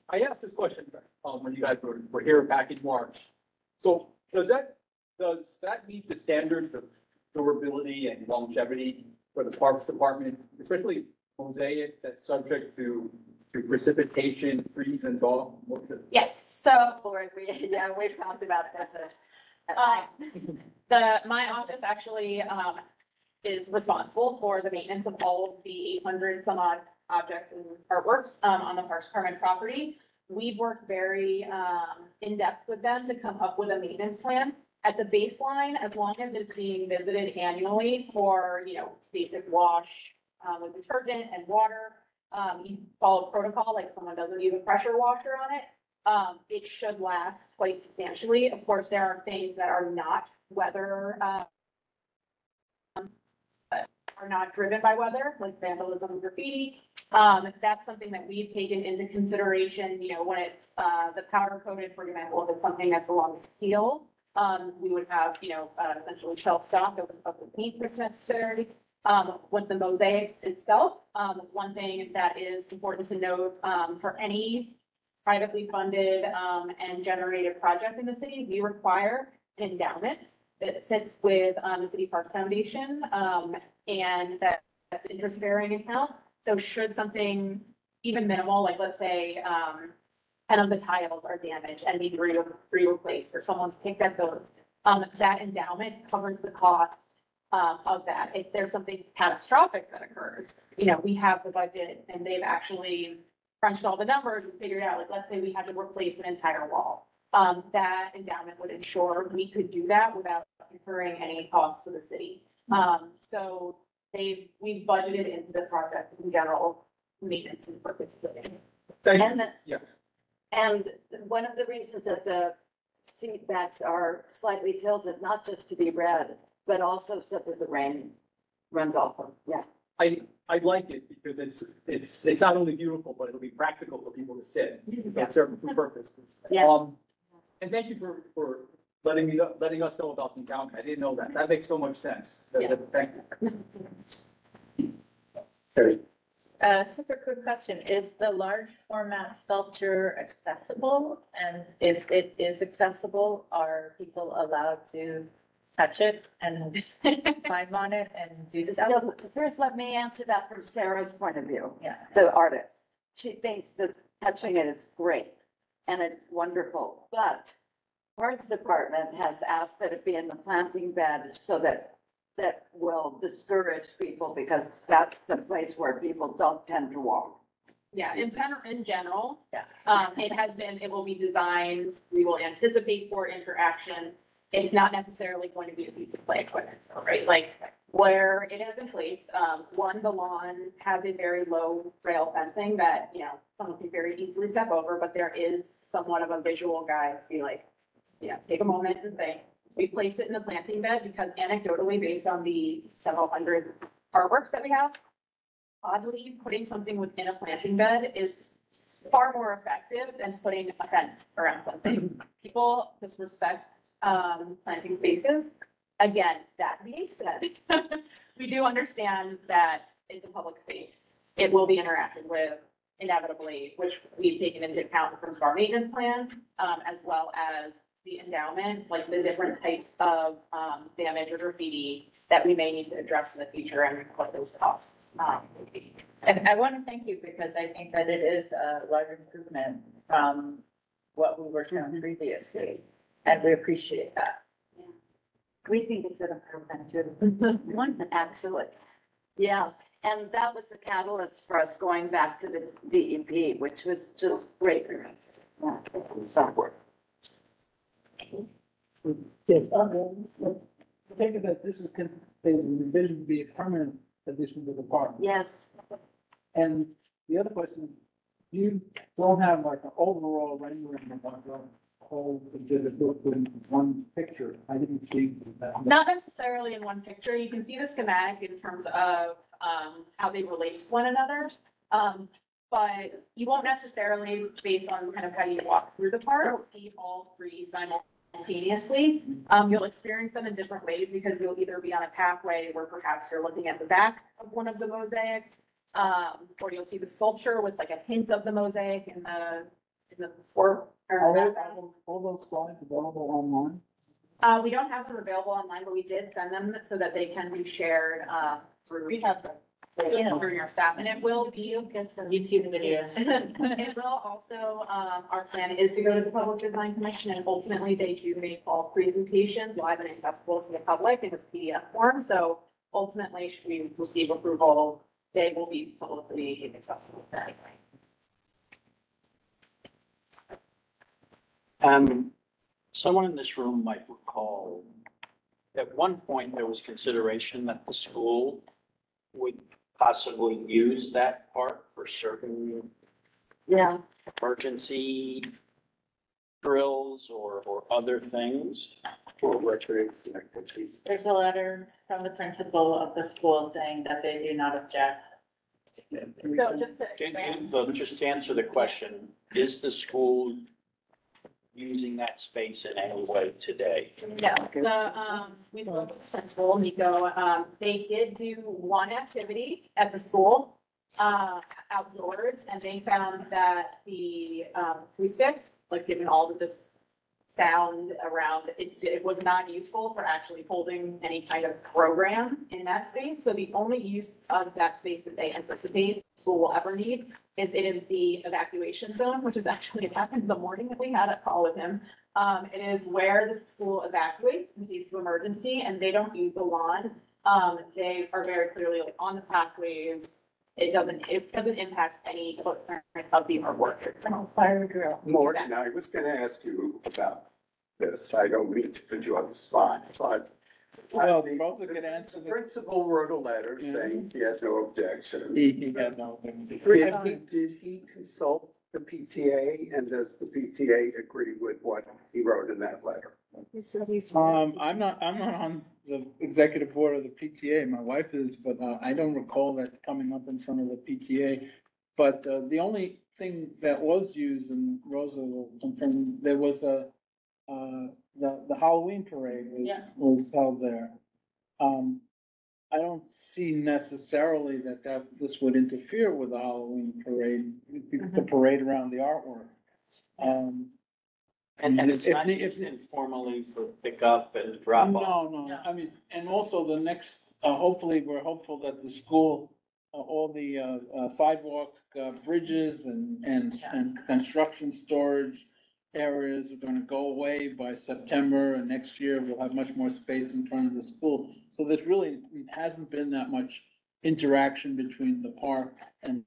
I asked this question, when you guys were here back in March. So does that meet the standards of durability and longevity for the Parks Department, especially mosaic that's subject to precipitation, freeze and thaw? Yes, so we talked about this. My office actually is responsible for the maintenance of all of the 800 some odd objects and artworks on the Parks Department property. We've worked very in depth with them to come up with a maintenance plan. At the baseline, as long as it's being visited annually for, basic wash, with detergent and water. You follow protocol, like someone doesn't use a pressure washer on it. It should last quite substantially. Of course, there are things that are not weather, are not driven by weather, like vandalism and graffiti. That's something that we've taken into consideration, you know, when it's, the powder coated, for example, if it's something that's along steel, we would have, you know, essentially shelf stock of the paint that's necessary. With the mosaics itself, is one thing that is important to note, for any privately funded, and generated project in the city, we require an endowment that sits with, the City Parks Foundation, and that's an interest-bearing account. So should something even minimal, like let's say, 10 of the tiles are damaged and need replaced, or someone's picked up those, that endowment covers the cost of that. If there's something catastrophic that occurs, you know, we have the budget, and they've actually crunched all the numbers and figured out, like, let's say we had to replace an entire wall. That endowment would ensure we could do that without incurring any costs to the city. So we've budgeted into the project in general maintenance and participating. Yes. And one of the reasons that the seat backs are slightly tilted, not just to be read, but also so that the rain runs off them. Yeah. I like it because it's not only beautiful, but it'll be practical for people to sit. So it serves two purposes. Yeah. And thank you for letting us know about the endowment. I didn't know that. That makes so much sense. Yeah. Thank you. Terry. Super quick question. Is the large format sculpture accessible? And if it is accessible, are people allowed to touch it and climb on it and do stuff? So first, let me answer that from Sarah's point of view. Yeah. The artist. She thinks that touching it is great and it's wonderful, but Parks Department has asked that it be in the planting bed so that will discourage people because that's the place where people don't tend to walk. Yeah, in general, it will be designed, we will anticipate for interaction. It's not necessarily going to be a piece of play equipment, right? Like where it is in place, the lawn has a very low rail fencing that, you know, someone can very easily step over, but there is somewhat of a visual guide to be like, take a moment and think. We place it in the planting bed because anecdotally, based on the several hundred artworks that we have, oddly, putting something within a planting bed is far more effective than putting a fence around something. People just respect planting spaces. Again, that being said, we do understand that it's a public space. It will be interacted with inevitably, which we've taken into account from our maintenance plan, as well as the endowment, like the different types of damage or graffiti that we may need to address in the future and what those costs would be. And I want to thank you because I think that it is a large improvement from what we were shown previously, and we appreciate that. We think it's an improvement too. One, actually. Yeah, and that was the catalyst for us going back to the DEP, which was just great for us. Yeah, so. Yes, take it that this is envisioned to be a permanent addition to the park. Yes. And the other question, you don't have like an overall rendering of what the whole exhibit looked in one picture. I didn't see that. Not necessarily in one picture. You can see the schematic in terms of how they relate to one another. But you won't necessarily, based on kind of how you walk through the park, see all three simultaneously. You'll experience them in different ways because you'll either be on a pathway where perhaps you're looking at the back of one of the mosaics, or you'll see the sculpture with like a hint of the mosaic in the fore. All those slides available online? We don't have them available online, but we did send them so that they can be shared through. We have them. Through your staff, and it will be YouTube videos. It will also, our plan is to go to the Public Design Commission, and ultimately they do make all presentations live and accessible to the public in this PDF form. So ultimately, should we receive approval, they will be publicly accessible. Someone in this room might recall, at one point, there was consideration that the school would possibly use that park for certain Yeah. emergency drills or other things. For recreation activities. There's a letter from the principal of the school saying that they do not object. So just to expand. So just to answer the question, is the school using that space in any way today? No, we spoke with the principal, Nico, they did do one activity at the school, outdoors, and they found that the, acoustics, like given all of this sound around, it was not useful for actually holding any kind of program in that space. So the only use of that space that they anticipate the school will ever need is it is the evacuation zone, which is actually, it happened the morning that we had a call with him. It is where the school evacuates in case of emergency, and they don't use the lawn. They are very clearly like on the pathways. It doesn't impact any footprint of the artwork. It's a fire drill. Morgan, I was gonna ask you about this. I don't mean to put you on the spot, but. Well, the- both are good answers. The principal wrote a letter saying he had no objection. He had no. Did he consult the PTA, and does the PTA agree with what he wrote in that letter? I'm not on the executive board of the PTA. My wife is, but I don't recall that coming up in front of the PTA. But the only thing that was used, and Rosa will confirm, there was the Halloween parade was held there. I don't see necessarily that this would interfere with the Halloween parade, the parade around the artwork. And it's not used informally for pickup and drop off? No, I mean, and also the next, hopefully, we're hopeful that the school, all the sidewalk, bridges and construction storage areas are gonna go away by September, and next year we'll have much more space in front of the school. So there's really hasn't been that much interaction between the park and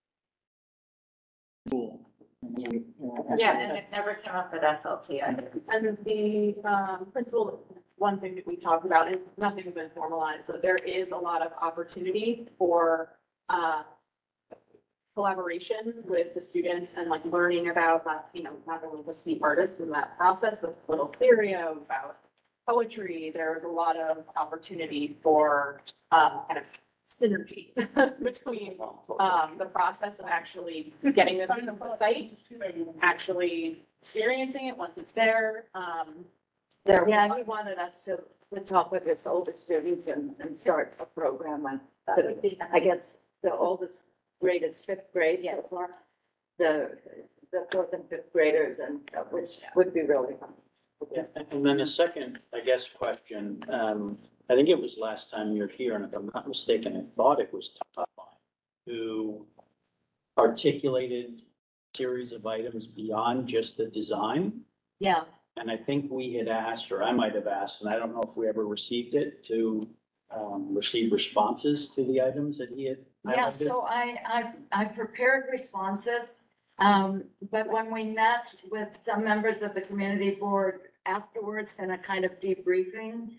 school. Yeah, and it never came up at SLT. And the principal, one thing that we talked about, and nothing's been formalized, but there is a lot of opportunity for collaboration with the students and like learning about, not only was the artist in that process, but little theory about poetry. There's a lot of opportunity for kind of synergy between the process of actually getting this into the site, actually experiencing it once it's there. Yeah, he wanted us to talk with his older students and start a program with, I guess, the oldest grade is fifth grade so far. The fourth and fifth graders, and which would be really fun. Yeah, and then the second, I guess, question, I think it was last time you were here, and if I'm not mistaken, I thought it was Todd who articulated a series of items beyond just the design. Yeah. And I think we had asked, or I might have asked, and I don't know if we ever received it, to receive responses to the items that he had Yeah, highlighted. so I prepared responses, but when we met with some members of the community board afterwards in a kind of debriefing,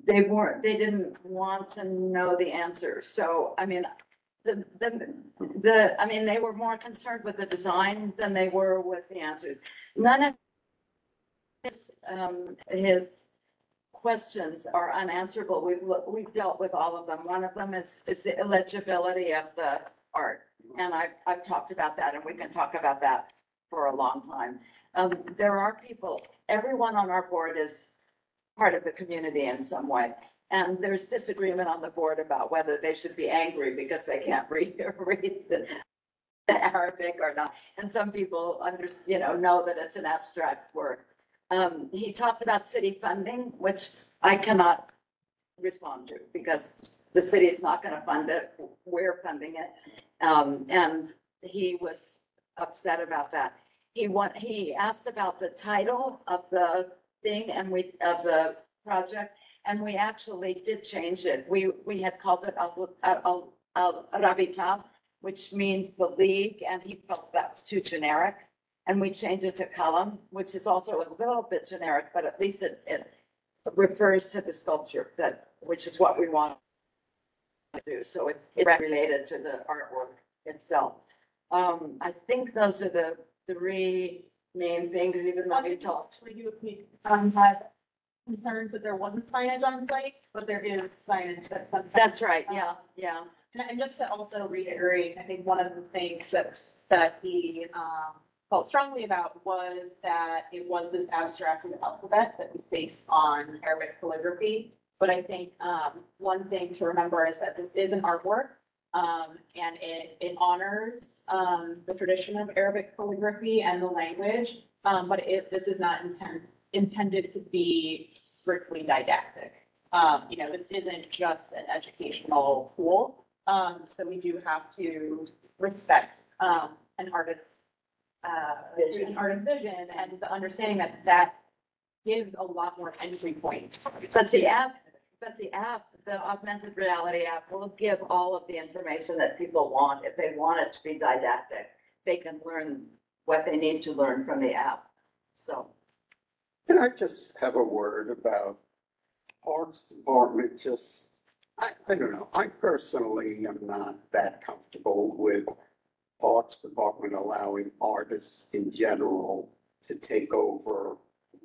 they didn't want to know the answers. So, I mean, they were more concerned with the design than they were with the answers. None of his questions are unanswerable. We've dealt with all of them. One of them is the illegibility of the art. And I've talked about that, and we can talk about that for a long time. There are people, everyone on our board is part of the community in some way. And there's disagreement on the board about whether they should be angry because they can't read the Arabic or not. And some people know that it's an abstract word. He talked about city funding, which I cannot respond to because the city is not going to fund it. We're funding it. And he was upset about that. He asked about the title of the thing of the project, and we actually did change it. We had called it Al-Rabita, which means the league, and he felt that was too generic. And we changed it to Kalam, which is also a little bit generic, but at least it refers to the sculpture which is what we want. do, so it's related to the artwork itself. I think those are the three main things, even though we talked. Had concerns that there wasn't signage on site, but there is signage That's right, yeah, yeah. And just to also reiterate, I think one of the things that he felt strongly about was that it was this abstracted alphabet that was based on Arabic calligraphy. But I think one thing to remember is that this is an artwork, and it honors the tradition of Arabic calligraphy and the language. But this is not intended to be strictly didactic. This isn't just an educational tool. So we do have to respect an artist's vision and the understanding that gives a lot more entry points. But the app, the augmented reality app will give all of the information that people want. If they want it to be didactic, they can learn what they need to learn from the app. So. Can I just have a word about Parks Department? I don't know. I personally am not that comfortable with Parks Department allowing artists in general to take over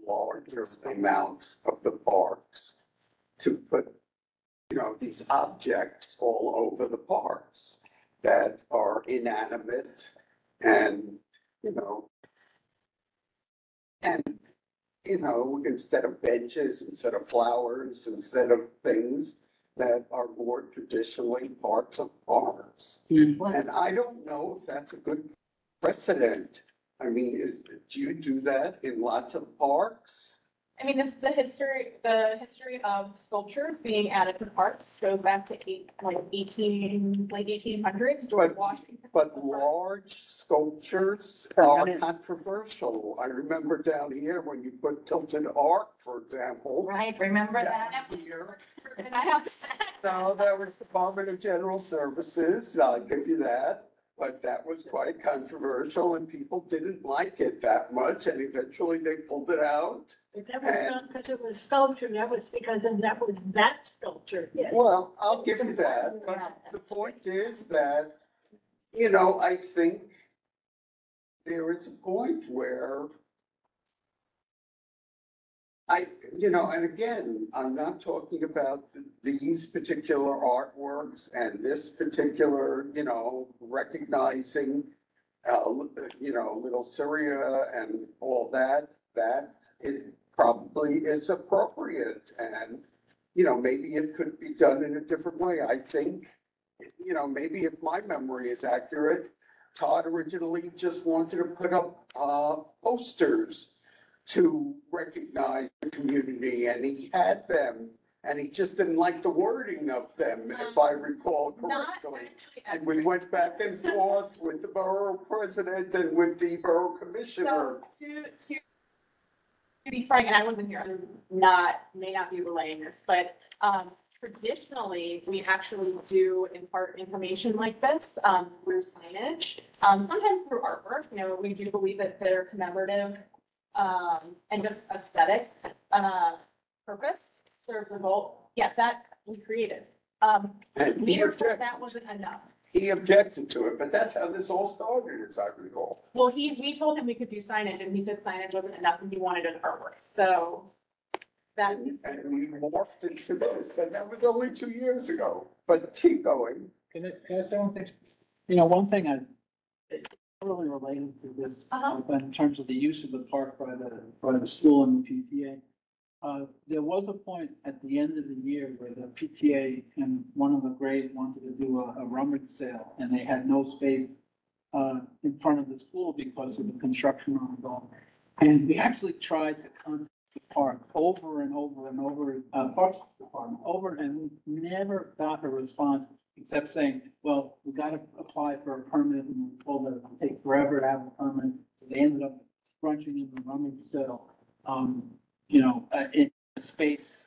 larger amounts of the parks, to put, these objects all over the parks that are inanimate and, instead of benches, instead of flowers, instead of things that are more traditionally parts of parks. And I don't know if that's a good precedent. I mean, do you do that in lots of parks? I mean, the history of sculptures being added to parks goes back to late 1800s, George Washington. But large sculptures are controversial. I remember down here when you put Tilted Arc, for example. Right, remember that? Here. And I have to say. No, that was Department of General Services. I'll give you that. But that was quite controversial and people didn't like it that much and eventually they pulled it out. That was not because it was sculpture, that was because that was that sculpture. Yes. Well, I'll give you that, but the point is that, I think there is a point where and again, I'm not talking about these particular artworks and this particular, recognizing, Little Syria and all that it probably is appropriate. And, maybe it could be done in a different way. I think, maybe if my memory is accurate, Todd originally just wanted to put up posters to recognize the community, and he had them, and he just didn't like the wording of them, if I recall correctly. And we went back and forth with the borough president and with the borough commissioner. So to be frank, and I wasn't here, may not be relaying this, but traditionally, we actually do impart information like this through signage, sometimes through artwork. We do believe that they're commemorative and just aesthetic purpose serves the goal. Yeah, that we created. And that wasn't enough. He objected to it, but that's how this all started, as I recall. Well, we told him we could do signage, and he said signage wasn't enough, and he wanted an artwork. So that. And we morphed into this, and that was only 2 years ago. But keep going. Can I say one thing? One thing really related to this, in terms of the use of the park by the school and the PTA. There was a point at the end of the year where the PTA and one of the grades wanted to do a rummage sale, and they had no space in front of the school because of the construction ongoing. And we actually tried to contact the park over and over and over, Parks Department, and we never got a response except saying, well, we got to apply for a permit, and we told them it would take forever to have a permit. So they ended up crunching in the rummage sale, in a space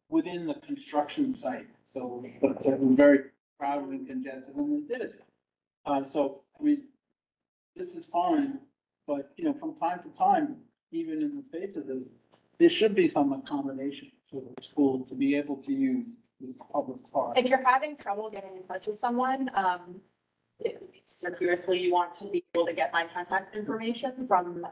within the construction site. So but they were very crowded and congested when they did it. So, I mean, this is fine, but, from time to time, even in the space of this, there should be some accommodation for the school to be able to use these public parks. If you're having trouble getting in touch with someone, if circuitously you want to be able to get my contact information from,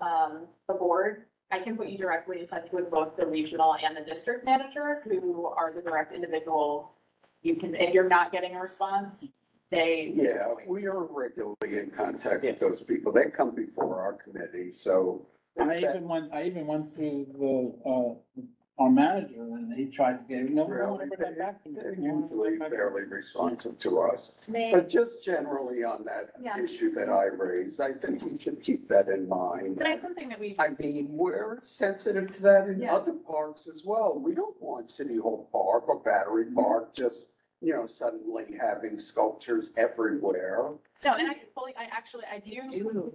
the board, I can put you directly in touch with both the regional and the district manager, who are the direct individuals. You can, if you're not getting a response, they. Yeah, we are regularly in contact with those people. They come before our committee, so. And I even went through our manager and he tried to get, no one Really, ever got back to me. they're usually fairly responsive to us. But just generally on that Yeah. issue that I raised, I think we should keep that in mind. But it's something that we. I mean, we're sensitive to that in Yeah. other parks as well. We don't want City Hall Park or Battery Park just, suddenly having sculptures everywhere. No, and I do.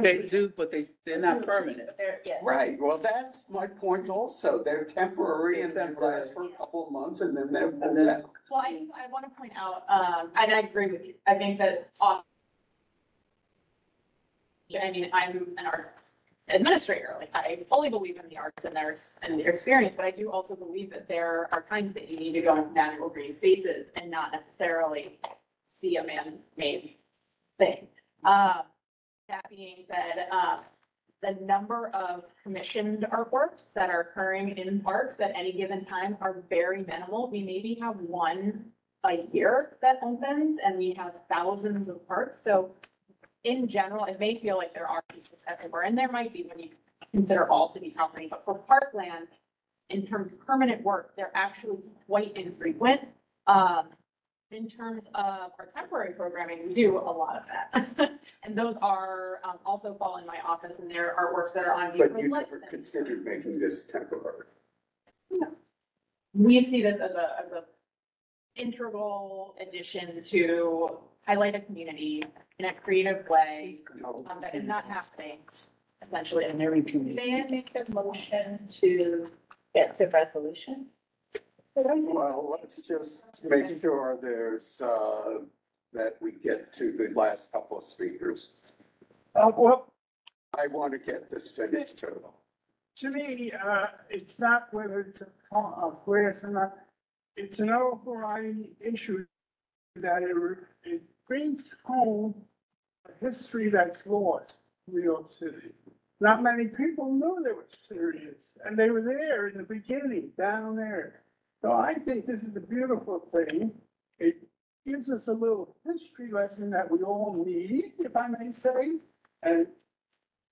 They do, but they're not permanent. Right, well, that's my point also. They're temporary and they temporary. last for a couple of months and then they're And pulled then- out. Well, I want to point out, and I agree with you. I think that, I mean, I'm an arts administrator. Like, I fully believe in the arts and their experience, but I do also believe that there are times that you need to go into natural green spaces and not necessarily see a man-made thing. That being said, the number of commissioned artworks that are occurring in parks at any given time are very minimal. We maybe have one a year that opens, and we have thousands of parks. So in general, it may feel like there are pieces everywhere, and there might be when you consider all city property, but for parkland, in terms of permanent work, they're actually quite infrequent. In terms of our temporary programming, we do a lot of that. And those are, also fall in my office, and there are works that are on. But you never considered making this temporary. We see this as a integral addition to highlight a community in a creative way, that is not happening essentially in every community. May I make a motion to get to resolution? Well, let's just make sure that we get to the last couple of speakers. Well, I want to get this finished too. to me, it's not whether it's a grass or not. It's an overriding issue that it brings home a history that's lost in New York City. Not many people knew they were serious, and they were there in the beginning, down there. So I think this is a beautiful thing. It gives us a little history lesson that we all need, if I may say. And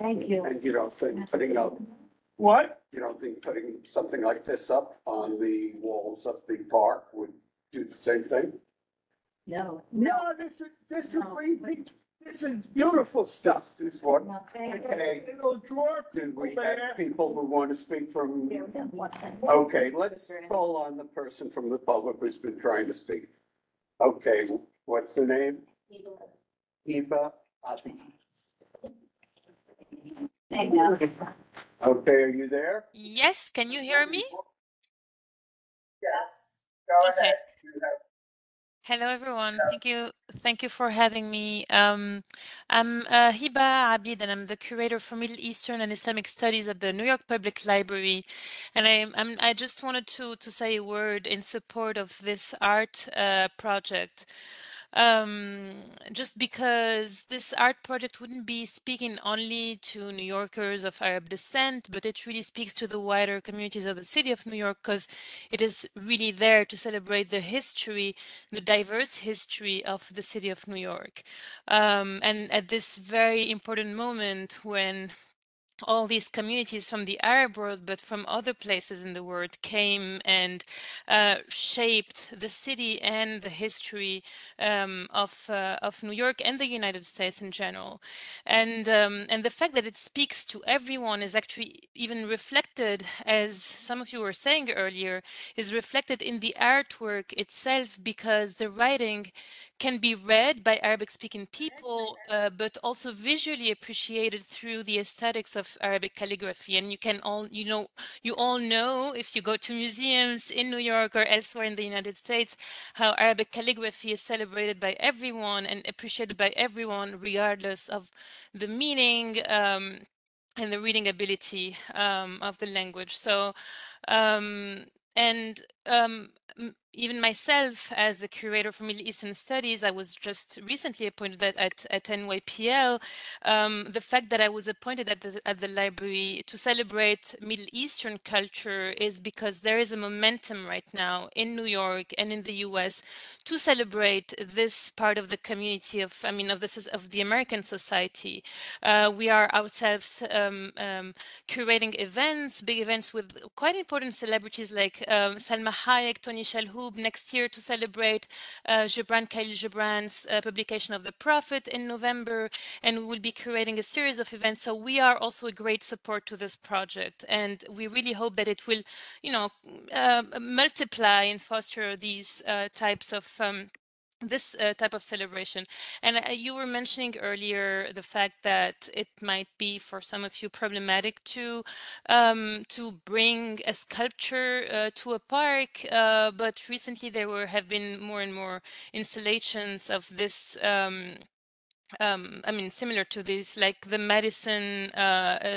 Thank you. And you don't think putting up, what? you don't think putting something like this up on the walls of the park would do the same thing? No. No, this is beautiful stuff. This is what, okay, It'll draw do we people have there. people who want to speak from? Okay, let's call on the person from the public who's been trying to speak. Okay, what's the name? Eva Abi. Okay, are you there? Yes, can you hear me? Yes, go Okay. ahead. Hello, everyone. Thank you for having me. I'm Hiba Abid, and I'm the curator for Middle Eastern and Islamic Studies at the New York Public Library. And I just wanted to say a word in support of this art project. Just because this art project wouldn't be speaking only to New Yorkers of Arab descent, but it really speaks to the wider communities of the city of New York, because it is really there to celebrate the history, the diverse history of the city of New York. And at this very important moment when all these communities from the Arab world, but from other places in the world, came and shaped the city and the history of New York and the United States in general. And the fact that it speaks to everyone is actually even reflected, as some of you were saying earlier, is reflected in the artwork itself, because the writing can be read by Arabic-speaking people, but also visually appreciated through the aesthetics of Arabic calligraphy. And you all know if you go to museums in New York or elsewhere in the United States, how Arabic calligraphy is celebrated by everyone and appreciated by everyone, regardless of the meaning and the reading ability of the language. So, even myself, as a curator for Middle Eastern Studies, I was just recently appointed at NYPL. The fact that I was appointed at the library to celebrate Middle Eastern culture is because there is a momentum right now in New York and in the US to celebrate this part of the community of, I mean, of the American society. We are ourselves curating events, big events with quite important celebrities like Salma Hayek, Tony Shalhoub next year to celebrate Khalil Gibran's publication of The Prophet in November, and we will be curating a series of events. So we are also a great support to this project, and we really hope that it will, multiply and foster these types of this type of celebration. And you were mentioning earlier the fact that it might be for some of you problematic to bring a sculpture to a park, but recently there have been more and more installations of this I mean, similar to this, like the Madison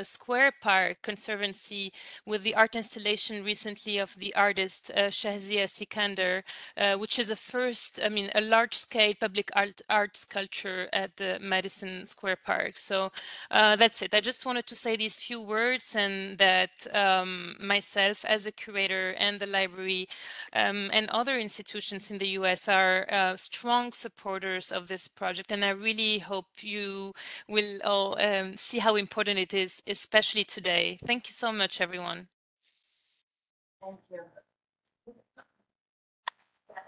Square Park Conservancy with the art installation recently of the artist Shahzia Sikandar, which is a large-scale public art sculpture at the Madison Square Park. So that's it. I just wanted to say these few words, and that myself as a curator and the library and other institutions in the US are strong supporters of this project. And I really hope you will all see how important it is, especially today. Thank you so much, everyone. Thank you.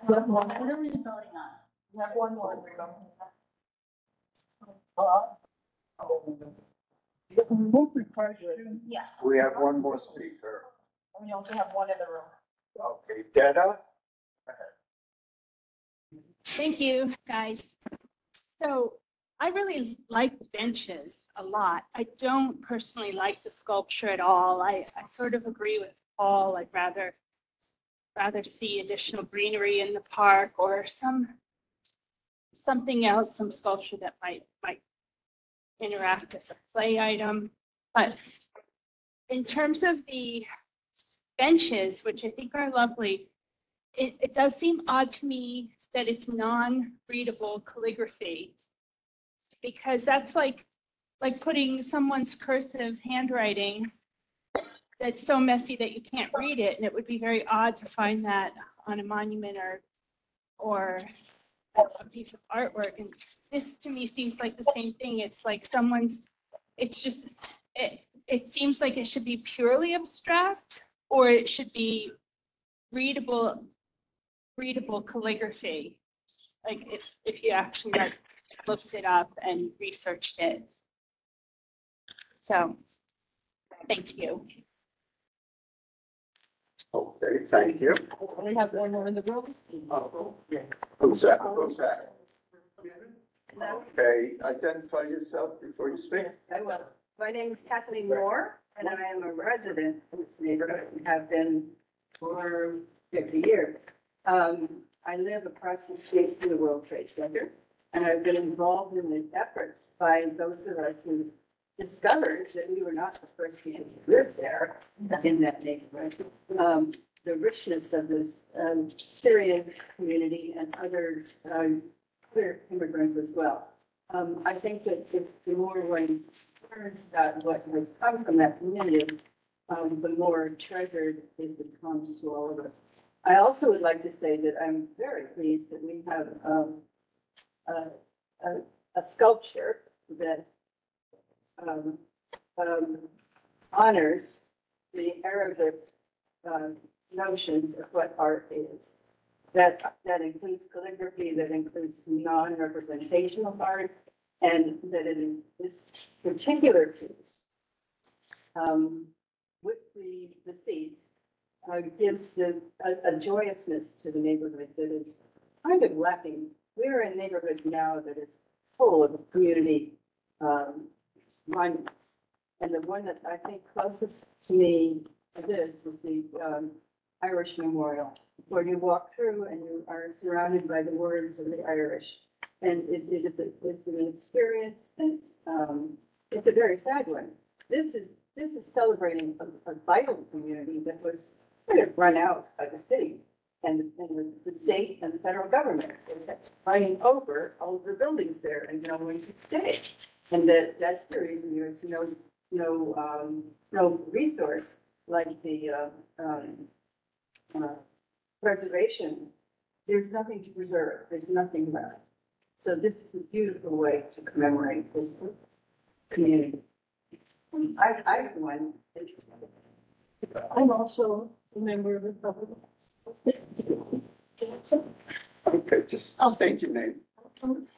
What are we voting on? We have one more. Move the question. Yeah. We have one more speaker. And we also have one in the room. Okay, Detta? Thank you, guys. So I really like benches a lot. I don't personally like the sculpture at all. I sort of agree with Paul. I'd rather see additional greenery in the park or something else, some sculpture that might interact as a play item. But in terms of the benches, which I think are lovely, it does seem odd to me that it's non-readable calligraphy, because that's like putting someone's cursive handwriting that's so messy that you can't read it, and it would be very odd to find that on a monument or a piece of artwork. And this to me seems like the same thing. It's like it seems like it should be purely abstract, or it should be readable calligraphy, like if you actually looked it up and researched it. So thank you. Okay, thank you. We have one more in the room. Who's that? Okay, identify yourself before you speak. Yes, I will. My name is Kathleen Moore, and I am a resident in this neighborhood and have been for 50 years. I live across the street from the World Trade Center, and I've been involved in the efforts by those of us who discovered that we were not the first people to live there in that neighborhood. The richness of this Syrian community and other immigrants as well. I think that the more one learns about what has come from that community, the more treasured it becomes to all of us. I also would like to say that I'm very pleased that we have a sculpture that honors the Arabic notions of what art is. That includes calligraphy, that includes non-representational art, and that in this particular piece, with the seats, gives a joyousness to the neighborhood that is kind of lacking. We're in a neighborhood now that is full of community monuments. And the one that I think closest to me to this is the Irish Memorial, where you walk through and you are surrounded by the words of the Irish. And it's an experience. It's a very sad one. This is celebrating a vital community that was kind of run out by the city. the state and the federal government fighting over all of the buildings there and no one could stay. And that's the reason there's no resource like the, preservation. There's nothing to preserve. There's nothing left. So this is a beautiful way to commemorate this community. I one. I'm also a member of the public. Okay, just state your name.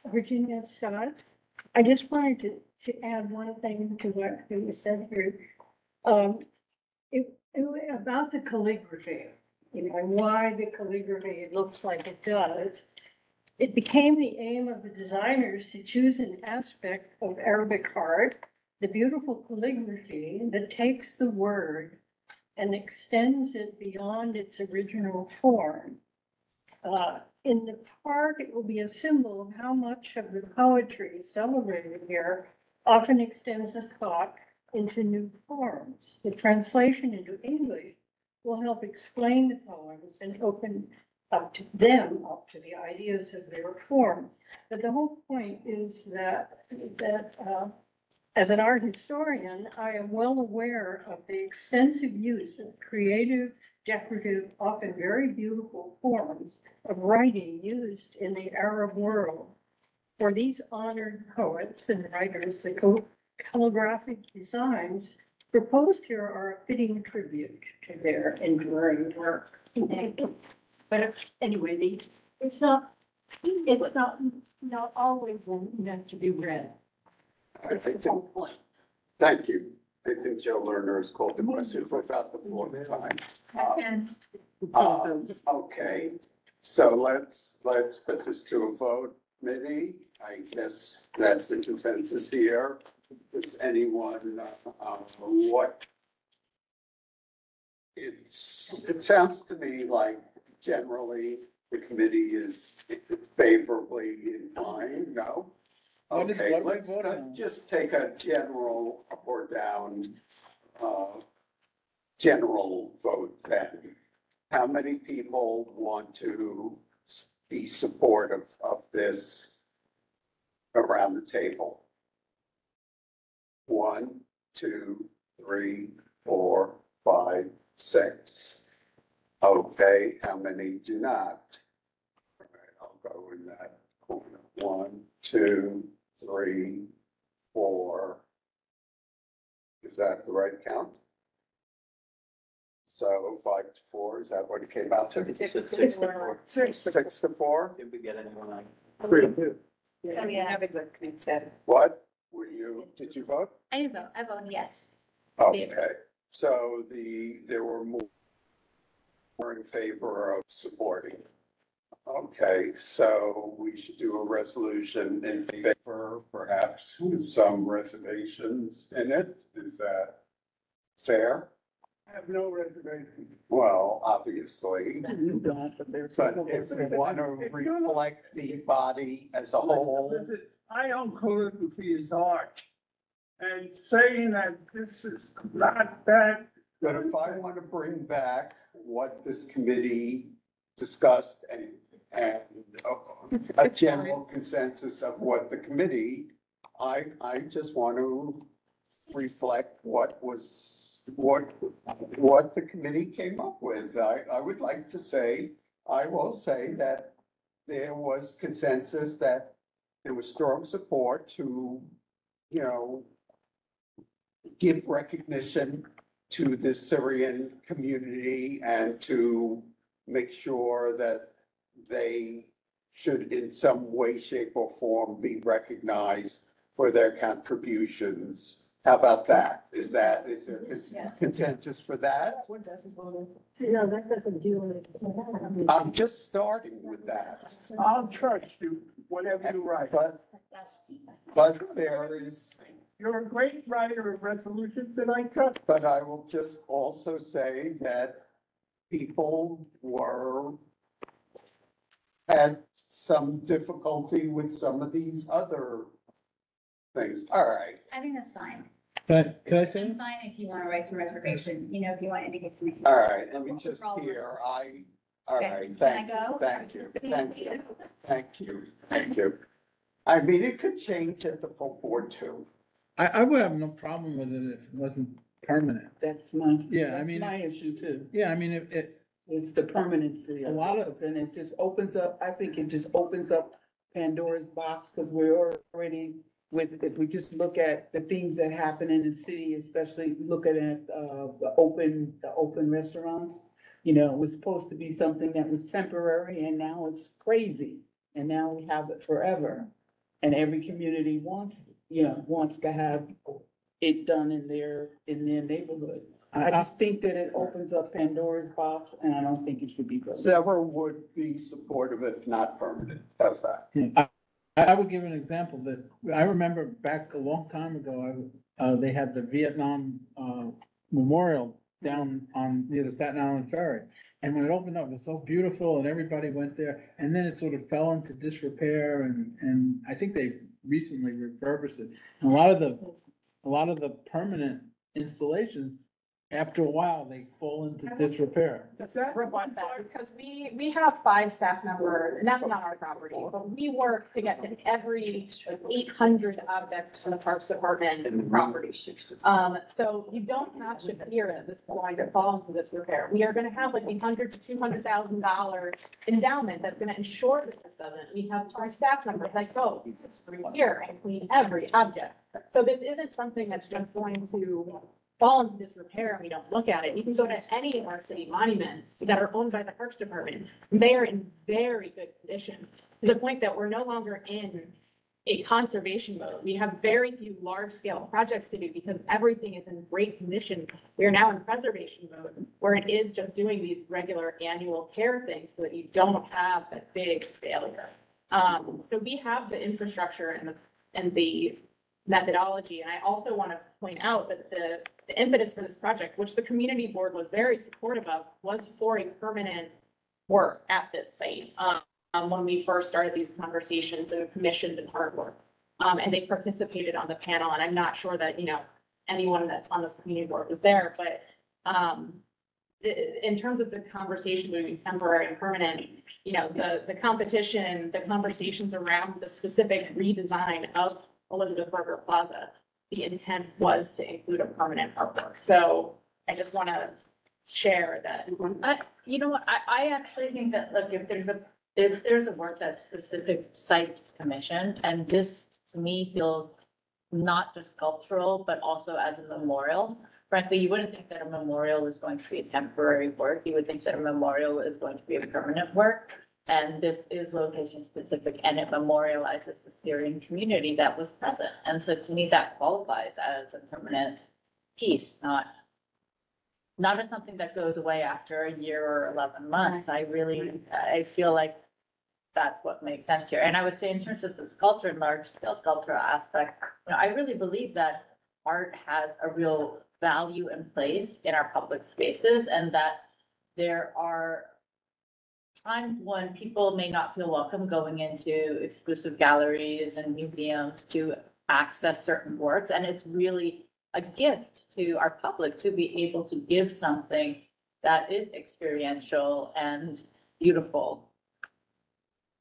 Virginia Scott. I just wanted to add one thing to what was said here. About the calligraphy, and why the calligraphy looks like it does. It became the aim of the designers to choose an aspect of Arabic art, the beautiful calligraphy that takes the word and extends it beyond its original form. In the park, it will be a symbol of how much of the poetry celebrated here often extends the thought into new forms. The translation into English will help explain the poems and open up to the ideas of their forms. But the whole point is that as an art historian, I am well aware of the extensive use of creative, decorative, often very beautiful forms of writing used in the Arab world. For these honored poets and writers, the calligraphic designs proposed here are a fitting tribute to their enduring work. But anyway, it's not always meant to be read. Thank you. I think Joe Lerner has called the question for about the fourth time. Okay, so let's put this to a vote, maybe. I guess that's the consensus here. Does anyone, what? It sounds to me like generally the committee is favorably inclined, no? Okay, let's just take a general up or down, general vote then. How many people want to be supportive of this around the table? 1, 2, 3, 4, 5, 6. Okay, how many do not? All right, I'll go in that corner. 1, 2, 3, 4. Is that the right count? So 5 to 4, is that what it came out to? 6 to 4. 6 to 4? Did we get anyone on? 3 to 2. I mean, I have exactly said. What? Did you vote? I didn't vote. I voted yes. Okay, so there were more in favor of supporting. Okay, so we should do a resolution in favor, perhaps with some reservations in it. Is that fair? I have no reservation. Well, obviously, You don't, but there's. but if we want to reflect the body as a whole. Listen, I own calligraphy as art. And saying that this is not that. But if I want to bring back what this committee discussed and a general consensus of what the committee, I just want to reflect what the committee came up with. I would like to say, I will say that there was consensus that there was strong support to, give recognition to the Syrian community and to make sure that they should in some way, shape or form be recognized for their contributions. How about that? Is there consensus for that? No, that doesn't do it. I'm just starting with that. I'll trust you, whatever you write. But there is. You're a great writer of resolutions and I trust. But I will just also say that people had some difficulty with some of these other things. All right. I think that's fine. Can I say? I'm fine if you want to write some reservation, if you want to indicate something. All right, let me just hear, All Okay. right, Can I thank you, go? thank you, thank you, thank you. I mean, it could change at the full board too. I would have no problem with it if it wasn't permanent. That's my, Yeah, I that's mean, my issue too. Yeah, I mean, It's the permanency A of lot it, and it just opens up, I think it just opens up Pandora's box, because we're already if we just look at the things that happen in the city, especially looking at, the open restaurants. You know, it was supposed to be something that was temporary, and now it's crazy, and now we have it forever. And every community wants to have it done in their neighborhood. I just think that it opens up Pandora's box, and I don't think it should be. Several would be supportive if not permanent. How's that? I would give an example that I remember back a long time ago, they had the Vietnam, memorial down near the Staten Island Ferry. And when it opened up, it was so beautiful and everybody went there. And then it sort of fell into disrepair and I think they recently refurbished it. And a lot of the permanent installations, after a while, they fall into disrepair. That's that. Rebut that, because we have 5 staff members, and that's not our property, but we work to get to every 800 objects from the Parks Department property. So you don't have Shakira that's going to fall into this repair. We are gonna have like $100,000 to $200,000 endowment that's gonna ensure that this doesn't. We have 5 staff members that go through here and clean every object. So this isn't something that's just going to fall into disrepair and we don't look at it. You can go to any of our city monuments that are owned by the Parks Department. They are in very good condition, to the point that we're no longer in a conservation mode. We have very few large-scale projects to do because everything is in great condition. We are now in preservation mode, where it is just doing these regular annual care things so that you don't have a big failure. So we have the infrastructure and the methodology. And I also want to point out that the impetus for this project, which the community board was very supportive of, was for a permanent work at this site. When we first started these conversations and commissioned and hard work. And they participated on the panel, and I'm not sure that, anyone that's on this community board was there, but in terms of the conversation between temporary and permanent, the competition, the conversations around the specific redesign of Elizabeth Berger Plaza, the intent was to include a permanent artwork. So I just want to share that. You know what, I actually think that, look, if there's a work that's specific site commissioned, and this to me feels not just sculptural, but also as a memorial. Frankly, you wouldn't think that a memorial is going to be a temporary work. You would think that a memorial is going to be a permanent work. And this is location specific, and it memorializes the Syrian community that was present. And so to me, that qualifies as a permanent piece, not as something that goes away after a year or 11 months. I feel like that's what makes sense here. And I would say in terms of the sculpture and large scale sculptural aspect, I really believe that art has a real value and place in our public spaces, and that there are times when people may not feel welcome going into exclusive galleries and museums to access certain works. And it's really a gift to our public to be able to give something that is experiential and beautiful.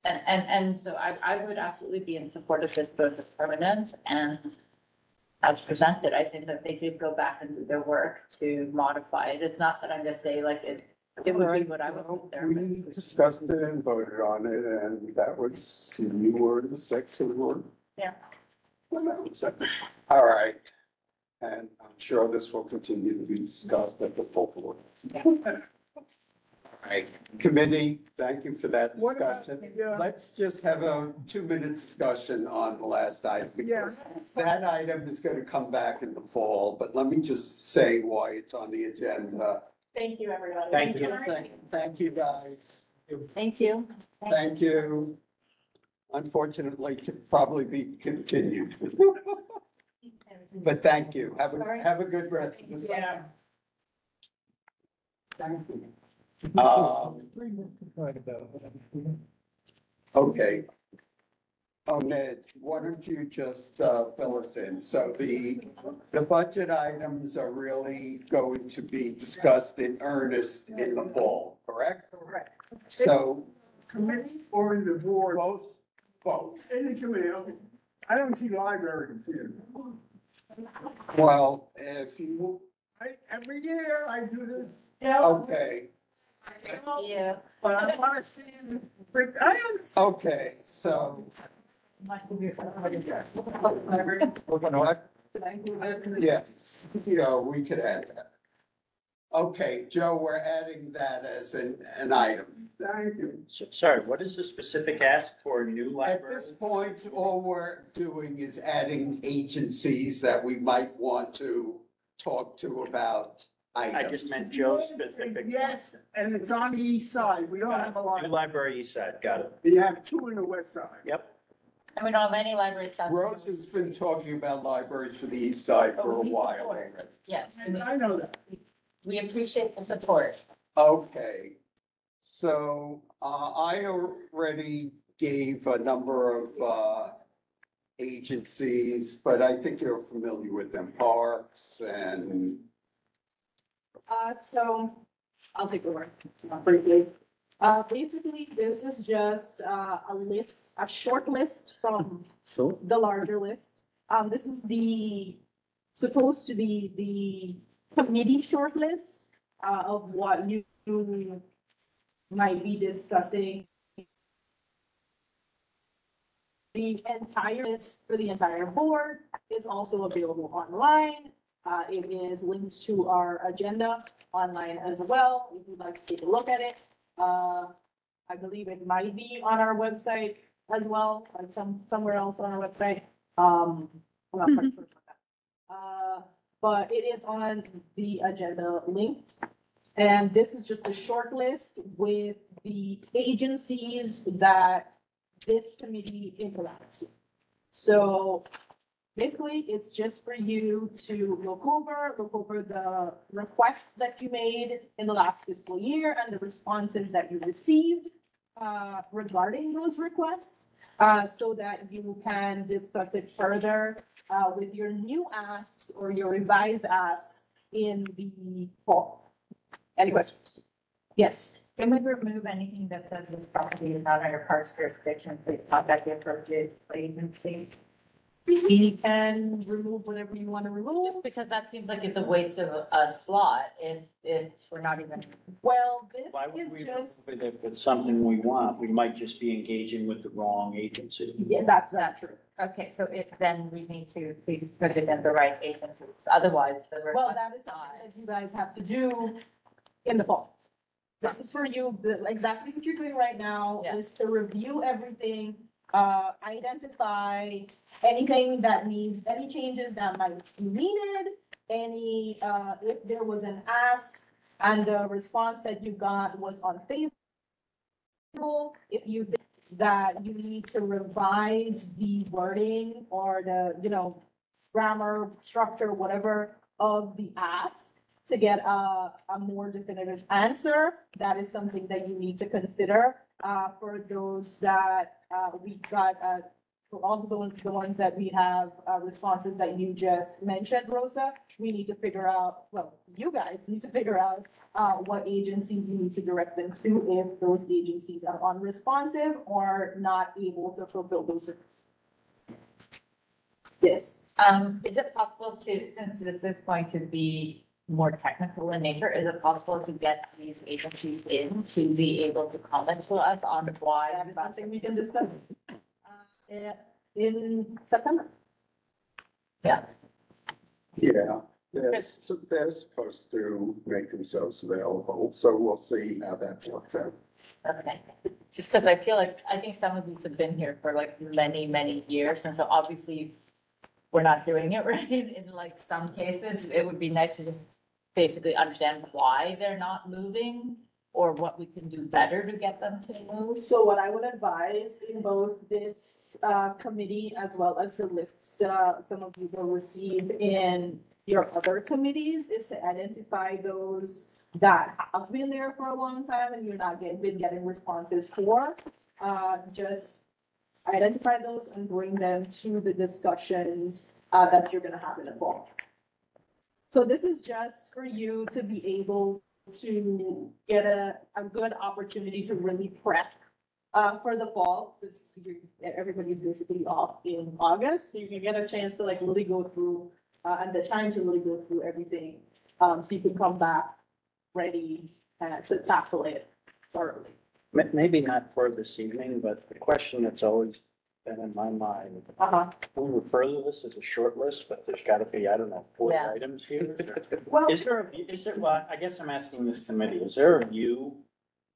And so I would absolutely be in support of this, both as permanent and as presented. I think that they did go back and do their work to modify it. It's not that I'm gonna say like it would be what I would put there. We discussed it and voted on it, and that was, you were the 6 who were. Yeah. All right. And I'm sure this will continue to be discussed at the full board. All right, committee, thank you for that What about discussion. the, Let's just have a 2-minute discussion on the last item. Yeah. Because that item is going to come back in the fall, but let me just say why it's on the agenda. Thank you, everybody. Thank you, guys. Thank you. Thank you. Unfortunately, to probably be continued. But thank you. Have a good rest of the summer. Okay. Oh, Ned, why don't you just fill us in? So the budget items are really going to be discussed in earnest in the fall, correct? Correct. So Committee or in the board? both. In the committee, okay. I don't see libraries here. Well, if you, Every year I do this. okay, Yeah. But I wanna see, I don't. okay, so. Yes, so we could add that. Okay, Joe, we're adding that as an item. Thank you. Sorry, what is the specific ask for a new At library? this point, all we're doing is adding agencies that we might want to talk to about I items. just meant Joe's specific. Yes, and it's on the east side. We don't have a New lot. library east side, got it. We have two in the west side. Yep. And we don't have any libraries south. Rose has been talking about libraries for the east side for a while already. Yes, And I know that. we appreciate the support. Okay, so, I already gave a number of, agencies, but I think you're familiar with them, parks and, So I'll take over briefly. Basically, this is just a list, a short list from so, the larger list. This is supposed to be the committee short list of what you might be discussing. The entire list for the entire board is also available online. It is linked to our agenda online as well, if you'd like to take a look at it. I believe it might be on our website as well, like somewhere else on our website. I'm not quite sure about that. But it is on the agenda linked. And this is just a short list with the agencies that this committee interacts with. So basically, it's just for you to look over the requests that you made in the last fiscal year and the responses that you received regarding those requests, so that you can discuss it further with your new asks or your revised asks in the fall. Any questions? Yes. Can we remove anything that says this property is not under parks jurisdiction, please contact the appropriate agency? We can remove whatever you want to remove. Just because that seems like it's a waste of a slot if we're not even. Well, this Why would is we, just, if it's something we want, we might just be engaging with the wrong agency. yeah, that's not true. Okay, so then we need to please put it in the right agencies, otherwise the. Well, request that is something that you guys have to do in the fall. This is for you, exactly what you're doing right now Yeah. is to review everything, identify anything that needs, any changes that might be needed, if there was an ask and the response that you got was unfavorable, if you think that you need to revise the wording or the, grammar, structure, whatever of the ask to get a more definitive answer, that is something that you need to consider. For those that we got, for all of the ones that we have responses that you just mentioned, Rosa, we need to figure out, well, you guys need to figure out what agencies you need to direct them to if those agencies are unresponsive or not able to fulfill those requests. Yes. Is it possible to, since this is going to be more technical in nature, is it possible to get these agencies in to be able to comment to us on why? That is something we can discuss in September. yeah, they're supposed to make themselves available, so we'll see how that works out. Okay, just because I feel like, I think some of these have been here for like many, many years, and so obviously we're not doing it right in like some cases. It would be nice to just basically understand why they're not moving or what we can do better to get them to move. So what I would advise in both this committee as well as the lists some of you will receive in your other committees is to identify those that have been there for a long time and you're not been getting responses for. Just identify those and bring them to the discussions that you're gonna have in the fall. So this is just for you to be able to get a good opportunity to really prep for the fall, since everybody's basically off in August, so you can get a chance to like really go through, and the time to really go through everything. So you can come back ready to tackle it thoroughly. Maybe not for this evening, but the question that's always been in my mind. We refer to this as a short list, but there's gotta be, I don't know, 40 Yeah. items here. Well, Is there, well, I guess I'm asking this committee, is there a view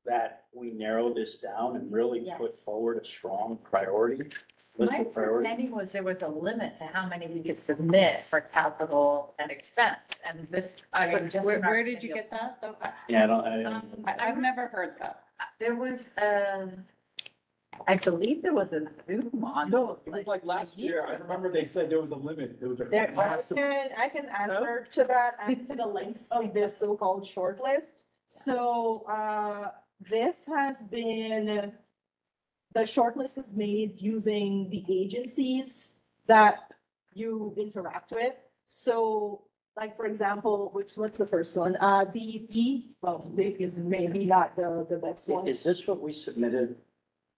that we narrow this down and really Yes. put forward a strong priority? List My of priorities? understanding was there was a limit to how many we could submit for capital and expense, and this, I mean, just. in our Where did you committee- get that though? Yeah, I don't, I've never heard that. There was, I believe there was a Zoom on. No, it was like last year. I remember they said there was a limit. There was a. There, I can answer to that and to the length of this so-called shortlist. So, this has been, the shortlist was made using the agencies that you interact with. So, like, for example, what's the first one? DEP, well, DEP is maybe not the best one. is this what we submitted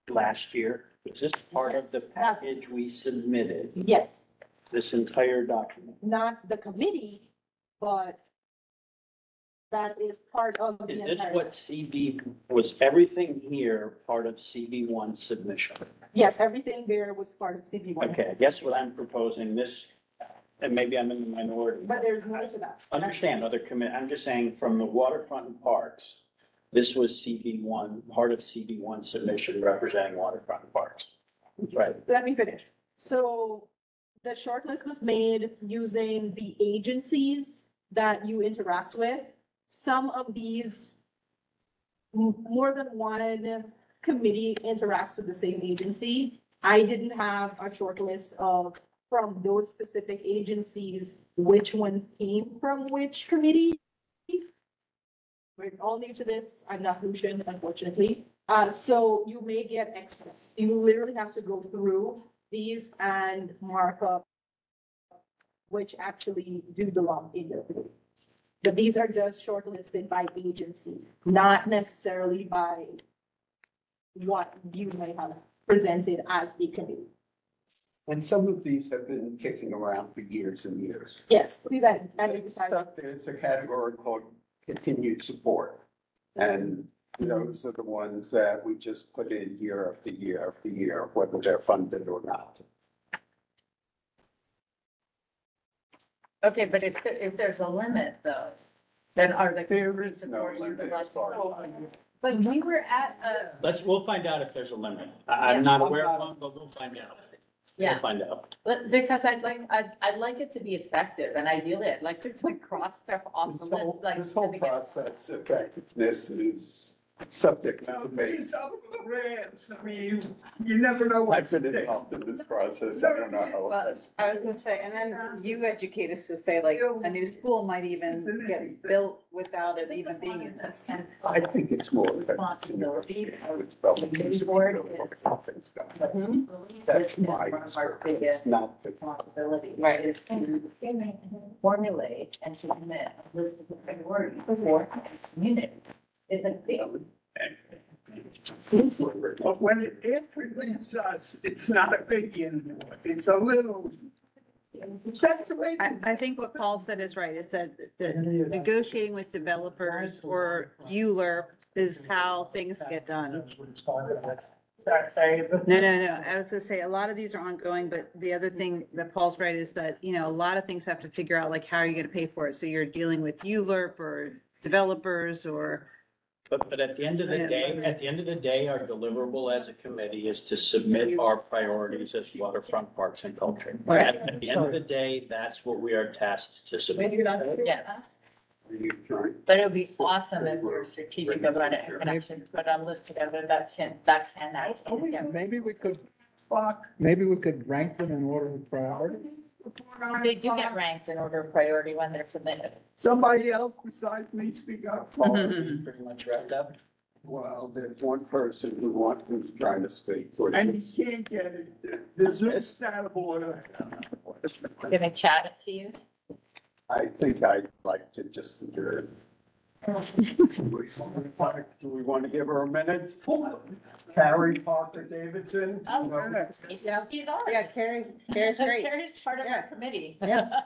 last year? Is this part of the Yes. package we submitted, Yes, this entire document? not the committee, but that is part of the Is this entire. what was everything here part of CB1 submission? Yes, everything there was part of CB1. Okay, I guess what I'm proposing this, and maybe I'm in the minority. But there's more to that. Understand other I'm just saying from the waterfront and parks, this was CB1, part of CB1 submission representing waterfront and parks. Right. Let me finish. So the shortlist was made using the agencies that you interact with. Some of these, more than one committee interacts with the same agency. I didn't have a shortlist of, from those specific agencies, which ones came from which committee. We're all new to this. I'm not Lucian, unfortunately. So you may get excess. You literally have to go through these and mark up which actually do belong in your group. But these are just shortlisted by agency, not necessarily by what you may have presented as a committee. And some of these have been kicking around for years and years. Yes, please. There's a category called continued support. And those are the ones that we just put in year after year after year, whether they're funded or not. Okay, but if there's a limit though, then are the. There is no limit as far as I know. But we were at We'll find out if there's a limit. I'm not aware of one, but we'll find out. Yeah. We'll find out. But because I'd like it to be effective, and ideally I'd like to like cross stuff off the list, like. This whole process effectiveness is subject to debate. It's up for the grabs. I mean, you never know I've what's been there. involved in this process. I don't know how. Well, I was gonna say, and then you educate us to say like a new school might even get built without it even being in this. I think it's more Responsibility of It's about the the committee board look is. at how things done. Mhm. That's One my of our expertise, biggest not the. responsibilities Right. is to formulate and submit a list of priorities for the community. It's a big. But when it leaves us, it's not a biggie anymore. It's a little. That's the way. I think what Paul said is right, is that the negotiating with developers or ULURP is how things get done. Sorry. No. I was gonna say, a lot of these are ongoing, but the other thing that Paul's right is that, a lot of things have to figure out, like, how are you gonna pay for it? So you're dealing with ULURP or developers or. But at the end of the day, our deliverable as a committee is to submit our priorities as waterfront parks and culture. Right. At the end of the day, that's what we are tasked to submit. Yes. But it would be awesome if we were strategic about it and can actually put a list together that can actually. Maybe we could rank them in order of priority. They do get ranked in order of priority when they're submitted. Somebody else besides me speak up. Pretty much wrapped up. Well, there's one person who's trying to speak. And you can't get it. The Zoom's out of order. Can I chat it to you? I think I'd like to just adjourn. Do we want to give her a minute? Carrie Parker Davidson? Oh, No. He's ours. Yeah, Carrie's great. Carrie's part of our committee. Yeah.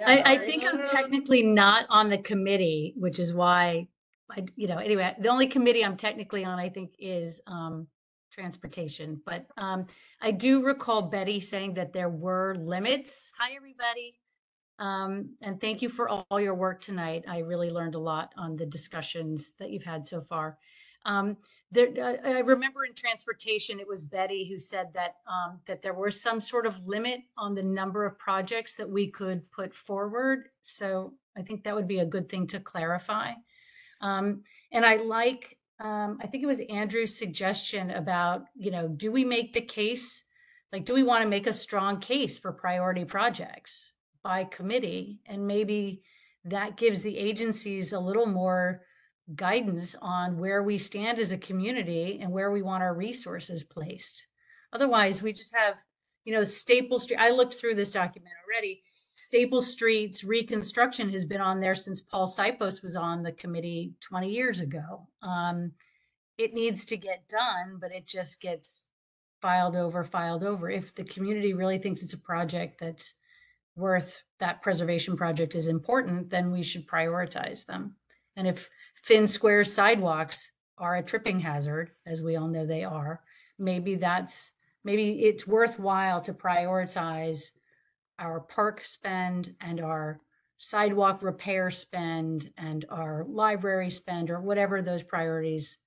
I think I'm technically not on the committee, which is why anyway, the only committee I'm technically on, I think, is transportation. But I do recall Betty saying that there were limits. Hi, everybody. And thank you for all your work tonight. I really learned a lot on the discussions that you've had so far. I remember in transportation, it was Betty who said that that there was some sort of limit on the number of projects that we could put forward. So I think that would be a good thing to clarify. And I like, I think it was Andrew's suggestion about, do we make the case? Like, do we want to make a strong case for priority projects by committee? And maybe that gives the agencies a little more guidance on where we stand as a community and where we want our resources placed. Otherwise, we just have, Staple Street. I looked through this document already. Staple Street's reconstruction has been on there since Paul Sipos was on the committee 20 years ago. It needs to get done, but it just gets filed over. If the community really thinks it's a project that's worth, that preservation project is important, then we should prioritize them. And if Finn Square sidewalks are a tripping hazard, as we all know they are, maybe it's worthwhile to prioritize our park spend and our sidewalk repair spend and our library spend, or whatever those priorities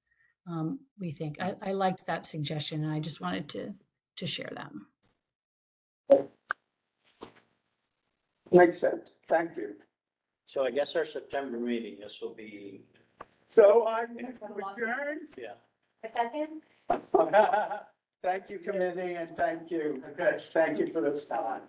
we think. I liked that suggestion, and I just wanted to share that. Makes sense. Thank you. So I guess our September meeting, this will be. So I'm adjourned. Yeah. A second? Thank you, committee, and thank you. Thank you for this time.